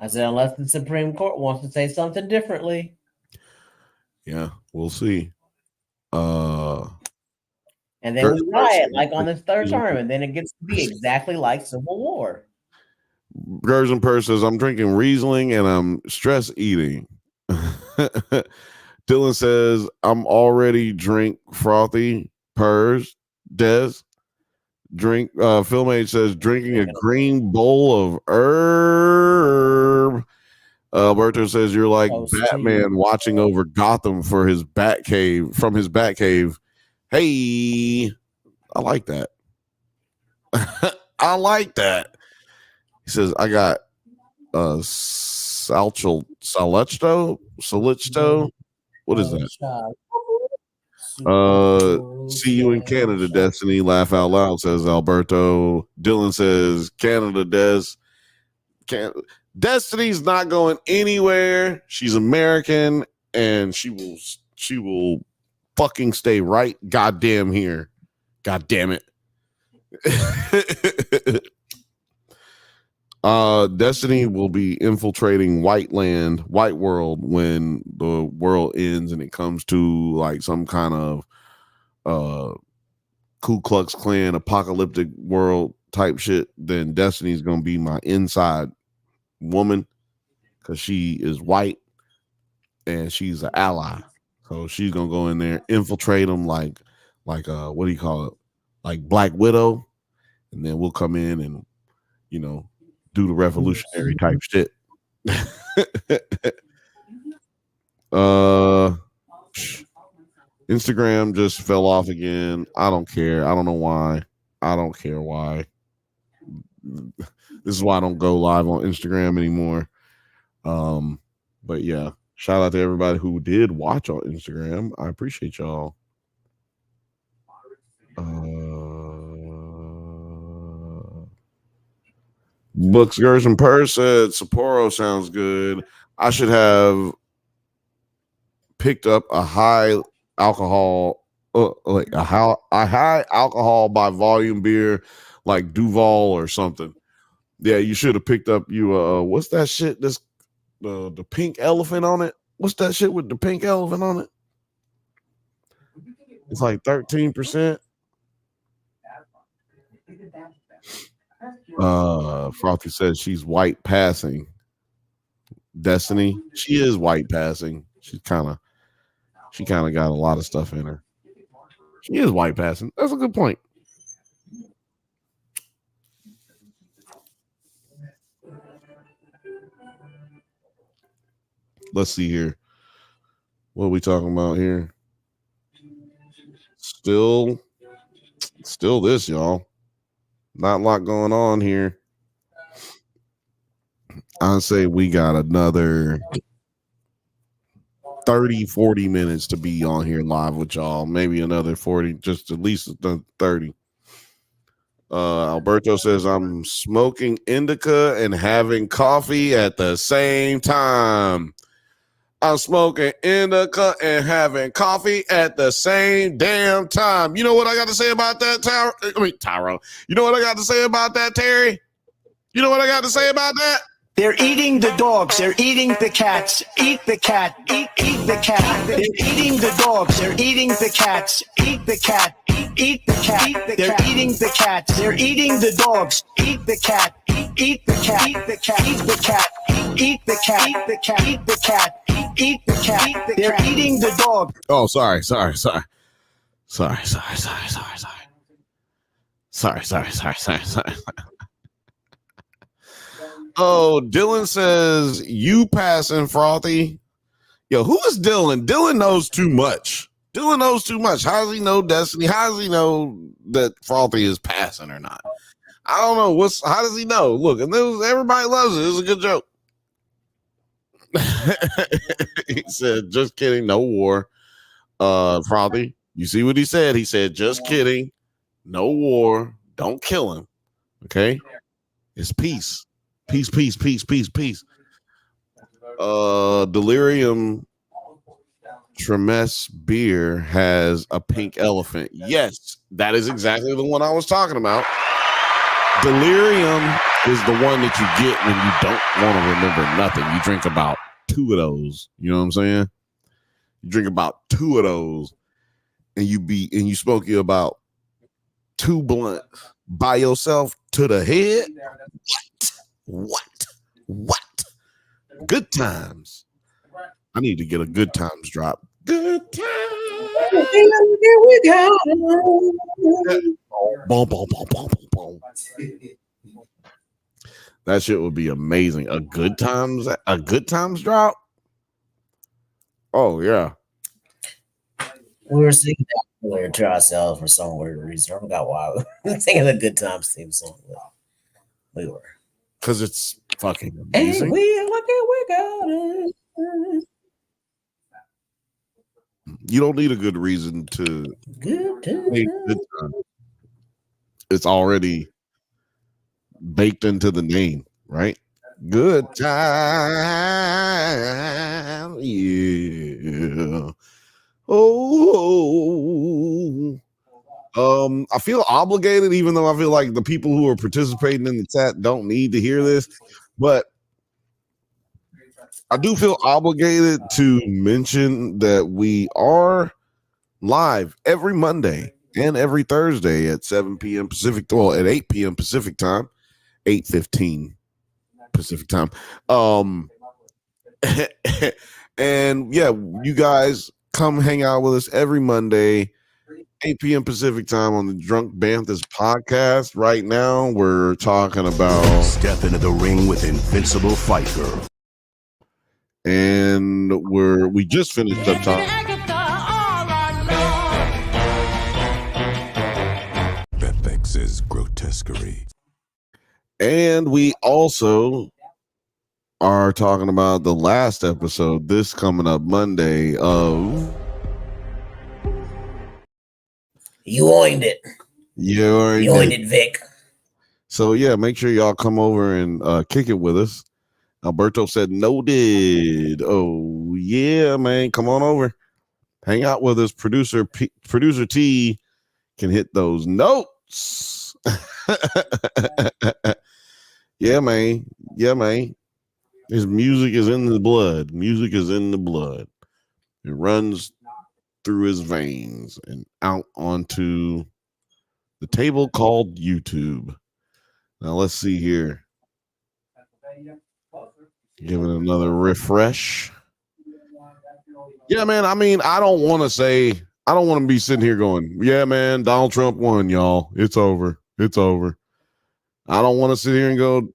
I said, unless the Supreme Court wants to say something differently. Yeah, we'll see. And then we riot like on this 3rd term, and then it gets to be exactly like Civil War. Gerson Purse says, I'm drinking Riesling and I'm stress eating. Dylan says, I'm already drink frothy. Purrs. Des. Drink. Philmate says, drinking a green bowl of herb. Alberto says, you're like Batman watching over Gotham for his from his Batcave. Hey, I like that. I like that. He says, I got Salichto. What is that? See you in Canada, Destiny. Laugh out loud, says Alberto. Dylan says, Canada, Destiny's not going anywhere. She's American, and she will fucking stay right goddamn here. God damn it. Destiny will be infiltrating white world when the world ends and it comes to like some kind of Ku Klux Klan apocalyptic world type shit. Then Destiny's gonna be my inside woman because she is white and she's an ally. So she's gonna go in there, infiltrate them like what do you call it? Like Black Widow, and then we'll come in and do the revolutionary type shit. Instagram just fell off again. I don't care. I don't know why. I don't care why. This is why I don't go live on Instagram anymore. But yeah, shout out to everybody who did watch on Instagram. I appreciate y'all. Books, Girls, and Purse said Sapporo sounds good. I should have picked up a high alcohol, like a high alcohol by volume beer, like Duval or something. Yeah, you should have picked up what's that shit? The pink elephant on it. What's that shit with the pink elephant on it? It's like 13%. Frothy says she's white passing. Destiny. She is white passing. She kind of got a lot of stuff in her. She is white passing. That's a good point. Let's see here. What are we talking about here? Still this, y'all. Not a lot going on here. I'd say we got another 30, 40 minutes to be on here live with y'all. Maybe another 40, just at least 30. Alberto says, I'm smoking indica and having coffee at the same time. I'm smoking indica and having coffee at the same damn time. You know what I got to say about that, Tyrone? You know what I got to say about that, Terry? You know what I got to say about that? They're eating the dogs. They're eating the cats. Eat the cat. Eat the cat. They're eating the dogs. They're eating the cats. Eat the cat. Eat the cat. They're eating the cats. They're eating the dogs. Eat the cat. Eat the cat. Eat the cat. Eat the cat. Eat the cat. Eat the cat. Eat the cat. Eat the cat. They're eating the dog. Oh, sorry. Sorry. Oh, Dylan says, you passing, Frothy. Yo, who is Dylan? Dylan knows too much. How does he know Destiny? How does he know that Frothy is passing or not? I don't know. How does he know? Look, and everybody loves it. It's a good joke. He said, just kidding, no war. Frothy, you see what he said? He said, just kidding, no war. Don't kill him. Okay? It's peace. Peace. Delirium Tremess beer has a pink elephant. Yes, that is exactly the one I was talking about. Delirium is the one that you get when you don't want to remember nothing. You drink about 2 of those. You know what I'm saying? You drink about 2 of those, and you smoke you about 2 blunts by yourself to the head. What? Good times. I need to get a good times drop. Good times. Here we go. Boom. That shit would be amazing. A good times drop. Oh yeah. We were singing that earlier to ourselves for some weird reason. I forgot why. We were singing the Good Times theme song. We were. Because it's fucking amazing. Hey, we got it. You don't need a good reason to Good make good times. It's already baked into the name, right? Good time. Yeah. Oh. I feel obligated, even though I feel like the people who are participating in the chat don't need to hear this, but I do feel obligated to mention that we are live every Monday and every Thursday at 7 p.m. Pacific, well, at 8 p.m. Pacific time, 8:15 Pacific time. And yeah, you guys come hang out with us every Monday, 8 p.m. Pacific time on the Drunk Banthas podcast. Right now, we're talking about Step into the ring with Invincible Fight Girl. And we just finished up talking. FX's grotesquerie. And we also are talking about the last episode, this coming up Monday of You owned it. You owned it, Vic. So yeah, make sure y'all come over and kick it with us. Alberto said noted. Oh yeah, man, come on over, hang out with us. Producer T can hit those notes. Yeah, man. His music is in the blood. It runs through his veins and out onto the table called YouTube. Now let's see here. Give it another refresh. Yeah, man. I mean, I don't want to be sitting here going, yeah, man, Donald Trump won, y'all. It's over. It's over. I don't want to sit here and go,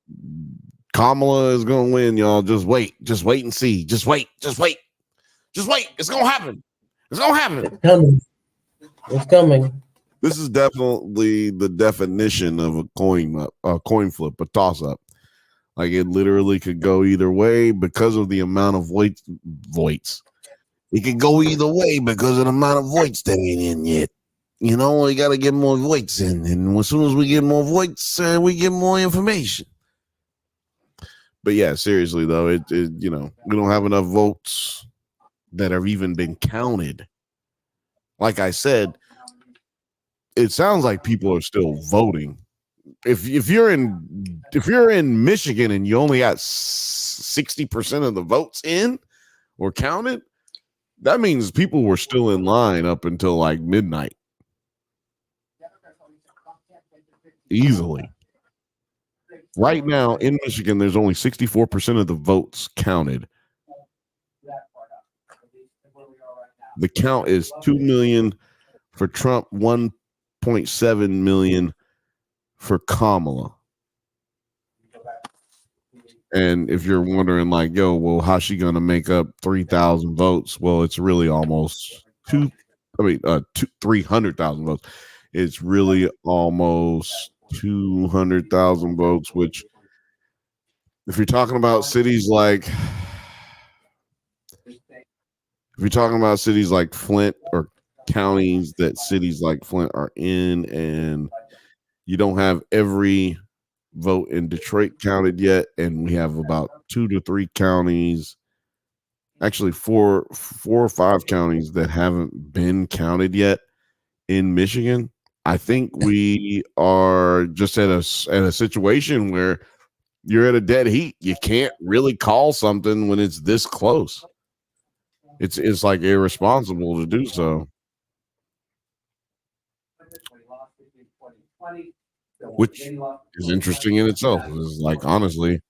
Kamala is going to win, y'all. Just wait and see. Just wait. It's going to happen. It's going to happen. It's coming. This is definitely the definition of a coin flip, a toss up. Like it literally could go either way because of the amount of votes. It could go either way because of the amount of votes that ain't in yet. You know, we got to get more votes in. And as soon as we get more votes, we get more information. But yeah, seriously, though, we don't have enough votes that have even been counted. Like I said, it sounds like people are still voting. If you're in Michigan and you only got 60% of the votes in or counted, that means people were still in line up until like midnight. Easily. Right now in Michigan, there's only 64% of the votes counted. The count is 2 million for Trump, 1.7 million for Kamala. And if you're wondering, like, yo, well, how's she gonna make up 3,000 votes? Well, it's really almost 300,000 votes. It's really almost 200,000 votes. Which, if you're talking about cities like Flint or counties that cities like Flint are in, and you don't have every vote in Detroit counted yet, and we have about 2 to 3 counties, actually four or 5 counties that haven't been counted yet in Michigan. I think we are just at a situation where you're at a dead heat. You can't really call something when it's this close. It's like irresponsible to do so. Which is interesting in itself. It's like, honestly,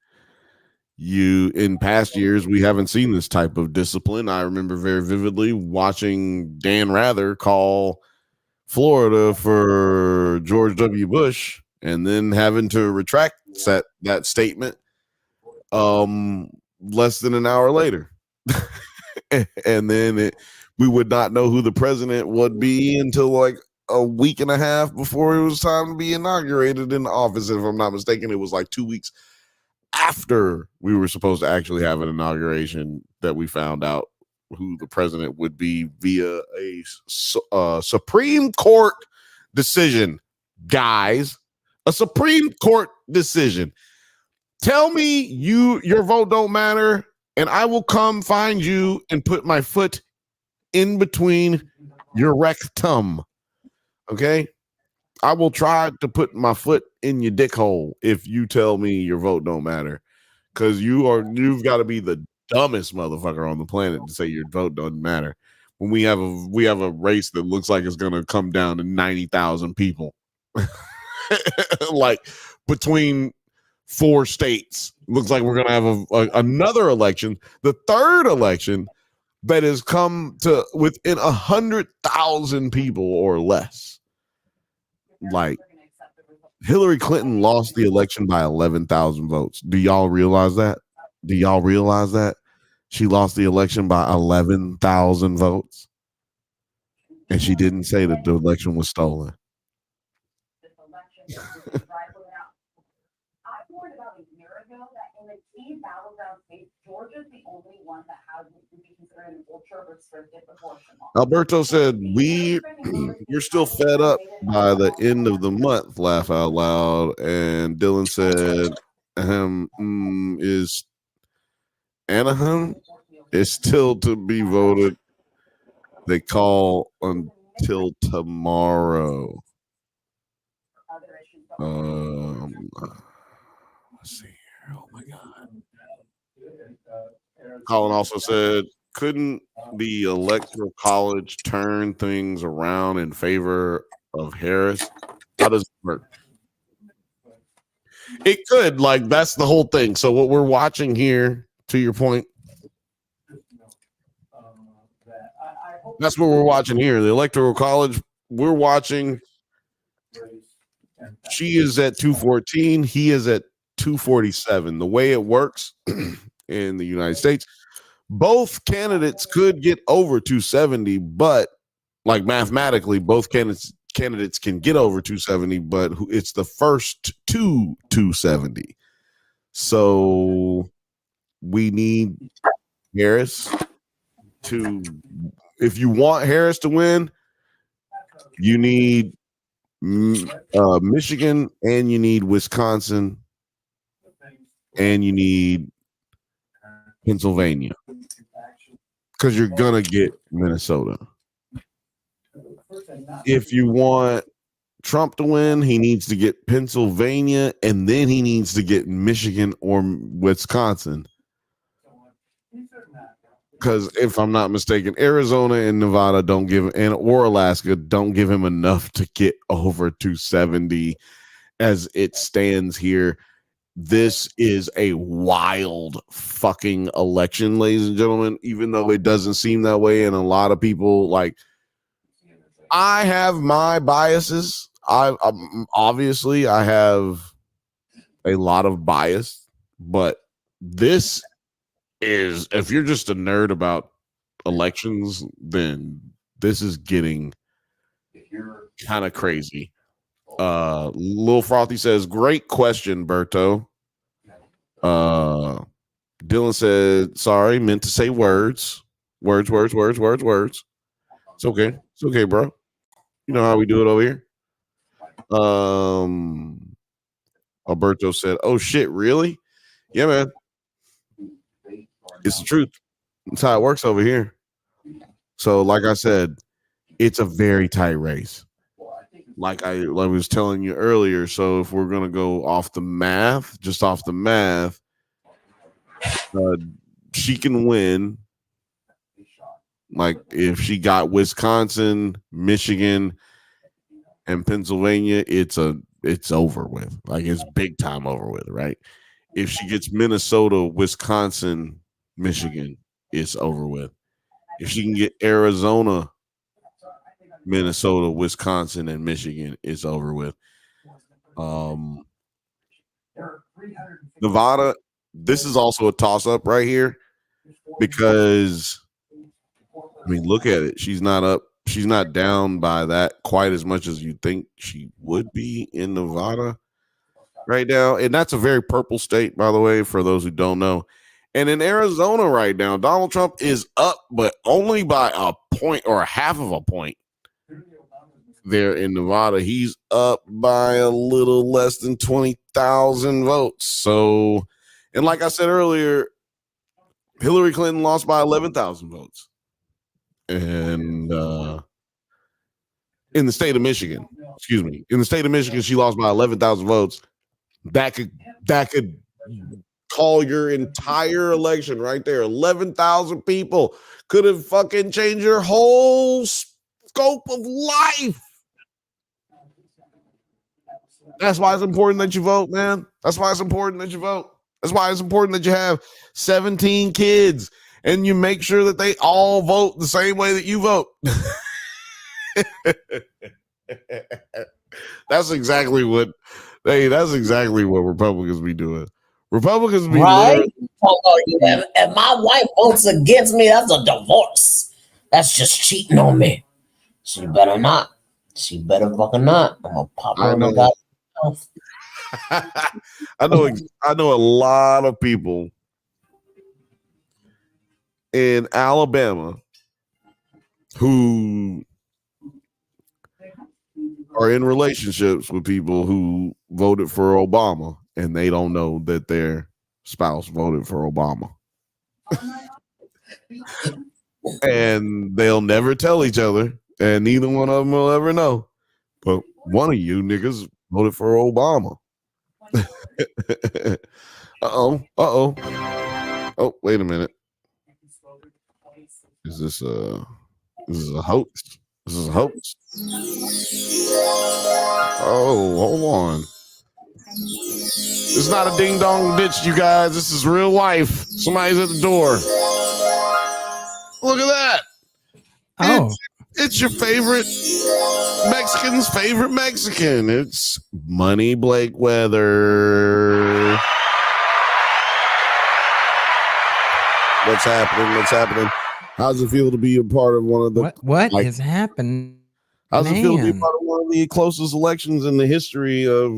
in past years, we haven't seen this type of discipline. I remember very vividly watching Dan Rather call Florida for George W. Bush and then having to retract that statement less than an hour later. And then we would not know who the president would be until like a week and a half before it was time to be inaugurated in the office. If I'm not mistaken, it was like 2 weeks after we were supposed to actually have an inauguration that we found out who the president would be via a Supreme Court decision. Guys, a Supreme Court decision. Tell me your vote don't matter, and I will come find you and put my foot in between your rectum. Okay? I will try to put my foot in your dick hole if you tell me your vote don't matter. Because you've got to be the dumbest motherfucker on the planet to say your vote doesn't matter. When we have a race that looks like it's gonna come down to 90,000 people. Like between 4 states. Looks like we're gonna have another election, the third election that has come to within 100,000 people or less. Like Hillary Clinton lost the election by 11,000 votes. Do y'all realize that? She lost the election by 11,000 votes, and she didn't say that the election was stolen. Alberto said, you're still fed up by the end of the month, laugh out loud. And Dylan said, is Anaheim is still to be voted. They call until tomorrow. Let's see here. Oh my God. Colin also said, couldn't the electoral college turn things around in favor of Harris? How does it work? It could, like, that's the whole thing. So what we're watching here to your point. That I hope That's what we're watching here. The Electoral College, we're watching. She is at 214. He is at 247. The way it works in the United States, both candidates could get over 270, but like mathematically, both candidates can get over 270, but it's the first to 270. So we need Harris to, if you want Harris to win, you need Michigan, and you need Wisconsin, and you need Pennsylvania, because you're gonna get Minnesota. If you want Trump to win, he needs to get Pennsylvania, and then he needs to get Michigan or Wisconsin. Because if I'm not mistaken, Arizona and Nevada don't give, or Alaska don't give him enough to get over 270 as it stands here. This is a wild fucking election, ladies and gentlemen, even though it doesn't seem that way. And a lot of people, like, I have my biases. Obviously I have a lot of bias, but this is, if you're just a nerd about elections, then this is getting kind of crazy. Lil Frothy says, great question, Berto. Dylan said, sorry, meant to say words. Words. It's okay. It's okay, bro. You know how we do it over here. Alberto said, oh shit, really? Yeah, man. It's the truth. That's how it works over here. So, like I said, it's a very tight race. Like I was telling you earlier. So, if we're gonna go off the math, just off the math, she can win. Like if she got Wisconsin, Michigan, and Pennsylvania, it's over with. Like it's big time over with, right? If she gets Minnesota, Wisconsin, Michigan, it's over with. If she can get Arizona, Minnesota, Wisconsin, and Michigan, it's over with. Nevada, this is also a toss-up right here because, I mean, look at it. She's not up. She's not down by that quite as much as you think she would be in Nevada right now. And that's a very purple state, by the way, for those who don't know. And in Arizona right now, Donald Trump is up, but only by a point or a half of a point. There in Nevada, he's up by a little less than 20,000 votes. So, and like I said earlier, Hillary Clinton lost by 11,000 votes. And in the state of Michigan, in the state of Michigan, she lost by 11,000 votes. That could call your entire election right there. 11,000 people could have fucking changed your whole scope of life. That's why it's important that you vote, man. That's why it's important that you vote. That's why it's important that you have 17 kids and you make sure that they all vote the same way that you vote. That's exactly what Republicans be doing. Republicans be right. If my wife votes against me, that's a divorce. That's just cheating on me. She better not. She better fucking not. I'm gonna pop her in the goddamn mouth. I know a lot of people in Alabama who are in relationships with people who voted for Obama and they don't know that their spouse voted for Obama. And they'll never tell each other, and neither one of them will ever know. But one of you niggas voted for Obama. Oh, wait a minute. Is this a hoax? This is a hoax. Oh, hold on. It's not a ding dong ditch, you guys. This is real life. Somebody's at the door. Look at that. Oh, It's your favorite Mexican's favorite Mexican. It's Money Blake Weather. What's happening? What's happening? How's it feel to be a part of one of the what is happening? How's it feel to be Man. part of one of the closest elections in the history of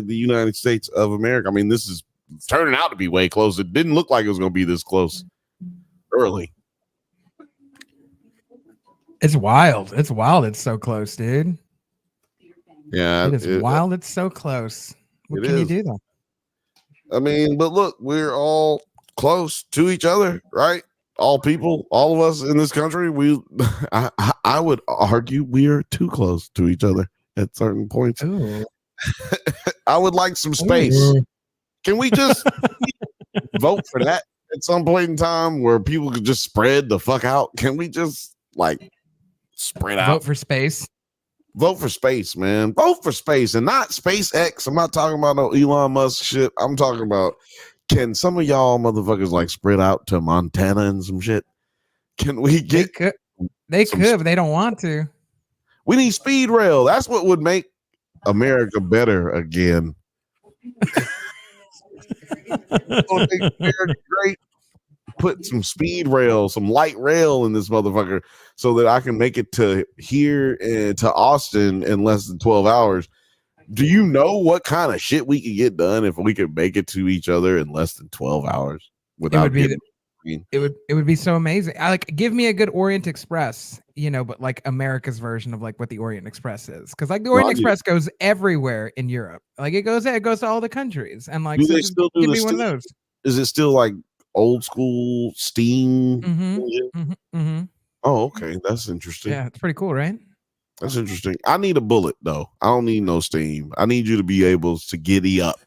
the United States of America? I mean, this is turning out to be way close. It didn't look like it was going to be this close early. It's wild. It's wild. It's so close, dude. Yeah, It is wild. It's so close. What can you do though? I mean, but look, we're all close to each other, right? All people, all of us in this country, I would argue we are too close to each other at certain points. Ooh. I would like some space. Ooh. Can we just vote for that at some point in time where people could just spread the fuck out? Can we just like spread out? Vote for space. Vote for space, man. Vote for space and not SpaceX. I'm not talking about no Elon Musk shit. I'm talking about, can some of y'all motherfuckers like spread out to Montana and some shit? Can we get? They could, but they don't want to. We need speed rail. That's what would make America better again. Great. Put some speed rail, some light rail in this motherfucker so that I can make it to here and to Austin in less than 12 hours. Do you know what kind of shit we could get done if we could make it to each other in less than 12 hours without it would be so amazing. I like, give me a good Orient Express, but like America's version of like what the Orient Express is, because like the Orient Express goes everywhere in Europe. Like it goes to all the countries, and like do they still do give the me one of those. Is it still like old school steam? Oh, okay, that's interesting. Yeah, it's pretty cool, right? That's interesting. I need a bullet though. I don't need no steam. I need you to be able to giddy up.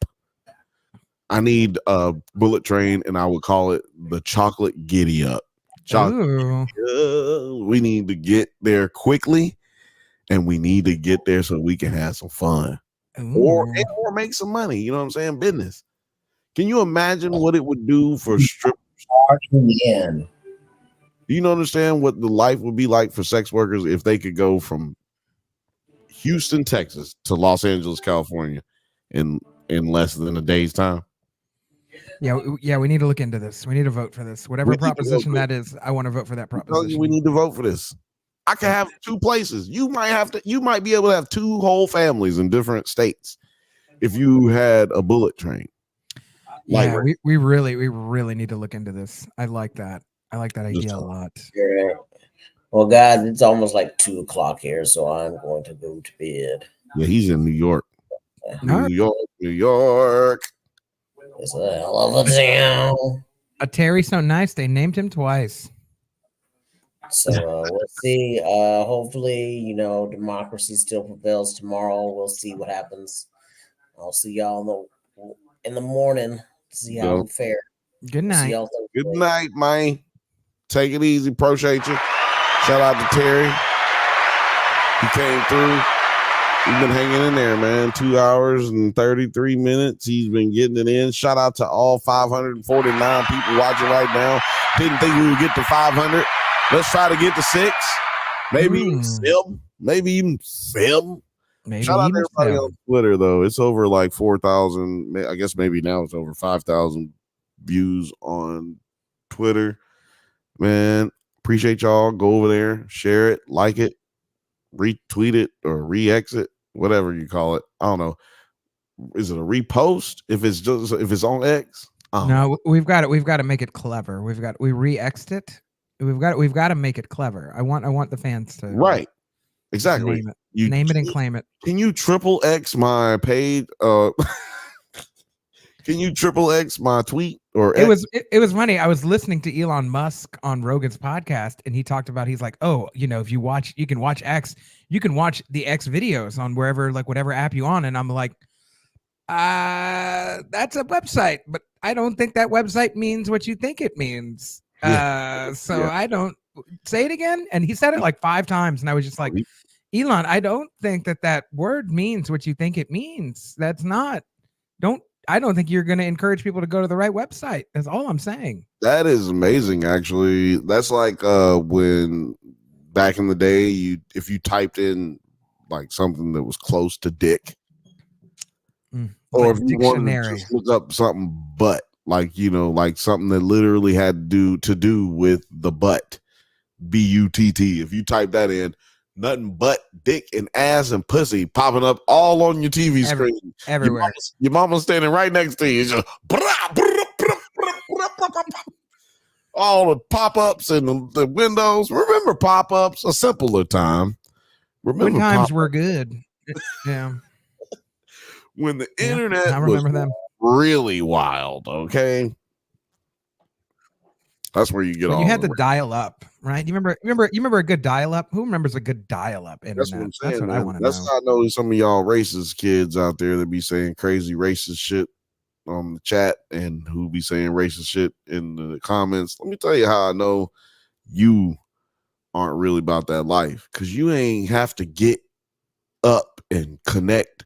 I need a bullet train, and I would call it the chocolate giddy up. We need to get there quickly, and we need to get there so we can have some fun or make some money. You know what I'm saying? Business. Can you imagine what it would do for strippers? Do you understand what the life would be like for sex workers if they could go from Houston, Texas to Los Angeles, California in less than a day's time? Yeah, we need to look into this. We need to vote for this. Whatever proposition that is, I want to vote for that proposition. We need to vote for this. I can have two places. You might be able to have two whole families in different states if you had a bullet train. Yeah, we really need to look into this. I like that. I like that idea a lot. Yeah. Well, guys, it's almost like 2:00 here, so I'm going to go to bed. Yeah, he's in New York. New York. It's a hell of a town. Terry's so nice. They named him twice. So we'll see. Hopefully, democracy still prevails tomorrow. We'll see what happens. I'll see y'all in the morning. See how we fare. Good night. Good night, man. Take it easy. Appreciate you. Shout out to Terry. He came through. He's been hanging in there, man. 2 hours and 33 minutes. He's been getting it in. Shout out to all 549 people watching right now. Didn't think we would get to 500. Let's try to get to 6. Maybe even 7. Maybe even 7. Shout out to everybody on Twitter, though. It's over like 4,000. I guess maybe now it's over 5,000 views on Twitter. Man, appreciate y'all. Go over there, share it, like it, retweet it, or re-exit, whatever you call it. I don't know. Is it a repost if it's on X? No, we've got to make it clever. We re-exed it. We've got to make it clever. I want the fans to right. Exactly. Name it and claim it. Can you triple X my page? Can you triple X my tweet? Or it was funny. I was listening to Elon Musk on Rogan's podcast, and he talked about, he's like, oh, if you can watch X, you can watch the X videos on wherever, like whatever app you on. And I'm like, that's a website, but I don't think that website means what you think it means. I don't say it again. And he said it like 5 times, and I was just like, Elon, I don't think that word means what you think it means. That's not I don't think you're going to encourage people to go to the right website. That's all I'm saying. That is amazing, actually. That's like when back in the day, if you typed in like something that was close to dick, or Like if you wanted to dictionary. just look up something butt, like like something that literally had to do with the butt, butt. If you type that in, nothing but dick and ass and pussy popping up all on your TV screen everywhere. Your mama's standing right next to you. It's just all the pop-ups and the windows. Remember pop-ups? A simpler time. When times were good. Yeah. When the internet I remember them. Really wild, okay? That's where you get all. You had to dial up, right? You remember a good dial up? Who remembers a good dial up internet? That's what I'm saying. That's what I want to know. That's how I know some of y'all racist kids out there that be saying crazy racist shit on the chat and who be saying racist shit in the comments. Let me tell you how I know you aren't really about that life, because you ain't have to get up and connect.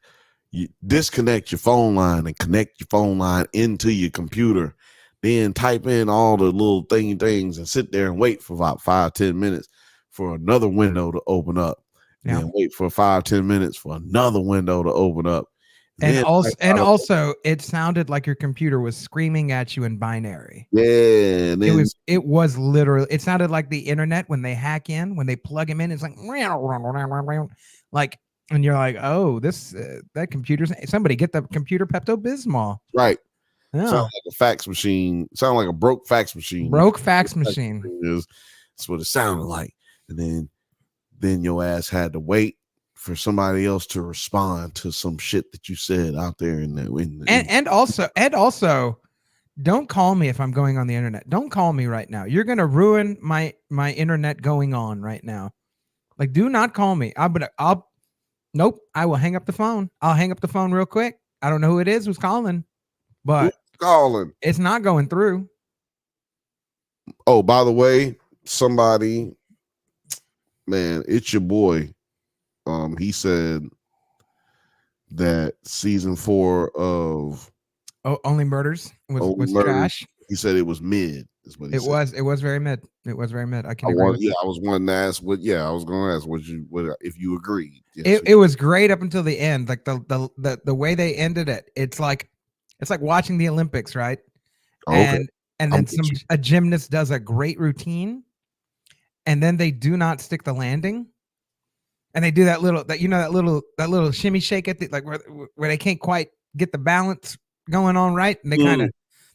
You disconnect your phone line and connect your phone line into your computer, then type in all the little things and sit there and wait for about 5-10 minutes for another window to open up. Yeah. And wait for 5-10 minutes for another window to open up. And also it sounded like your computer was screaming at you in binary. Yeah. It was literally, it sounded like the internet when they hack in, when they plug them in, it's like and you're like, oh, that computer's, somebody get the computer Pepto-Bismol. Right. Yeah. Sound like a fax machine. Sound like a broke fax machine. That's what it sounded like. And then your ass had to wait for somebody else to respond to some shit that you said out there and also don't call me if I'm going on the internet. Don't call me right now. You're gonna ruin my internet going on right now. Like, do not call me. Nope. I will hang up the phone. I'll hang up the phone real quick. I don't know who it is who's calling, but it's not going through. Oh, by the way, somebody, man, it's your boy. He said that season 4 of Only Murders was trash. He said it was mid. Is what he said. It was very mid. It was very mid. I can agree. I was wanting to ask I was going to ask what if you agreed. Yes, it was great up until the end. Like the way they ended it. It's like watching the Olympics, right? Okay. And then a gymnast does a great routine, and then they do not stick the landing. And they do that little shimmy shake at where they can't quite get the balance going on right, and they kind of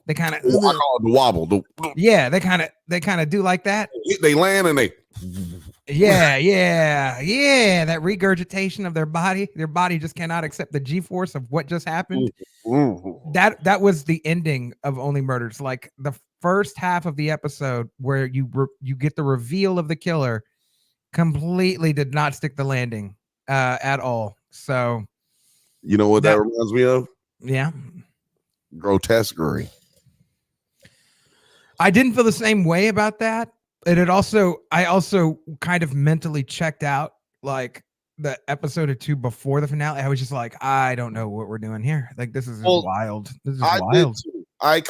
I call it the wobble. They kind of do like that. They land and they that regurgitation of their body just cannot accept the G-force of what just happened. That was the ending of Only Murders. Like the first half of the episode where you get the reveal of the killer completely did not stick the landing at all. So you know what that reminds me of? Yeah. Grotesquerie. I didn't feel the same way about that. And I also kind of mentally checked out like the episode or 2 before the finale. I was just like, I don't know what we're doing here. Like, this is wild. This is wild. I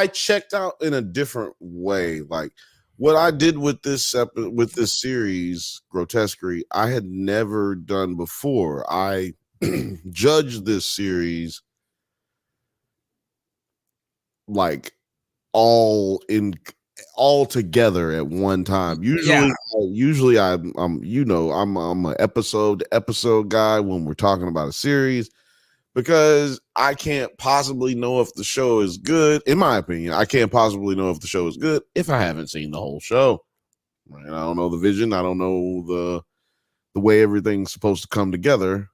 checked out in a different way. Like what I did with this series, Grotesquerie, I had never done before. I judged this series like all together at one time. Usually I'm an episode to episode guy when we're talking about a series, because I can't possibly know if the show is good. In my opinion, I can't possibly know if the show is good if I haven't seen the whole show. Right? I don't know the vision. I don't know the way everything's supposed to come together,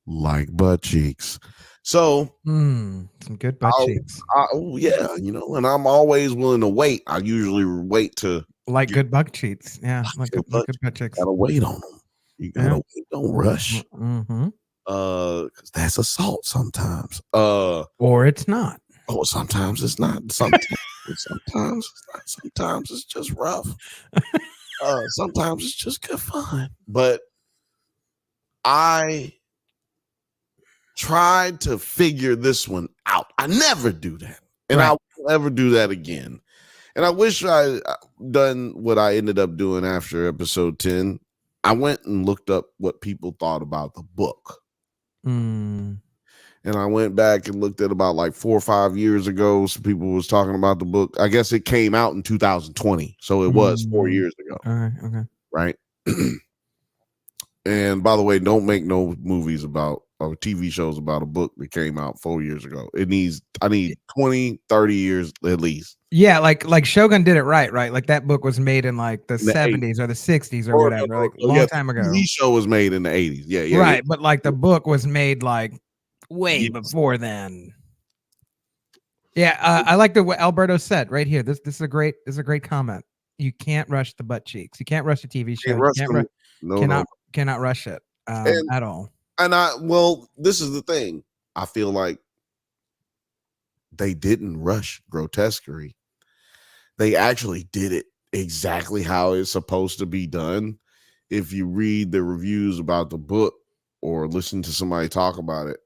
like butt cheeks. So some good butt cheeks. And I'm always willing to wait. I usually wait to good butt cheeks. Yeah, like good butt cheeks. Gotta wait on them. You gotta wait. Don't rush. Mm-hmm. Because that's assault sometimes. Or it's not. Oh, sometimes it's not. Sometimes it's not. Sometimes it's just rough. Sometimes it's just good fun. But I tried to figure this one out. I never do that. And I won't ever do that again. And I wish I done what I ended up doing after episode 10. I went and looked up what people thought about the book. Mm. And I went back and looked at about like 4 or 5 years ago. Some people was talking about the book. I guess it came out in 2020. So it was 4 years ago. Okay. Right. And by the way, don't make no movies about or TV shows about a book that came out 4 years ago. I need 20, 30 years at least. Yeah, like Shogun did it right? Like that book was made in like the 70s 80s. or the 60s or whatever, like a long time ago. The TV show was made in the 80s. Yeah. Right, but like the book was made like way before then. Yeah, I like what Alberto said right here. This is a great comment. You can't rush the butt cheeks. You can't rush the TV show. Cannot rush it at all. And this is the thing. I feel like they didn't rush grotesquerie. They actually did it exactly how it's supposed to be done. If you read the reviews about the book or listen to somebody talk about it,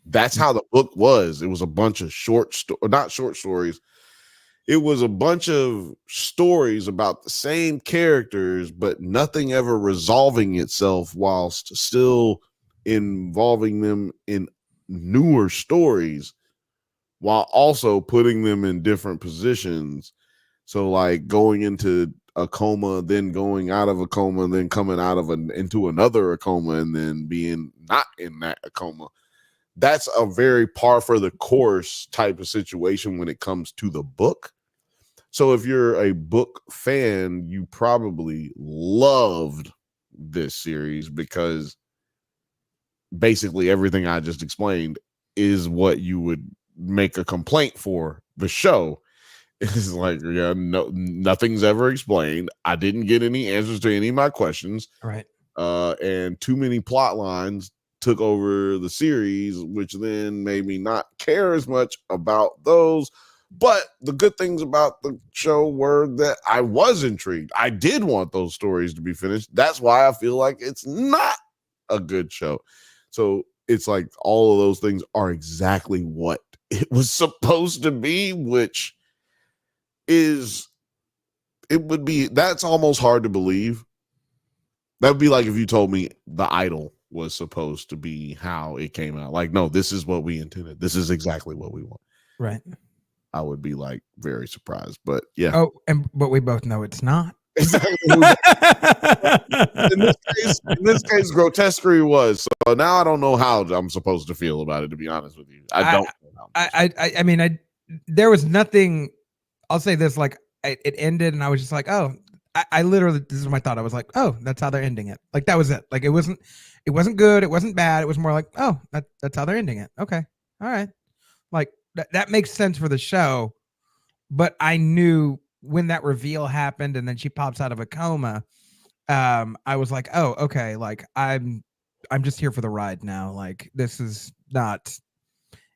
that's how the book was. It was a bunch of not short stories. It was a bunch of stories about the same characters, but nothing ever resolving itself whilst still involving them in newer stories while also putting them in different positions. So like going into a coma, then going out of a coma, then coming out of into another coma, and then being not in that coma. That's a very par for the course type of situation when it comes to the book. So if you're a book fan, you probably loved this series because basically everything I just explained is what you would make a complaint for the show. It's like, nothing's ever explained. I didn't get any answers to any of my questions. Right. And too many plot lines took over the series, which then made me not care as much about those. But the good things about the show were that I was intrigued. I did want those stories to be finished. That's why I feel like it's not a good show. So it's like all of those things are exactly what it was supposed to be, which that's almost hard to believe. That would be like if you told me The Idol was supposed to be how it came out. Like, no, this is what we intended. This is exactly what we want. Right. I would be like very surprised, but yeah. Oh, but we both know it's not. Exactly. in this case, grotesquerie was. So now I don't know how I'm supposed to feel about it. To be honest with you, I don't. I mean, there was nothing. I'll say this: like it ended, and I was just like, oh, I literally, this is my thought. I was like, oh, that's how they're ending it. Like that was it. Like it wasn't good. It wasn't bad. It was more like, oh, that's how they're ending it. Okay, all right. Like that makes sense for the show, but I knew when that reveal happened and then she pops out of a coma, I was like, oh, okay, like I'm just here for the ride now. Like this is not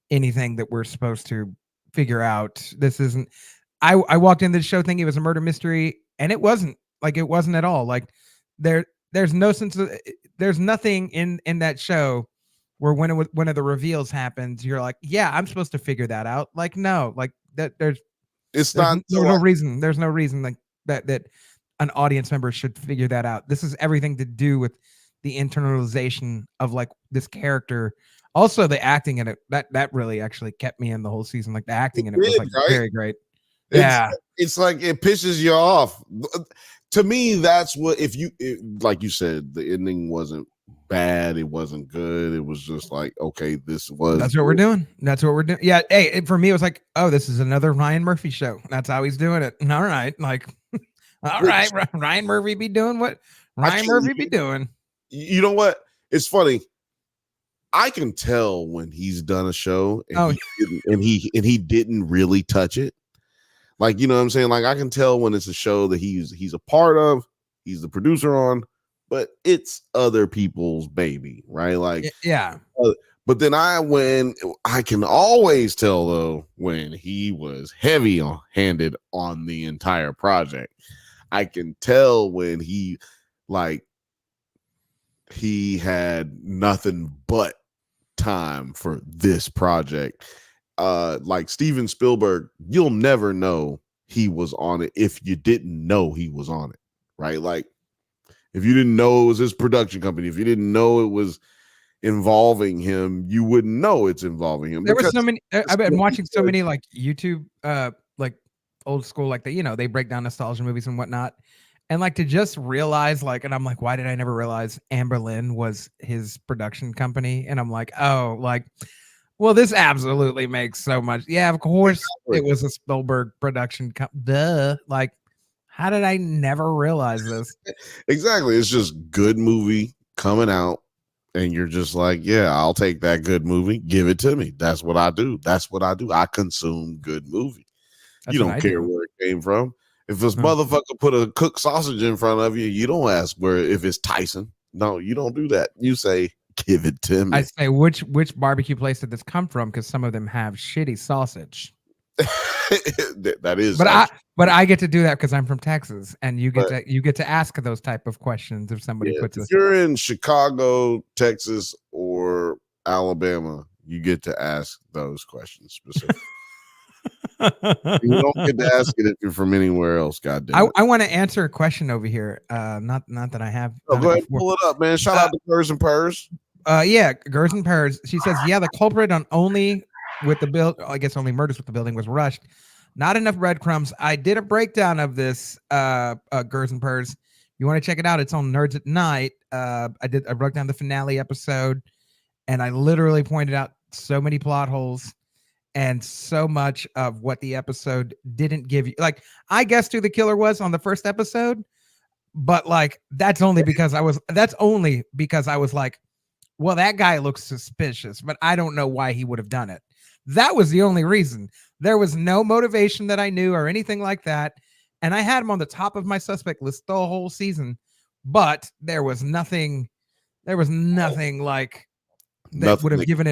anything that we're supposed to figure out. This isn't. I walked into the show thinking it was a murder mystery, and it wasn't. Like it wasn't at all. Like there's no sense of, there's nothing in that show where when one of the reveals happens, you're like, yeah, I'm supposed to figure that out. Like no, like that there's no reason. There's no reason like that an audience member should figure that out. This is everything to do with the internalization of like this character. Also, the acting in it that really actually kept me in the whole season. Like the acting in it was like very great. Yeah, it's like it pisses you off. To me, that's what like you said, the ending wasn't bad. It wasn't good. It was just like, okay, that's what we're doing. That's what we're doing. Yeah. Hey, for me, it was like, oh, this is another Ryan Murphy show. That's how he's doing it. All right. Like, all right, Ryan Murphy be doing what Ryan Murphy be doing. You know what? It's funny. I can tell when he's done a show and he didn't really touch it. Like, you know what I'm saying? Like, I can tell when it's a show that he's a part of, he's the producer on, but it's other people's baby, right? Like, yeah. But then I can always tell though when he was heavy-handed on the entire project. I can tell when he had nothing but time for this project. Like Steven Spielberg, you'll never know he was on it if you didn't know he was on it, right? Like if you didn't know it was his production company, if you didn't know it was involving him, you wouldn't know it's involving him. There were so many. I've been watching so many like YouTube, like old school, like they break down nostalgia movies and whatnot, and like to just realize like, and I'm like, why did I never realize Amberlin was his production company? And I'm like, oh, like, well, this absolutely makes so much. Yeah, of course it was a Spielberg production. Duh, like, how did I never realize this? Exactly, it's just good movie coming out. And you're just like, yeah, I'll take that good movie. Give it to me. That's what I do. I consume good movie. You don't care where it came from. If this motherfucker put a cooked sausage in front of you, you don't ask if it's Tyson. No, you don't do that. You say, give it to me. I say, which barbecue place did this come from? Because some of them have shitty sausage. That is, but I get to do that because I'm from Texas, and you get to ask those type of questions if somebody puts. If you're in Chicago, Texas, or Alabama, you get to ask those questions specifically. You don't get to ask it if you're from anywhere else. Goddamn. I want to answer a question over here. Not that I have. Go ahead, pull it up, man. Shout out to Gers and Purrs. Yeah, Gers and Purrs. She says, yeah, the culprit on only Murders with the Building was rushed. Not enough breadcrumbs. I did a breakdown of this Gers and Purrs. You want to check it out? It's on Nerds at Night. I broke down the finale episode, and I literally pointed out so many plot holes and so much of what the episode didn't give you. Like, I guessed who the killer was on the first episode, but like that's only because I was like, well, that guy looks suspicious, but I don't know why he would have done it. That was the only reason. There was no motivation that I knew or anything like that. And I had him on the top of my suspect list the whole season, but there was nothing like that would have given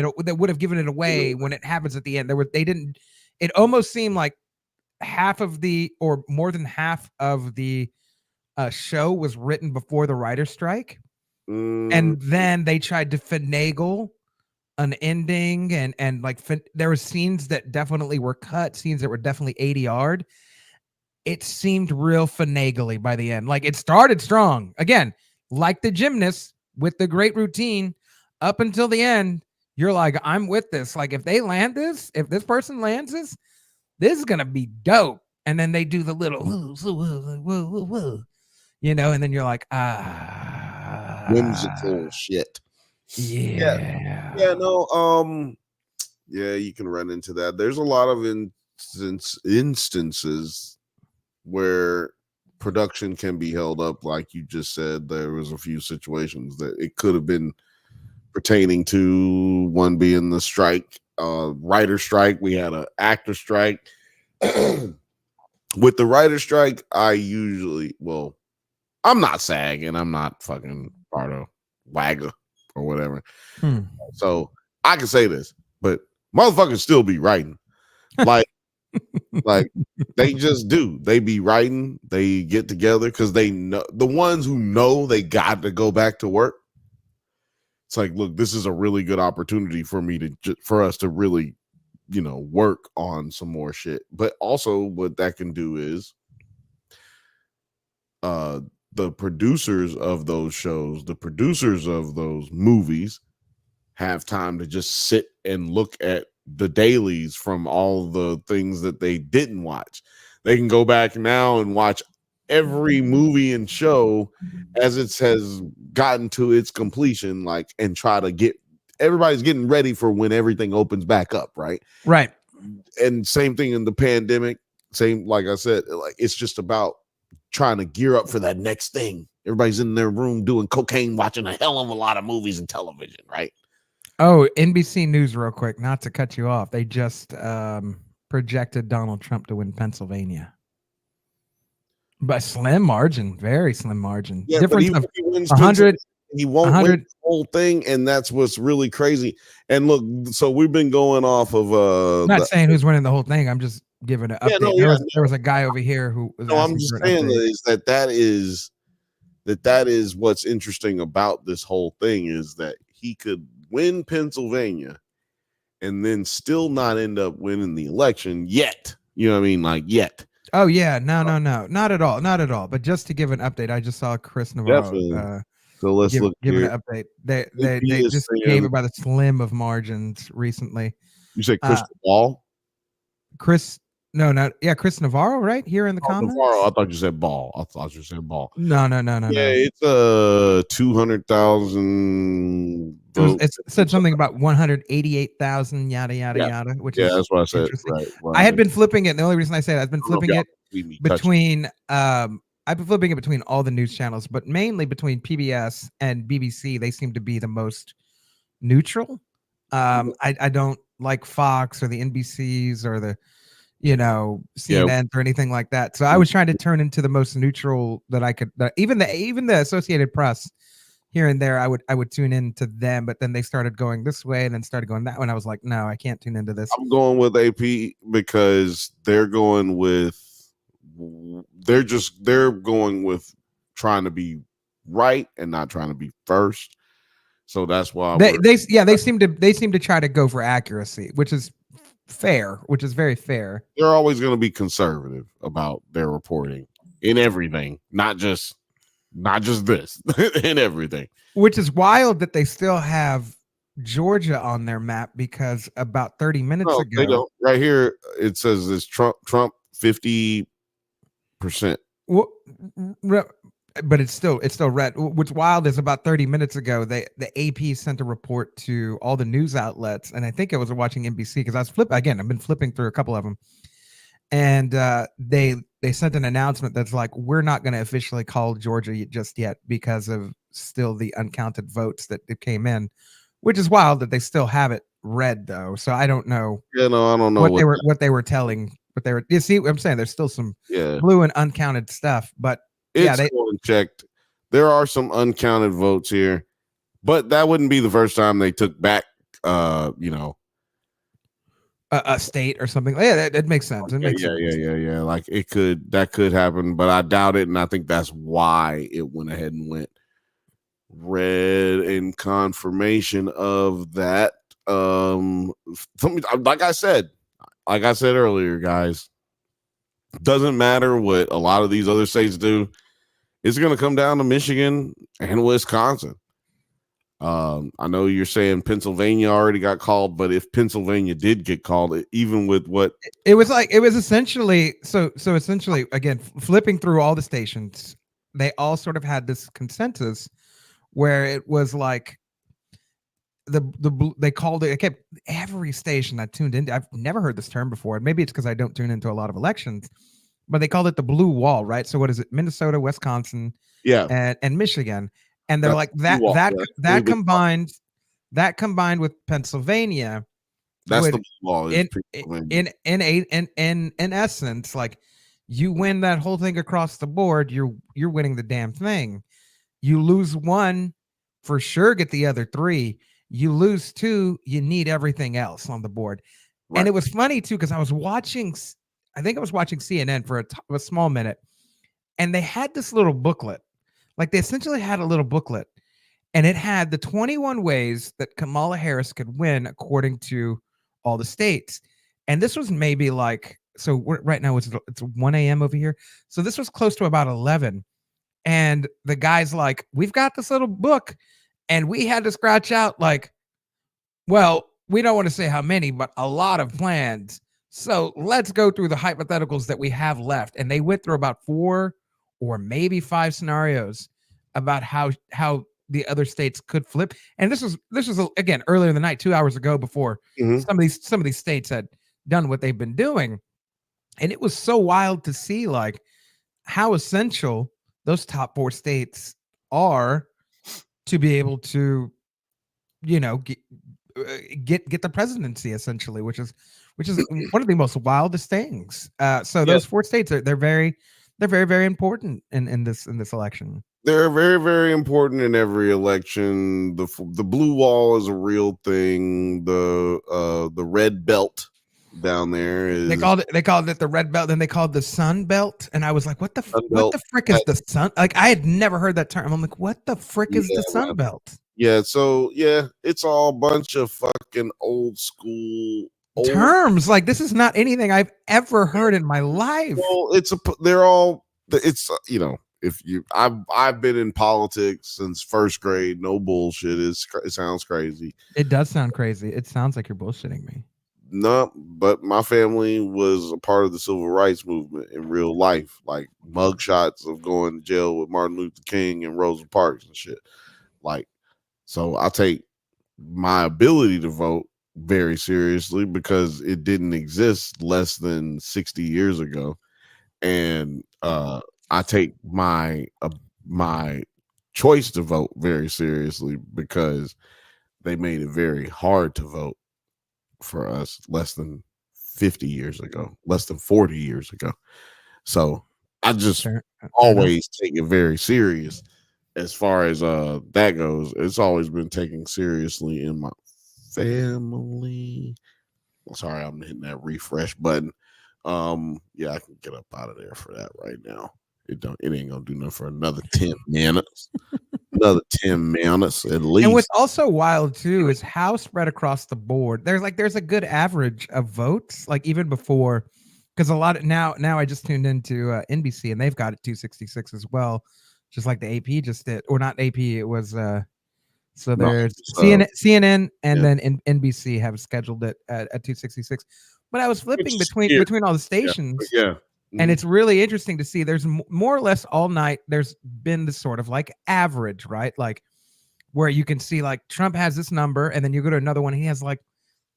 it away when it happens at the end. It almost seemed like half of or more than half of the show was written before the writer's strike. And then they tried to finagle an ending and like there were scenes that definitely were cut, scenes that were definitely ADR'd. It seemed real finagly by the end. Like it started strong again, like the gymnasts with the great routine up until the end. You're like, I'm with this. Like if this person lands this is gonna be dope. And then they do the little and then you're like, whimsical shit. Yeah. You can run into that. There's a lot of instances where production can be held up, like you just said. There was a few situations that it could have been pertaining to, one being the strike, writer strike. We had an actor strike. With the writer strike, I'm not SAG and I'm not fucking part of WAGA or whatever. So I can say this, but motherfuckers still be writing. Like they just do. They be writing. They get together because they know, the ones who know they got to go back to work. It's like, look, this is a really good opportunity for us to really, work on some more shit. But also what that can do is the producers of those shows, the producers of those movies have time to just sit and look at the dailies from all the things that they didn't watch. They can go back now and watch every movie and show as it has gotten to its completion, and try to everybody's getting ready for when everything opens back up, right? Right. And same thing in the pandemic. Same, like I said, it's just about trying to gear up for that next thing. Everybody's in their room doing cocaine, watching a hell of a lot of movies and television, right? Oh, NBC News real quick, not to cut you off. They just projected Donald Trump to win Pennsylvania. By slim margin, very slim margin. Yeah, difference but of 100. He won't win the whole thing, and that's what's really crazy. And look, so we've been going off of I'm not saying who's winning the whole thing. I'm just giving an update. There was a guy over here who was I'm just saying that is what's interesting about this whole thing, is that he could win Pennsylvania and then still not end up winning the election yet. You know what I mean? Like yet. Oh yeah, no, not at all, not at all. But just to give an update, I just saw Chris Navarro Definitely. So let's look give here. an update. They AP is just saying- gave it by the slim of margins recently. You said Crystal Ball? Chris Navarro, right here in the comments. Navarro. I thought you said Ball. I thought you said Ball. No. Yeah, it's 200,000. It said something about 188,000, yada yada, which is that's what I said. interesting. Right. I had been flipping it. And the only reason I say that, I've been flipping it between all the news channels, but mainly between PBS and BBC. They seem to be the most neutral. I don't like Fox or the NBCs or the CNN or anything like that. So I was trying to turn into the most neutral that I could. Even the Associated Press here and there, I would tune into them, but then they started going this way and then started going that way. And I was like, no, I can't tune into this. I'm going with AP because they're going with trying to be right and not trying to be first. So that's why they seem to try to go for accuracy, which is fair, which is very fair. They're always going to be conservative about their reporting in everything, not just this, in everything. Which is wild that they still have Georgia on their map, because about 30 minutes ago, they don't. Right here it says this Trump 50%. Well, but it's still red. What's wild is about 30 minutes ago, the AP sent a report to all the news outlets, and I think I was watching NBC because I was I've been flipping through a couple of them, and they sent an announcement that's like, we're not going to officially call Georgia just yet because of still the uncounted votes that came in, which is wild that they still have it red though. So I don't know. Yeah, no, I don't know what they were telling, but they were. You see what I'm saying? There's still some blue and uncounted stuff, but. It's checked. There are some uncounted votes here, but that wouldn't be the first time they took back, a state or something. Yeah, that makes sense. It makes sense. Yeah. Like that could happen, but I doubt it, and I think that's why it went ahead and went red in confirmation of that. Like I said earlier, guys, doesn't matter what a lot of these other states do. It's going to come down to Michigan and Wisconsin. I know you're saying Pennsylvania already got called, but if Pennsylvania did get called, even with what it was essentially again, flipping through all the stations, they all sort of had this consensus where it was like they called it. I kept every station I tuned into. I've never heard this term before. Maybe it's because I don't tune into a lot of elections. But they called it the blue wall, right? So what is it? Minnesota, Wisconsin, and Michigan, and they're like that combined with Pennsylvania. That's the blue wall. In essence, like, you win that whole thing across the board, you're winning the damn thing. You lose one, for sure, get the other three. You lose two, you need everything else on the board. Right. And it was funny too, because I was watching CNN for a small minute, and they had this little booklet. Like, they essentially had a little booklet, and it had the 21 ways that Kamala Harris could win according to all the states. And this was maybe like, so right now it's 1 a.m. over here. So this was close to about 11. And the guy's like, we've got this little book, and we had to scratch out, like, well, we don't want to say how many, but a lot of plans. So let's go through the hypotheticals that we have left. And they went through about 4 or maybe 5 scenarios about how the other states could flip. And this was again earlier in the night, 2 hours ago, before some of these states had done what they've been doing. And it was so wild to see, like, how essential those top 4 states are to be able to, get the presidency, essentially, which is one of the most wildest things. So those 4 states they're very, very important in this election. They're very, very important in every election. The blue wall is a real thing. The red belt down there is, they called it the red belt. Then they called the sun belt, and I was like, what the frick is the sun? Like, I had never heard that term. I'm like, what the frick is the sun belt? Yeah, so yeah, it's all a bunch of fucking old school terms. Like this is not anything I've ever heard in my life. Well, they're all it's you know, if you I've been in politics since first grade. No bullshit. It sounds crazy. It does sound crazy. It sounds like you're bullshitting me. No, but my family was a part of the civil rights movement in real life, like mugshots of going to jail with Martin Luther King and Rosa Parks and shit. Like, so I take my ability to vote very seriously because it didn't exist less than 60 years ago. And I take my choice to vote very seriously because they made it very hard to vote for us less than 50 years ago, less than 40 years ago. So I just Fair always take it very serious as far as that goes. It's always been taken seriously in my family. Sorry, I'm hitting that refresh button. Yeah, I can get up out of there for that right now. It ain't gonna do nothing for another 10 minutes. Another 10 minutes at least. And what's also wild too is how spread across the board. There's a good average of votes, like even before, because a lot of now I just tuned into NBC and they've got it 266 as well, just like the AP just did, or not AP. It was so there's CNN and then NBC have scheduled it at 266. But I was flipping between all the stations. Yeah. And it's really interesting to see there's more or less all night. There's been this sort of like average, right? Like where you can see like Trump has this number and then you go to another one. He has like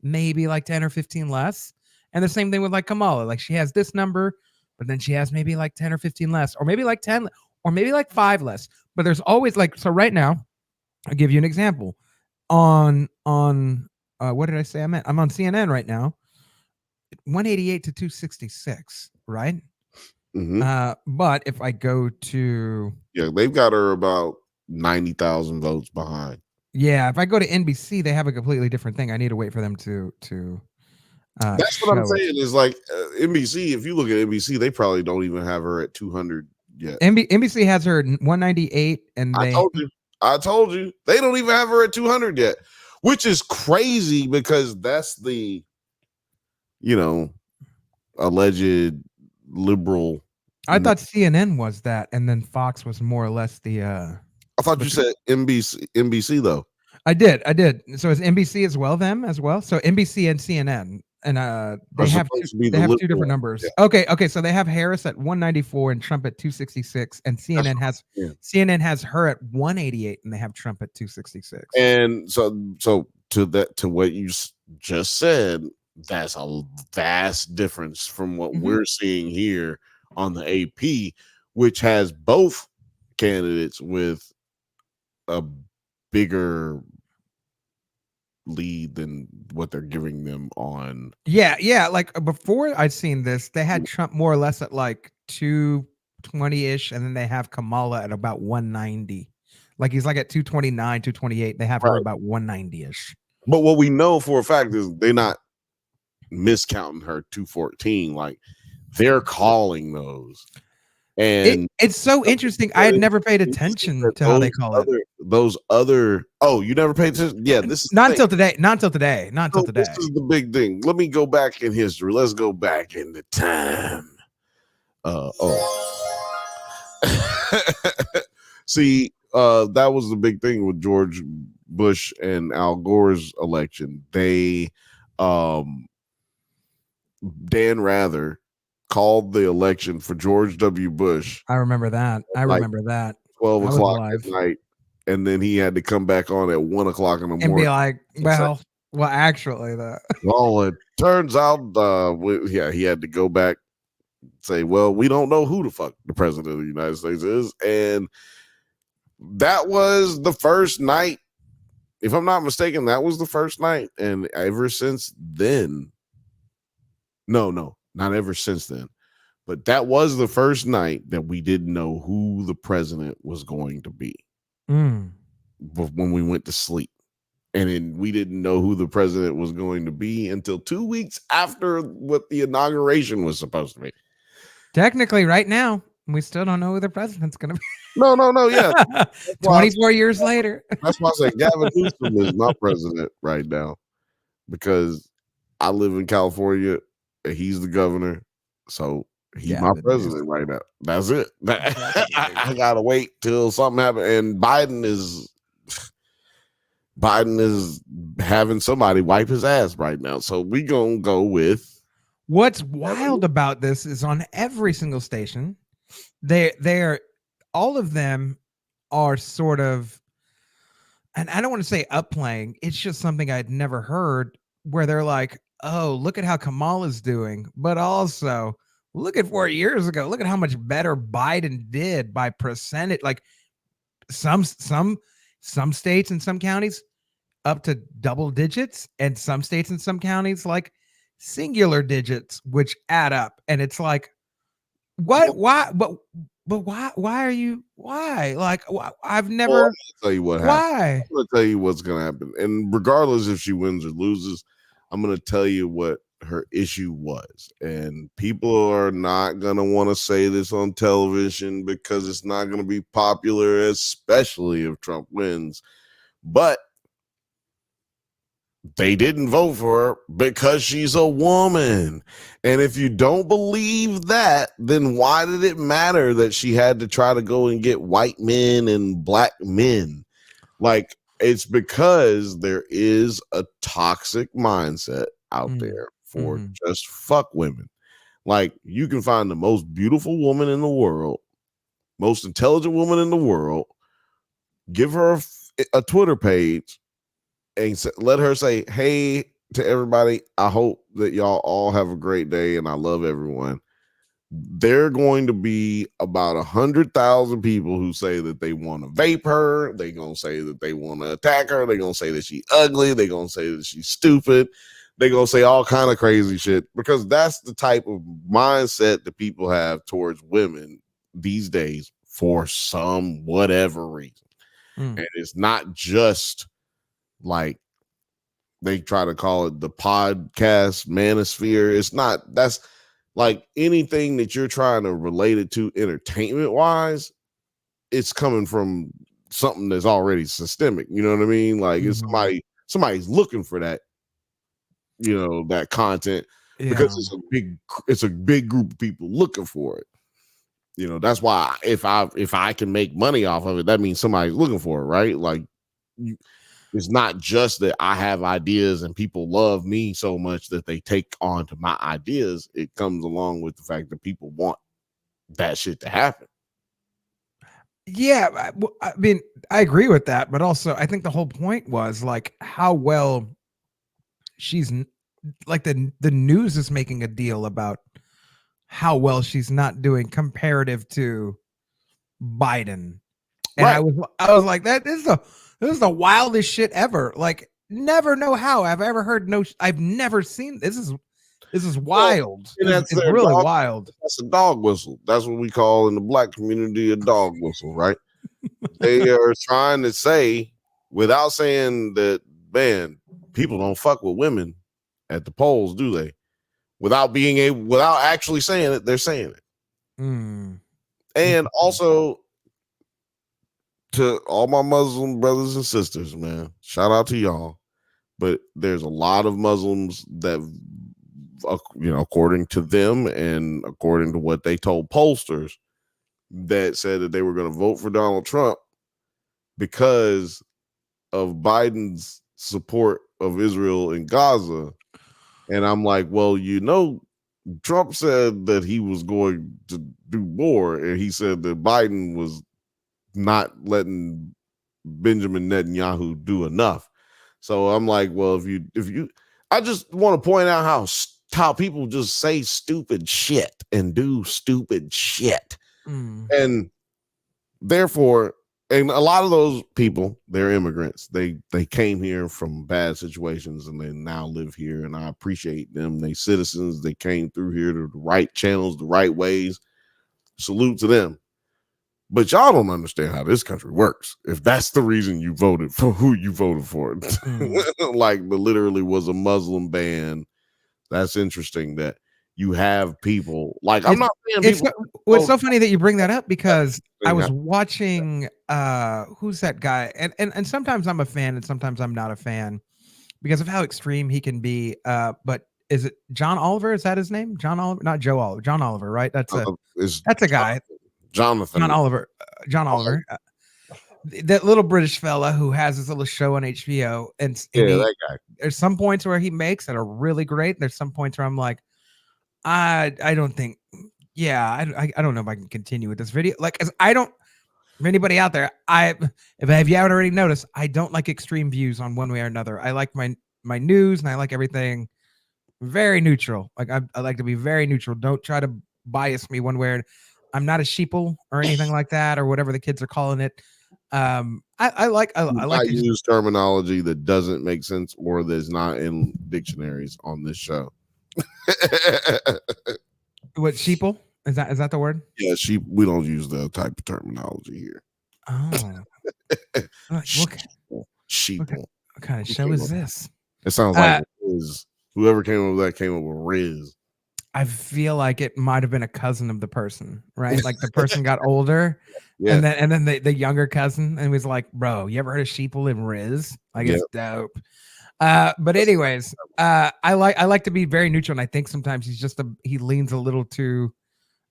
maybe like 10 or 15 less. And the same thing with like Kamala, like she has this number, but then she has maybe like 10 or 15 less, or maybe like 10 or maybe like 5 less. But there's always like, so right now, I'll give you an example on what did I say? I'm on CNN right now. 188 to 266, right? But if I go to they've got her about 90,000 votes behind. Yeah, if I go to NBC, they have a completely different thing. I need to wait for them to that's what I'm saying is like NBC. If you look at NBC, they probably don't even have her at 200 yet. NBC has her at 198, and I told you they don't even have her at 200 yet, which is crazy because that's the alleged liberal. I thought CNN was that, and then Fox was more or less the. I thought you said NBC though. I did. So is NBC as well them as well? So NBC and CNN, and they have two different numbers. Yeah. Okay. So they have Harris at 194 and Trump at 266, and CNN has her at 188, and they have Trump at 266. And so to what you just said, that's a vast difference from what we're seeing here on the AP, which has both candidates with a bigger lead than what they're giving them on. Yeah. Like before I'd seen this, they had Trump more or less at like 220-ish, and then they have Kamala at about 190. Like he's like at 229, 228. They have her about 190-ish. But what we know for a fact is they're not miscounting her 214. Like they're calling those. And it's so interesting. I had never paid attention to how they call it. Oh, you never paid attention? Yeah, this is not until today. Not until today. This is the big thing. Let me go back in history. Let's go back in the time. See, that was the big thing with George Bush and Al Gore's election. They Dan Rather called the election for George W. Bush. I remember that. 12 o'clock at night. And then he had to come back on at 1 o'clock in the morning. And be like, well, actually, that. Well, it turns out, he had to go back and say, well, we don't know who the fuck the president of the United States is. And that was the first night. If I'm not mistaken, that was the first night. And ever since then, no, not ever since then, but that was the first night that we didn't know who the president was going to be when we went to sleep. And then we didn't know who the president was going to be until 2 weeks after what the inauguration was supposed to be. Technically, right now, We still don't know who the president's going to be. No. Yeah. 24 years later. That's why I say Gavin Newsom is my president right now, because I live in California and he's the governor. So he's my Gavin president Newsom. right now. That's it. I gotta wait till something happens. And Biden is having somebody wipe his ass right now. So we gonna go with What's wild about this is on every single station, they're all of them are sort of, and I don't want to say upplaying, it's just something I'd never heard, where they're like, oh, look at how Kamala's doing, but also look at 4 years ago, look at how much better Biden did by percentage. Like some states and some counties up to double digits, and some states and some counties like singular digits, which add up. And it's like, what? Why? But why? Why are you? Why? Like, I've never. Well, I'm gonna tell you what happened. Why? I'm gonna tell you what's gonna happen. And regardless if she wins or loses, I'm gonna tell you what her issue was. And people are not gonna want to say this on television because it's not gonna be popular, especially if Trump wins. But they didn't vote for her because she's a woman. And if you don't believe that, then why did it matter that she had to try to go and get white men and black men? Like, it's because there is a toxic mindset out there for just fuck women. Like, you can find the most beautiful woman in the world, most intelligent woman in the world, give her a Twitter page, and let her say, hey, to everybody, I hope that y'all all have a great day and I love everyone. There are going to be about 100,000 people who say that they want to vape her. They're going to say that they want to attack her. They're going to say that she's ugly. They're going to say that she's stupid. They're going to say all kind of crazy shit, because that's the type of mindset that people have towards women these days for some whatever reason. And it's not just like they try to call it the podcast manosphere. It's not. That's like anything that you're trying to relate it to entertainment wise, it's coming from something that's already systemic. You know what I mean? Like it's somebody's looking for that, that content, because it's a big group of people looking for it. That's why if I can make money off of it, that means somebody's looking for it, right? Like it's not just that I have ideas and people love me so much that they take on to my ideas. It comes along with the fact that people want that shit to happen. Yeah, I mean, I agree with that, but also I think the whole point was like how well she's like the news is making a deal about how well she's not doing comparative to Biden. And right. I was like, this is the wildest shit ever. Like, never know how I've ever heard. I've never seen this is wild. It's really wild. That's a dog whistle. That's what we call in the black community a dog whistle, right? They are trying to say, without saying that, man, people don't fuck with women at the polls, do they? Without actually saying it, they're saying it. And also, to all my Muslim brothers and sisters, man, shout out to y'all. But there's a lot of Muslims that, according to them and according to what they told pollsters, that said that they were going to vote for Donald Trump because of Biden's support of Israel in Gaza. And I'm like, well, Trump said that he was going to do more, and he said that Biden was not letting Benjamin Netanyahu do enough. So I'm like, well, if you I just want to point out how people just say stupid shit and do stupid shit. And therefore, and a lot of those people, they're immigrants. They came here from bad situations and they now live here, and I appreciate them. They citizens. They came through here to the right channels, the right ways. Salute to them. But y'all don't understand how this country works. If that's the reason you voted for who you voted for, like literally was a Muslim ban. That's interesting that you have people like, I'm not saying people. it's so funny that you bring that up because I was Yeah. watching who's that guy? And sometimes I'm a fan and sometimes I'm not a fan because of how extreme he can be. But is it John Oliver? Is that his name? John Oliver, not Joe Oliver. John Oliver, right? That's Is a guy. Jonathan. John Oliver. John Oliver. That little British fella who has his little show on HBO, and that guy. there's some points where he makes that are really great. There's some points where I'm like, I don't think, I don't know if I can continue with this video. Like, as I don't, for anybody out there, if you haven't already noticed, I don't like extreme views on one way or another. I like my news and I like everything very neutral. Like I like to be very neutral. Don't try to bias me one way. I'm not a sheeple or anything like that, or whatever the kids are calling it. I like I to use terminology that doesn't make sense or that's not in dictionaries on this show. what sheeple is that the word? Yeah, we don't use that type of terminology here. Oh, Sheeple. what kind of show is this? It sounds like Riz. Whoever came up with that came up with Riz. I feel like it might have been a cousin of the person, right? Like the person got older, Yeah. and then the younger cousin, and was like, "Bro, you ever heard of Sheeple and Riz? Like it's dope." But anyways, I like to be very neutral, and I think sometimes he leans a little too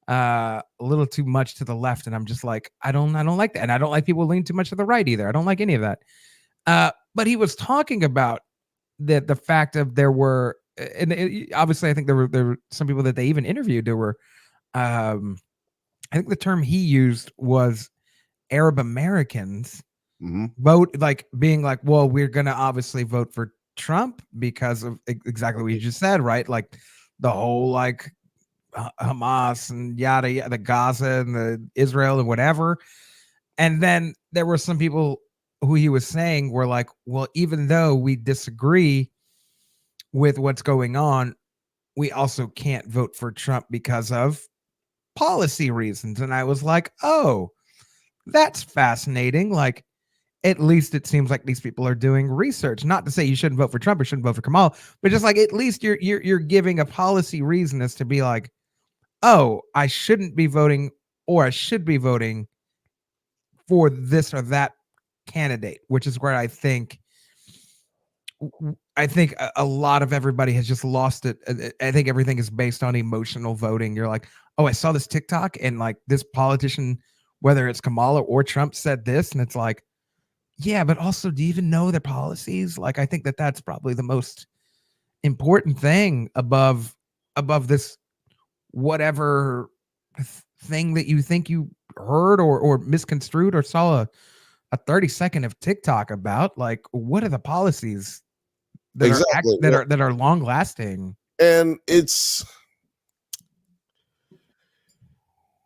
much to the left, and I'm just like, I don't like that, and I don't like people lean too much to the right either. I don't like any of that. But he was talking about the fact of there were, and obviously I think there were some people that they even interviewed. There were, I think the term he used was Arab Americans vote, like being like, well, we're gonna obviously vote for Trump because of exactly what you just said, right? Like the whole like Hamas and yada yada, the Gaza and the Israel and whatever. And then there were some people who he was saying were like, well, even though we disagree with what's going on, we also can't vote for Trump because of policy reasons. And I was like, oh, that's fascinating. Like, at least it seems like these people are doing research. Not to say you shouldn't vote for Trump or shouldn't vote for Kamala, but just like at least you're giving a policy reason as to be like, oh, I shouldn't be voting or I should be voting for this or that candidate, which is where I think a lot of everybody has just lost it. I think everything is based on emotional voting. You're like, oh, I saw this TikTok and like this politician, whether it's Kamala or Trump, said this, and it's like, yeah, but also, do you even know their policies? Like, I think that's probably the most important thing above this whatever thing that you think you heard or misconstrued or saw a 30-second of TikTok about. Like, what are the policies that are long lasting? And it's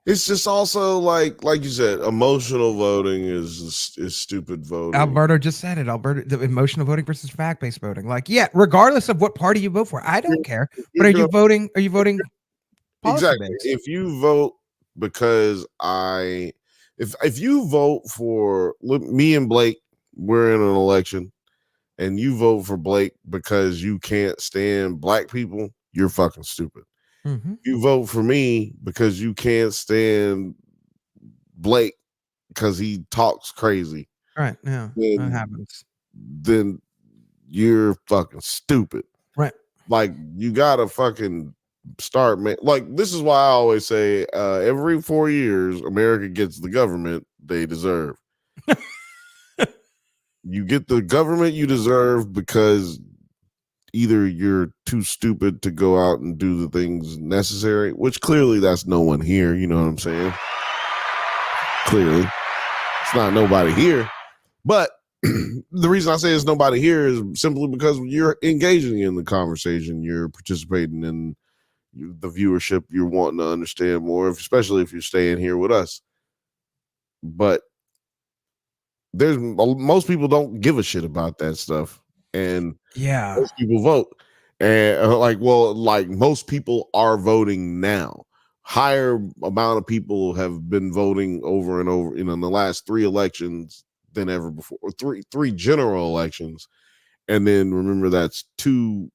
just also like you said, emotional voting is stupid voting. Alberto just said it. The emotional voting versus fact-based voting. Like, yeah, regardless of what party you vote for, I don't care. But are you voting exactly policy-based? if you vote because if you vote for me and Blake, we're in an election, and you vote for Blake because you can't stand black people, you're fucking stupid. Mm-hmm. You vote for me because you can't stand Blake because he talks crazy. Right. Yeah. That happens. Then you're fucking stupid. Right. Like, you gotta fucking start, man. Like, this is why I always say every 4 years, America gets the government they deserve. You get the government you deserve because either you're too stupid to go out and do the things necessary, which clearly that's no one here. You know what I'm saying? Clearly, it's not nobody here. But the reason I say it's nobody here is simply because you're engaging in the conversation. You're participating in the viewership. You're wanting to understand more, especially if you're staying here with us. But most people don't give a shit about that stuff. And yeah, most people vote. And like most people are voting now. Higher amount of people have been voting over and over, in the last 3 elections than ever before, or three general elections. And then remember, that's 2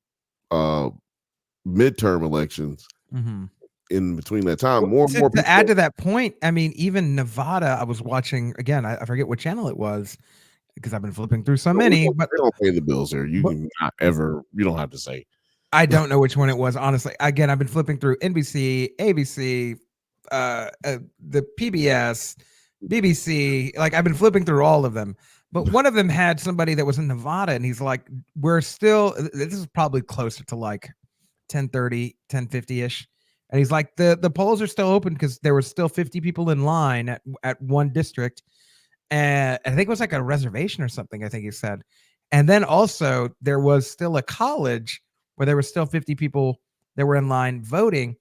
midterm elections. Mm-hmm. in between that time. More and more people. To add to that point, I mean, even Nevada, I was watching again. I forget what channel it was because I've been flipping through so many. But they don't pay the bills there. You but- can not ever. You don't have to say. I don't know which one it was, honestly. Again, I've been flipping through NBC, ABC, the PBS, BBC. Like I've been flipping through all of them. But one of them had somebody that was in Nevada, and he's like, "We're still. This is probably closer to like 10:30, 10:50 ish." And he's like, "The polls are still open because there were still 50 people in line at one district, and I think it was like a reservation or something. I think he said, and then also there was still a college." Where there were still 50 people that were in line voting,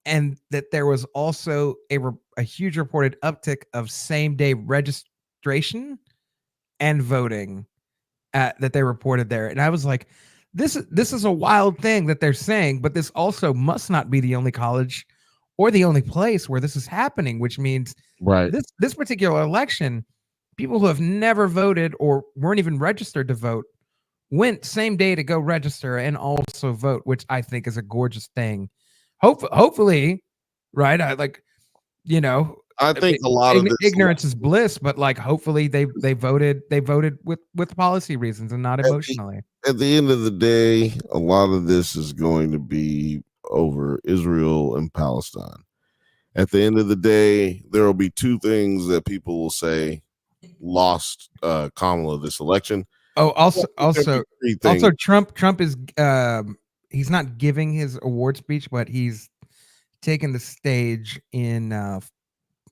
and that there was also a huge reported uptick of same day registration and voting that they reported there. And I was like, this is a wild thing that they're saying, but this also must not be the only college or the only place where this is happening, which means Right. this particular election, people who have never voted or weren't even registered to vote went same day to go register and also vote, which I think is a gorgeous thing. Hopefully, right? I like, you know, I think a lot of this ignorance is bliss, but like, hopefully they voted with policy reasons and not emotionally. At the end of the day, a lot of this is going to be over Israel and Palestine. At the end of the day, there will be two things that people will say lost Kamala this election. Oh, also, Trump is he's not giving his award speech, but he's taking the stage in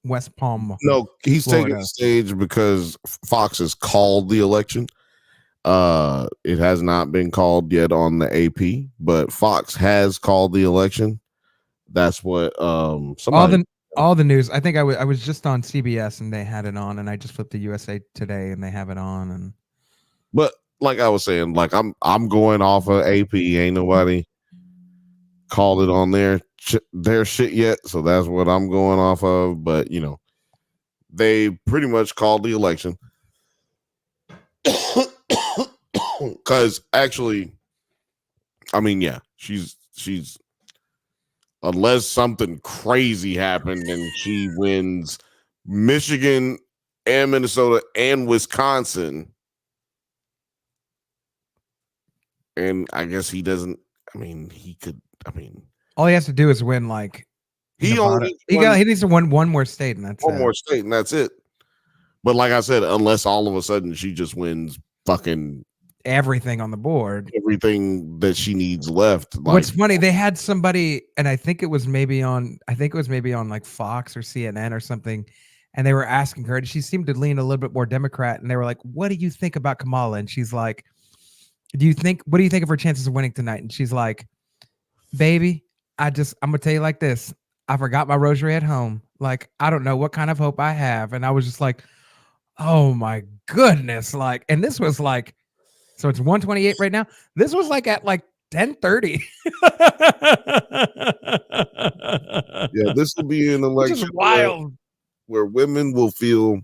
West Palm. No, he's Florida. taking the stage because Fox has called the election. It has not been called yet on the AP, but Fox has called the election. That's what somebody all the news. I think I was just on CBS and they had it on, and I just flipped to USA Today and they have it on. And but like I was saying, like I'm going off of AP. Ain't nobody called it on their shit yet, so that's what I'm going off of. But you know, they pretty much called the election because actually, I mean, yeah, she's unless something crazy happened and she wins Michigan and Minnesota and Wisconsin. And I guess he doesn't. I mean, he could. I mean, all he has to do is win. Like he needs to win one more state, and that's one more state, and that's it. But like I said, unless all of a sudden she just wins fucking everything on the board, everything that she needs left. Like, what's funny, they had somebody, and I think it was maybe on like Fox or CNN or something, and they were asking her, and she seemed to lean a little bit more Democrat, and they were like, "What do you think about Kamala?" And she's like, what do you think of her chances of winning tonight? And she's like, "Baby, I'm gonna tell you like this. I forgot my rosary at home. Like, I don't know what kind of hope I have." And I was just like, oh my goodness. Like, and this was like, so it's 128 right now. This was like at like 10:30. Yeah, this will be an election which is wild. Where women will feel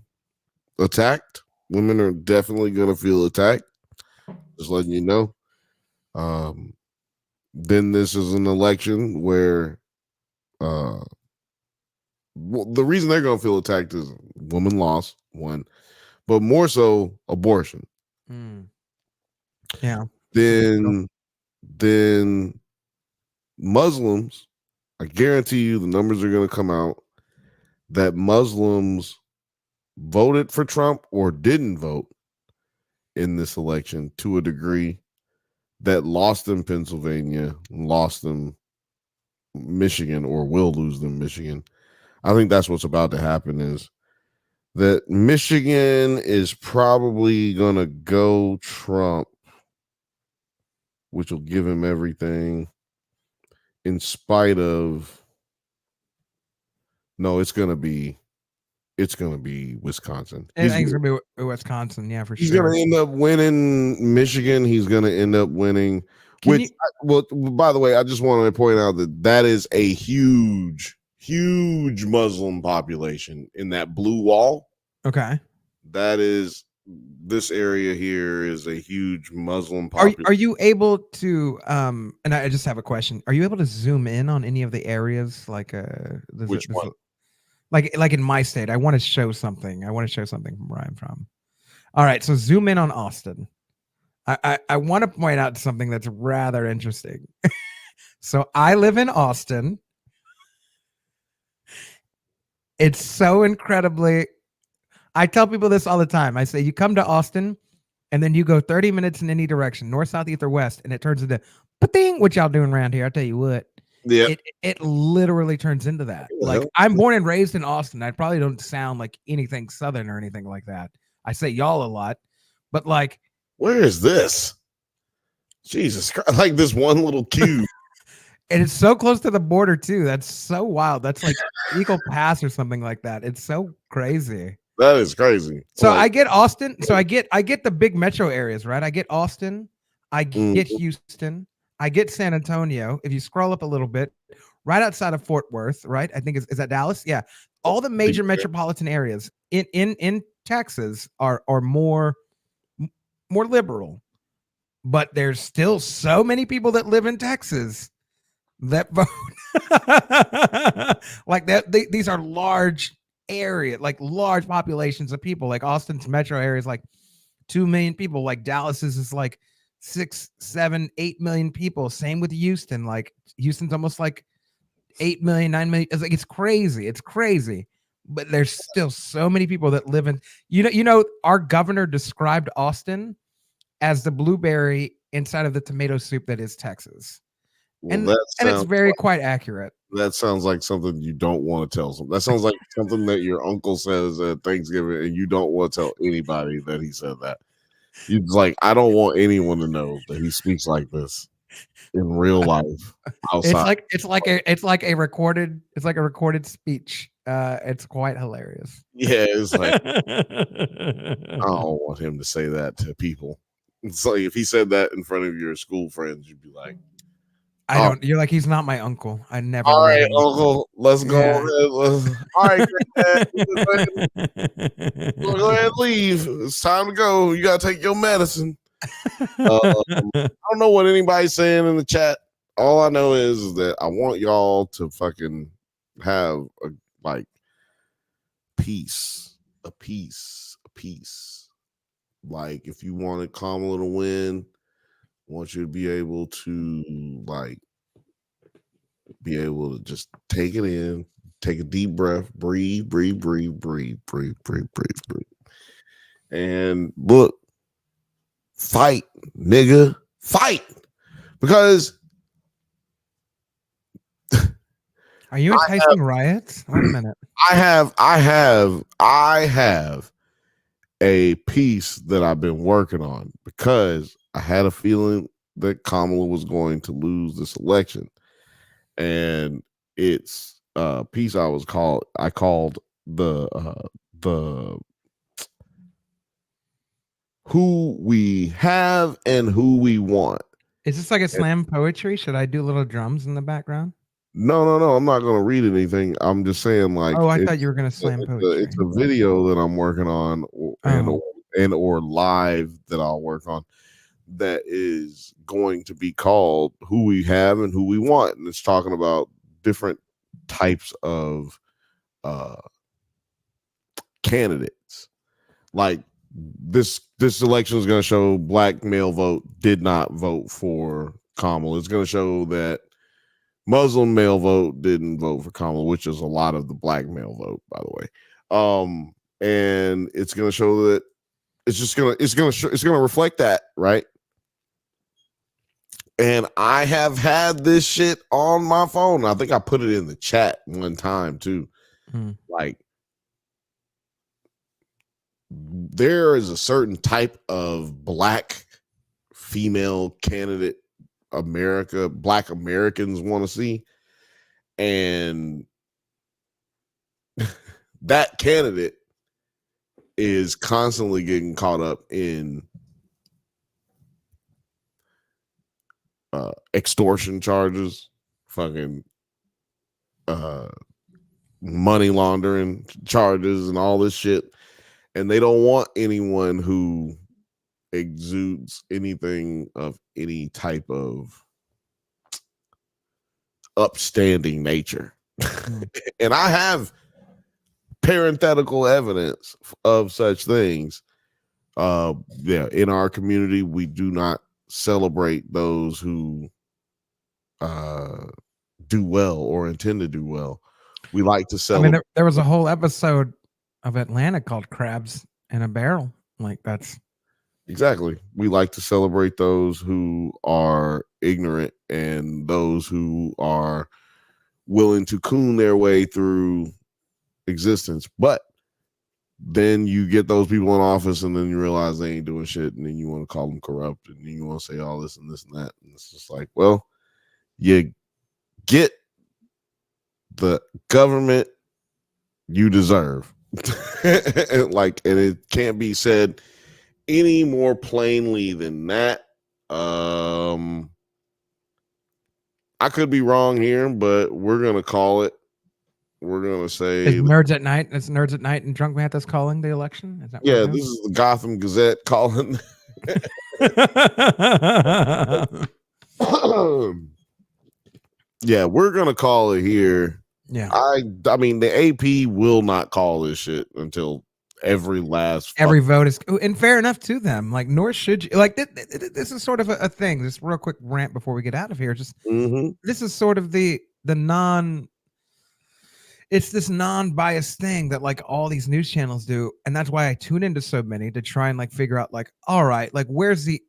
attacked. Women are definitely gonna feel attacked. Just letting you know. Then this is an election where the reason they're gonna feel attacked is woman lost one, but more so abortion. Yeah. Then Muslims, I guarantee you the numbers are gonna come out that Muslims voted for Trump or didn't vote in this election to a degree that lost them Pennsylvania, lost them Michigan, or will lose them Michigan. I think that's what's about to happen is that Michigan is probably going to go Trump, which will give him everything in spite of it's going to be Wisconsin. I think it's gonna be Wisconsin, yeah, for sure. He's gonna end up winning Michigan. He's gonna end up winning. By the way, I just want to point out that is a huge Muslim population in that blue wall. Okay. That is this area here is a huge Muslim Are population. you able to and I just have a question. Are you able to zoom in on any of the areas like Which one? like in my state? I want to show something. I want to show something from where I'm from. All right, so zoom in on Austin. I want to point out something that's rather interesting. So I live in Austin. It's so incredibly. I tell people this all the time. I say you come to Austin, and then you go 30 minutes in any direction, north, south, east, or west, and it turns into ba-ding, what y'all doing around here? I tell you what, Yeah. it literally turns into that. Yeah. Like I'm born and raised in Austin. I probably don't sound like anything southern or anything like that. I say y'all a lot, but like, Where is this? Jesus Christ! Like this one little cube. and it's so close to the border too. That's so wild. That's like Eagle Pass or something like that. It's so crazy. That is crazy. So Like, I get Austin. So I get the big metro areas, right? I get Austin. I get Houston. I get San Antonio. If you scroll up a little bit, right outside of Fort Worth, right? I think is that Dallas? Yeah. All the major metropolitan areas in Texas are more liberal, but there's still so many people that live in Texas that vote like that. These are large area, like large populations of people. Like Austin's metro area is like 2 million people. Like Dallas is like 6, 7, 8 million people. Same with Houston. Like Houston's almost like 8 million, 9 million. It's like it's crazy. But there's still so many people that live in. You know, our governor described Austin as the blueberry inside of the tomato soup that is Texas. well, And it's very quite accurate. That sounds like something you don't want to tell someone. That sounds like something that your uncle says at Thanksgiving, and you don't want to tell anybody that he said that. You like, I don't want anyone to know that he speaks like this in real life. Outside. It's like a recorded speech. It's quite hilarious. Yeah, it's like I don't want him to say that to people. It's like if he said that in front of your school friends, you'd be like, I don't. You're like, he's not my uncle. I never. All right, uncle, let's go ahead. All right, go ahead and leave. It's time to go. You gotta take your medicine. I don't know what anybody's saying in the chat. All I know is that I want y'all to fucking have a peace. Like if you wanted Kamala to win, I want you to be able to just take it in, take a deep breath, breathe. And look, fight, nigga, fight. Because are you enticing riots? Wait a minute. I have a piece that I've been working on because I had a feeling that Kamala was going to lose this election. And it's a piece I called the who we have and who we want. Is this like a slam poetry? Should I do little drums in the background? No. I'm not going to read anything. I'm just saying, like, oh, I thought you were going to slam poetry. It's a video that I'm working on, or live that I'll work on. That is going to be called Who We Have and Who We Want. And it's talking about different types of candidates. Like this election is going to show black male vote did not vote for Kamala. It's going to show that Muslim male vote didn't vote for Kamala, which is a lot of the black male vote, by the way. And it's going to show that it's going to reflect that, right? And I have had this shit on my phone. I think I put it in the chat one time too. Like, there is a certain type of black female candidate black Americans want to see. And that candidate is constantly getting caught up in extortion charges, fucking money laundering charges, and all this shit. and they don't want anyone who exudes anything of any type of upstanding nature. And I have parenthetical evidence of such things. In our community, we do not celebrate those who do well or intend to do well. We like to celebrate. I mean, there was a whole episode of Atlanta called Crabs in a Barrel. Like, that's exactly. We like to celebrate those who are ignorant and those who are willing to coon their way through existence. But then you get those people in office and then you realize they ain't doing shit, and then you want to call them corrupt, and then you want to say all this and this and that. And it's just like, well, you get the government you deserve. And it can't be said any more plainly than that. I could be wrong here, but we're gonna call it. We're gonna say it's Nerds at Night. It's Nerds at Night and Drunk Bantha's calling the election. Is that yeah, this is the Gotham Gazette calling. Yeah, we're gonna call it here. Yeah, I mean the AP will not call this shit until every vote is, and fair enough to them. Like, nor should you. Like, this is sort of a thing. This real quick rant before we get out of here. Just this is sort of the non. It's this non-biased thing that like all these news channels do, and that's why I tune into so many to try and like figure out like, all right, like where's the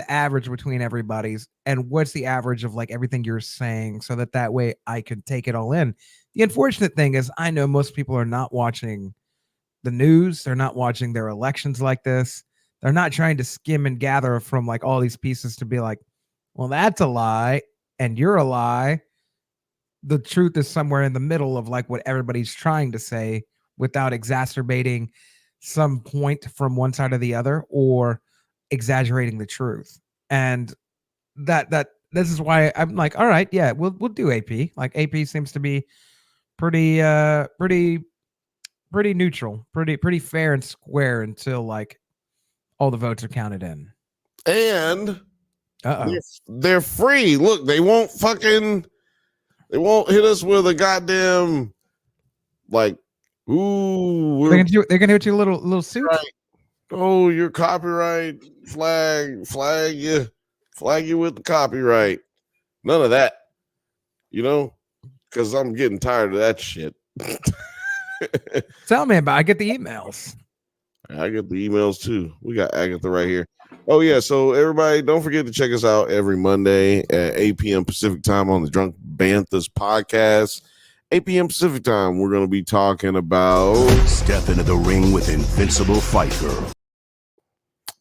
average between everybody's, and what's the average of like everything you're saying, so that way I can take it all in. The unfortunate thing is, I know most people are not watching the news. They're not watching their elections like this. They're not trying to skim and gather from like all these pieces to be like, well, that's a lie and you're a lie. The truth is somewhere in the middle of like what everybody's trying to say, without exacerbating some point from one side or the other, or exaggerating the truth. And that this is why I'm like, all right, yeah, we'll do AP. Like, AP seems to be pretty neutral, pretty fair and square until like all the votes are counted in. And they're free. Look, they won't hit us with a goddamn like, ooh, they're gonna hit you a little suit. Right. Oh, your copyright flag you with the copyright. None of that, because I'm getting tired of that shit. Tell me about it. I get the emails. I get the emails too. We got Agatha right here. Oh yeah, so everybody, don't forget to check us out every Monday at 8 p.m. Pacific time on the Drunk Banthas podcast. 8 p.m. Pacific time, we're going to be talking about Step into the ring with Invincible Fight Girl.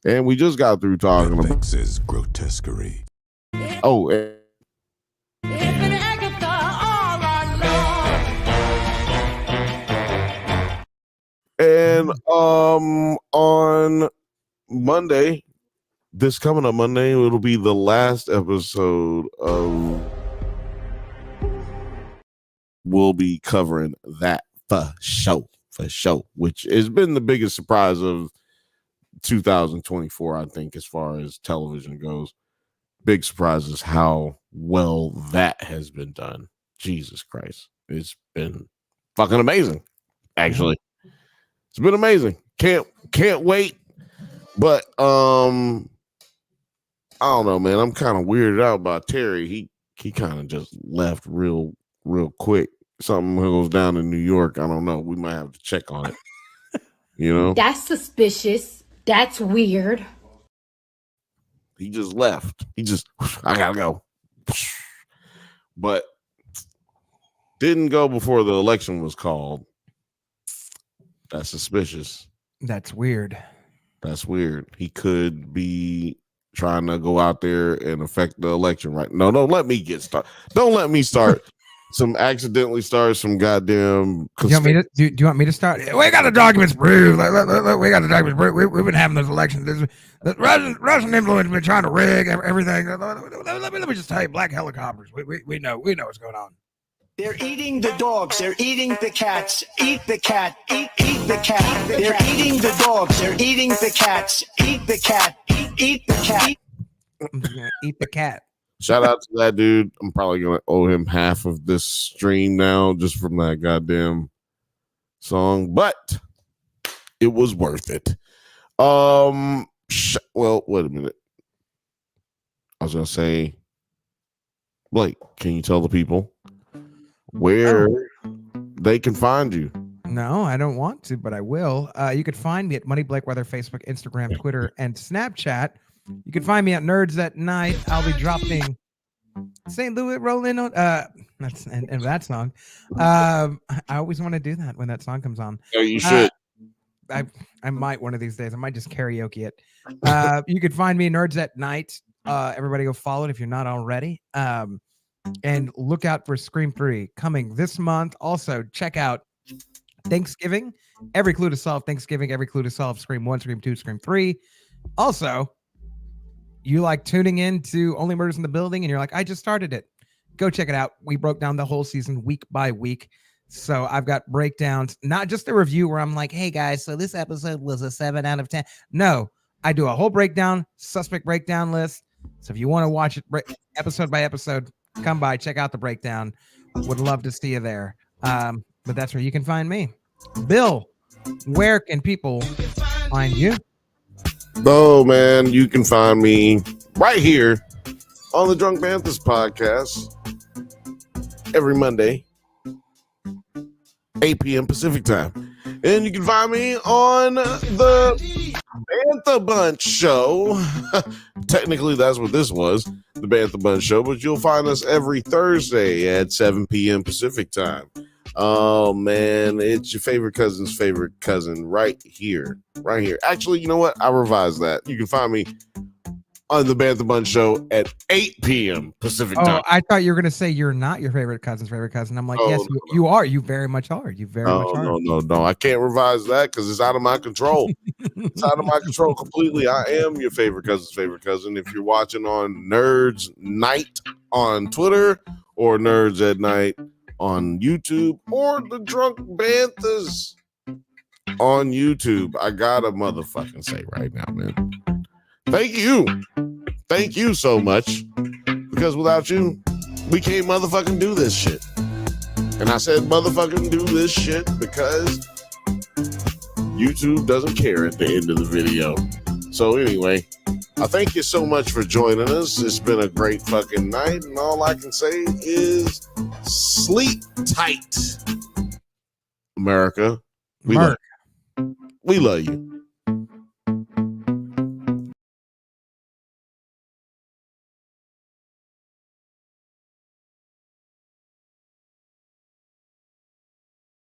And we just got through talking about Texas grotesquerie. Oh, and on Monday, this coming up Monday, it'll be the last episode of. We'll be covering that for show, which has been the biggest surprise of 2024, I think, as far as television goes. Big surprise is how well that has been done. Jesus Christ. It's been fucking amazing, actually. It's been amazing. Can't wait. But I don't know, man. I'm kind of weirded out by Terry. He kind of just left real quick. Something goes down in New York. I don't know. We might have to check on it. That's suspicious. That's weird. He just left. I gotta go. But didn't go before the election was called. That's suspicious. That's weird. He could be trying to go out there and affect the election, right? No, don't let me get started. Don't let me start accidentally start some goddamn. Do you want me to start? We got the documents proved. We got the documents proved. We've been having those elections. The Russian influence been trying to rig everything. Let me just tell you, black helicopters. We know what's going on. They're eating the dogs. They're eating the cats. Eat the cat. Eat the cat. They're eating the dogs. They're eating the cats. Eat the cat. Eat the cat. I'm just gonna eat the cat. Shout out to that dude. I'm probably gonna owe him half of this stream now just from that goddamn song, but it was worth it. Well, wait a minute. I was gonna say, Blake, can you tell the people where they can find you? No, I don't want to, but I will. You can find me at Money Blake Weather, Facebook, Instagram, Twitter, and Snapchat. You can find me at Nerds at Night. I'll be dropping St. Louis rolling on that's and that song. I always want to do that when that song comes on. Yeah, you should. I might one of these days. I might just karaoke it. You can find me Nerds at Night. Everybody go follow it if you're not already. And look out for Scream 3 coming this month. Also, check out Thanksgiving. Every clue to solve Thanksgiving. Every clue to solve Scream 1, Scream 2, Scream 3. Also, you like tuning in to Only Murders in the Building and you're like, I just started it. Go check it out. We broke down the whole season week by week. So I've got breakdowns, not just a review where I'm like, hey guys, so this episode was a 7 out of 10. No, I do a whole breakdown, suspect breakdown list. So if you want to watch it episode by episode, come by, check out the breakdown. Would love to see you there. But that's where you can find me. Bill, where can people find you? Oh man, you can find me right here on the Drunk Banthas podcast every Monday, 8 p.m. Pacific time. And you can find me on the Bantha Bunch show. Technically, that's what this was, the Bantha Bunch show, but you'll find us every Thursday at 7 p.m. Pacific time. Oh man, it's your favorite cousin's favorite cousin right here. Actually, you know what? I revised that. You can find me on the Bantha Bunch show at 8 p.m. Pacific time. I thought you were going to say you're not your favorite cousin's favorite cousin. I'm like, yes, you are. You very much are. You very much are. No. I can't revise that because it's out of my control. It's out of my control completely. I am your favorite cousin's favorite cousin. If you're watching on Nerds Night on Twitter or Nerds at Night on YouTube or the Drunk Banthas on YouTube, I gotta motherfucking say right now, man. Thank you so much, because without you, we can't motherfucking do this shit. And I said motherfucking do this shit because YouTube doesn't care at the end of the video. So anyway, I thank you so much for joining us. It's been a great fucking night, and all I can say is sleep tight, America. We love you.